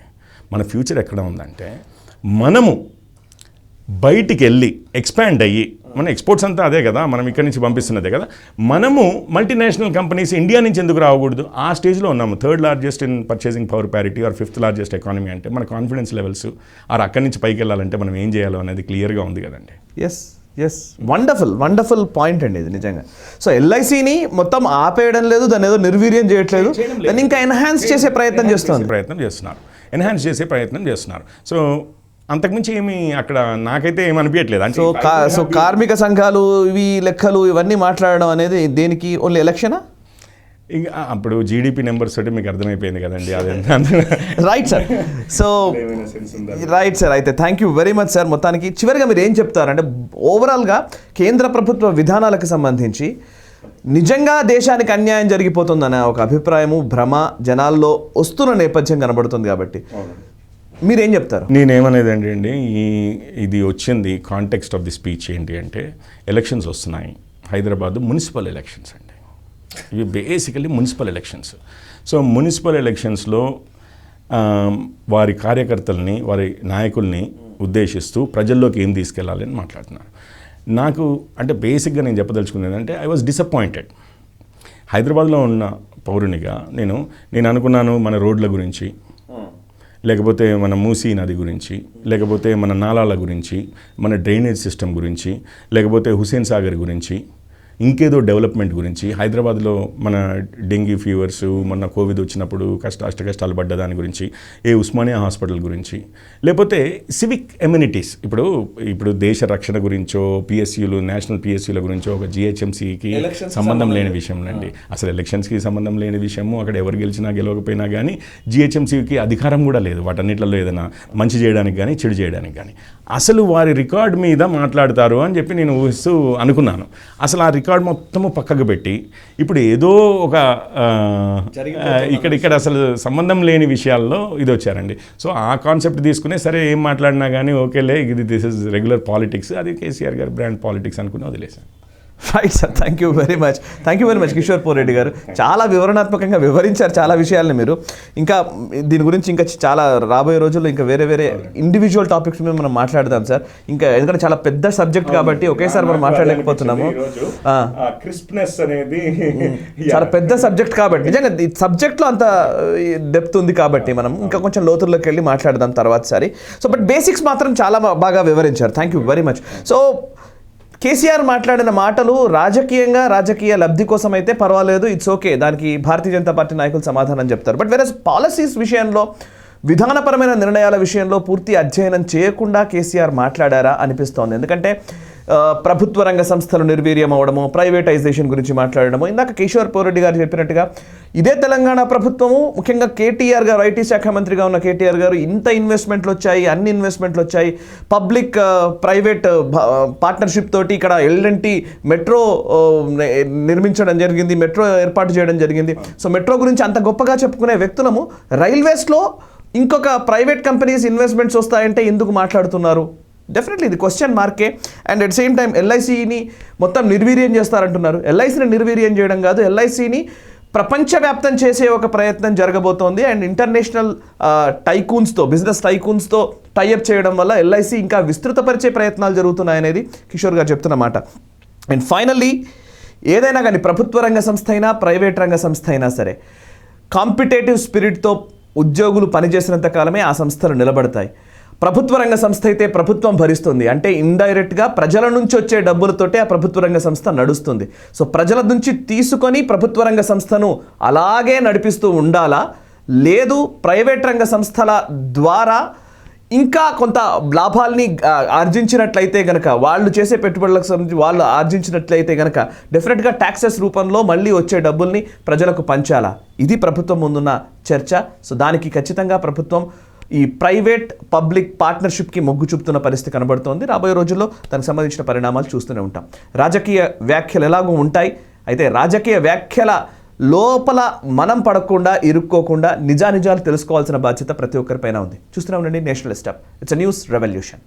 Speaker 2: మన ఫ్యూచర్ ఎక్కడ ఉందంటే మనము బయటికి వెళ్ళి ఎక్స్పాండ్ అయ్యి, మన ఎక్స్పోర్ట్స్ అంతా అదే కదా, మనం ఇక్కడి నుంచి పంపిస్తున్నదే కదా, మనము మల్టీనేషనల్ కంపెనీస్ ఇండియా నుంచి ఎందుకు రాకూడదు? ఆ స్టేజ్లో ఉన్నాము. 3rd largest in purchasing power parity or 5th largest economy అంటే మన కాన్ఫిడెన్స్ లెవెల్స్ అక్కడి నుంచి పైకి వెళ్ళాలంటే మనం ఏం చేయాలో అనేది క్లియర్గా ఉంది కదండి.
Speaker 1: ఎస్ వండర్ఫుల్ పాయింట్ అండి ఇది నిజంగా. సో ఎల్ఐసిని మొత్తం ఆపేయడం లేదు, దాన్ని ఏదో నిర్వీర్యం చేయట్లేదు, దాన్ని ఇంకా ఎన్హాన్స్ చేసే ప్రయత్నం చేస్తున్నారు. సో అంతకుమించి ఏమి అక్కడ నాకైతే ఏమనిపించట్లేదు. అంటే సో కార్మిక సంఘాలు ఇవి లెక్కలు ఇవన్నీ మాట్లాడడం అనేది దేనికి? ఓన్లీ ఎలక్షనా?
Speaker 2: ఇక అప్పుడు జీడిపి నెంబర్స్ తోటి మీకు అర్థమైపోయింది కదండి.
Speaker 1: Right sir. So right sir, అయితే thank you very much sir. మొత్తానికి చివరిగా మీరు ఏం చెప్తారంటే ఓవరాల్గా కేంద్ర ప్రభుత్వ విధానాలకు సంబంధించి నిజంగా దేశానికి అన్యాయం జరిగిపోతుందనే ఒక అభిప్రాయము, భ్రమ జనాల్లో వస్తున్న నేపథ్యం కనబడుతుంది కాబట్టి మీరేం చెప్తారు?
Speaker 2: నేనేమనేది అండి, ఇది వచ్చింది కాంటెక్స్ట్ ఆఫ్ ది స్పీచ్ ఏంటి అంటే ఎలక్షన్స్ వస్తున్నాయి, హైదరాబాద్ మున్సిపల్ ఎలక్షన్స్ అండి, ఇవి basically municipal elections. So municipal ఎలక్షన్స్లో వారి కార్యకర్తల్ని, వారి నాయకుల్ని ఉద్దేశిస్తూ ప్రజల్లోకి ఏం తీసుకెళ్ళాలి అని మాట్లాడుతున్నారు. నాకు అంటే బేసిక్గా నేను చెప్పదలుచుకునేది అంటే ఐ వాజ్ డిసప్పాయింటెడ్. హైదరాబాద్లో ఉన్న పౌరునిగా నేను అనుకున్నాను మన రోడ్ల గురించి, లేకపోతే మన మూసీ నది గురించి, లేకపోతే మన నాలాల గురించి, మన డ్రైనేజ్ సిస్టమ్ గురించి, లేకపోతే హుస్సేన్ సాగర్ గురించి, ఇంకేదో డెవలప్మెంట్ గురించి, హైదరాబాద్లో మన డెంగీ ఫీవర్స్, మొన్న కోవిడ్ వచ్చినప్పుడు కష్టాలు పడ్డ దాని గురించి, ఉస్మానియా హాస్పిటల్ గురించి, లేకపోతే సివిక్ ఎమ్యూనిటీస్, ఇప్పుడు దేశ రక్షణ గురించో, పిఎస్యూలు, నేషనల్ పిఎస్యూల గురించో, ఒక జిహెచ్ఎంసీకి సంబంధం లేని విషయం అండి. అసలు ఎలక్షన్స్కి సంబంధం లేని విషయము, అక్కడ ఎవరు గెలిచినా గెలవకపోయినా కానీ జిహెచ్ఎంసీకి అధికారం కూడా లేదు వాటన్నిటిలో ఏదైనా మంచి చేయడానికి కానీ చెడు చేయడానికి కానీ. అసలు వారి రికార్డ్ మీద మాట్లాడతారు అని చెప్పి నేను ఊహిస్తూ అనుకున్నాను. అసలు ఆ రికార్డ్ మొత్తము పక్కకు పెట్టి ఇప్పుడు ఏదో ఒక ఇక్కడ అసలు సంబంధం లేని విషయాల్లో ఇది వచ్చారండి. సో ఆ కాన్సెప్ట్ తీసుకునే సరే ఏం మాట్లాడినా కానీ ఓకేలే, దిస్ ఇస్ రెగ్యులర్ పాలిటిక్స్, అది కేసీఆర్ గారు బ్రాండ్ పాలిటిక్స్ అనుకుని వదిలేశాను.
Speaker 1: Right sir, thank you very much Kishore Poreddy గారు. చాలా వివరణాత్మకంగా వివరించారు చాలా విషయాల్ని మీరు. ఇంకా దీని గురించి ఇంకా చాలా రాబోయే రోజుల్లో ఇంకా వేరే ఇండివిజువల్ టాపిక్స్ మీద మనం మాట్లాడదాం సార్. ఇంకా ఎందుకంటే చాలా పెద్ద సబ్జెక్ట్ కాబట్టి ఒకేసారి మనం మాట్లాడలేకపోతున్నాము.
Speaker 2: క్రిస్ప్నెస్ అనేది
Speaker 1: చాలా పెద్ద సబ్జెక్ట్ కాబట్టి నిజంగా ఈ సబ్జెక్ట్లో అంత డెప్త్ ఉంది కాబట్టి మనం ఇంకా కొంచెం లోతుల్లోకి వెళ్ళి మాట్లాడదాం తర్వాత సారి. సో బట్ బేసిక్స్ మాత్రం చాలా బాగా వివరించారు. Thank you very much. So KCR మాట్లాడిన మాటలు రాజకీయ లబ్ధి కోసం అయితే పర్వాలేదు, ఇట్స్ ఓకే, దానికి భారతీయ జనతా పార్టీ నాయకులు సమాధానం చెప్తారు. బట్ వేరే పాలసీస్ విషయంలో, విధానపరమైన నిర్ణయాల విషయంలో పూర్తి అధ్యయనం చేయకుండా కేసీఆర్ మాట్లాడారా అనిపిస్తోంది. ఎందుకంటే ప్రభుత్వ రంగ సంస్థలు నిర్వీర్యం అవడము, ప్రైవేటైజేషన్ గురించి మాట్లాడడము, ఇందాక కిషోర్ పోరెడ్డి గారు చెప్పినట్టుగా ఇదే తెలంగాణ ప్రభుత్వము, ముఖ్యంగా కేటీఆర్ గారు, ఐటీ శాఖ మంత్రిగా ఉన్న కేటీఆర్ గారు ఇంత ఇన్వెస్ట్మెంట్లు వచ్చాయి, అన్ని ఇన్వెస్ట్మెంట్లు వచ్చాయి, పబ్లిక్ ప్రైవేట్ పార్ట్నర్షిప్ తోటి ఇక్కడ ఎల్ఎన్టీ మెట్రో నిర్మించడం జరిగింది, మెట్రో ఏర్పాటు చేయడం జరిగింది. సో మెట్రో గురించి అంత గొప్పగా చెప్పుకునే వ్యక్తులము రైల్వేస్లో ఇంకొక ప్రైవేట్ కంపెనీస్ ఇన్వెస్ట్మెంట్స్ వస్తాయంటే ఎందుకు మాట్లాడుతున్నారు? డెఫినెట్లీ ఇది క్వశ్చన్ మార్కే. అండ్ అట్ సేమ్ టైం ఎల్ఐసిని మొత్తం నిర్వీర్యం చేస్తారంటున్నారు. ఎల్ఐసిని నిర్వీర్యం చేయడం కాదు, ఎల్ఐసిని ప్రపంచవ్యాప్తం చేసే ఒక ప్రయత్నం జరగబోతోంది. అండ్ ఇంటర్నేషనల్ టైకూన్స్తో, బిజినెస్ టైకూన్స్తో టైఅప్ చేయడం వల్ల ఎల్ఐసి ఇంకా విస్తృతపరిచే ప్రయత్నాలు జరుగుతున్నాయనేది కిషోర్ గారు చెప్తున్నమాట. అండ్ ఫైనల్లీ ఏదైనా కానీ ప్రభుత్వ రంగ సంస్థ అయినా ప్రైవేట్ రంగ సంస్థ అయినా సరే కాంపిటేటివ్ స్పిరిట్తో ఉద్యోగులు పనిచేసినంత కాలమే ఆ సంస్థలు నిలబడతాయి. ప్రభుత్వ రంగ సంస్థ అయితే ప్రభుత్వం భరిస్తుంది, అంటే ఇండైరెక్ట్గా ప్రజల నుంచి వచ్చే డబ్బులతోటే ఆ ప్రభుత్వ రంగ సంస్థ నడుస్తుంది. సో ప్రజల నుంచి తీసుకొని ప్రభుత్వ రంగ సంస్థను అలాగే నడిపిస్తూ ఉండాలా, లేదు ప్రైవేట్ రంగ సంస్థల ద్వారా ఇంకా కొంత లాభాల్ని ఆర్జించినట్లయితే కనుక, వాళ్ళు చేసే పెట్టుబడులకు సంబంధించి వాళ్ళు ఆర్జించినట్లయితే కనుక డెఫినెట్గా ట్యాక్సెస్ రూపంలో మళ్ళీ వచ్చే డబ్బుల్ని ప్రజలకు పంచాలా, ఇది ప్రభుత్వం ముందున్న చర్చ. సో దానికి ఖచ్చితంగా ప్రభుత్వం ఈ ప్రైవేట్ పబ్లిక్ పార్ట్నర్షిప్కి మొగ్గు చూపుతున్న పరిస్థితి కనబడుతోంది. రాబోయే రోజుల్లో దానికి సంబంధించిన పరిణామాలు చూస్తూనే ఉంటాం. రాజకీయ వ్యాఖ్యలు ఎలాగో ఉంటాయి, అయితే రాజకీయ వ్యాఖ్యల లోపల మనం పడకుండా, ఇరుక్కోకుండా నిజానిజాలు తెలుసుకోవాల్సిన బాధ్యత ప్రతి ఒక్కరిపైన ఉంది. చూస్తూనే ఉండండి Nationalist hub. It's a news revolution.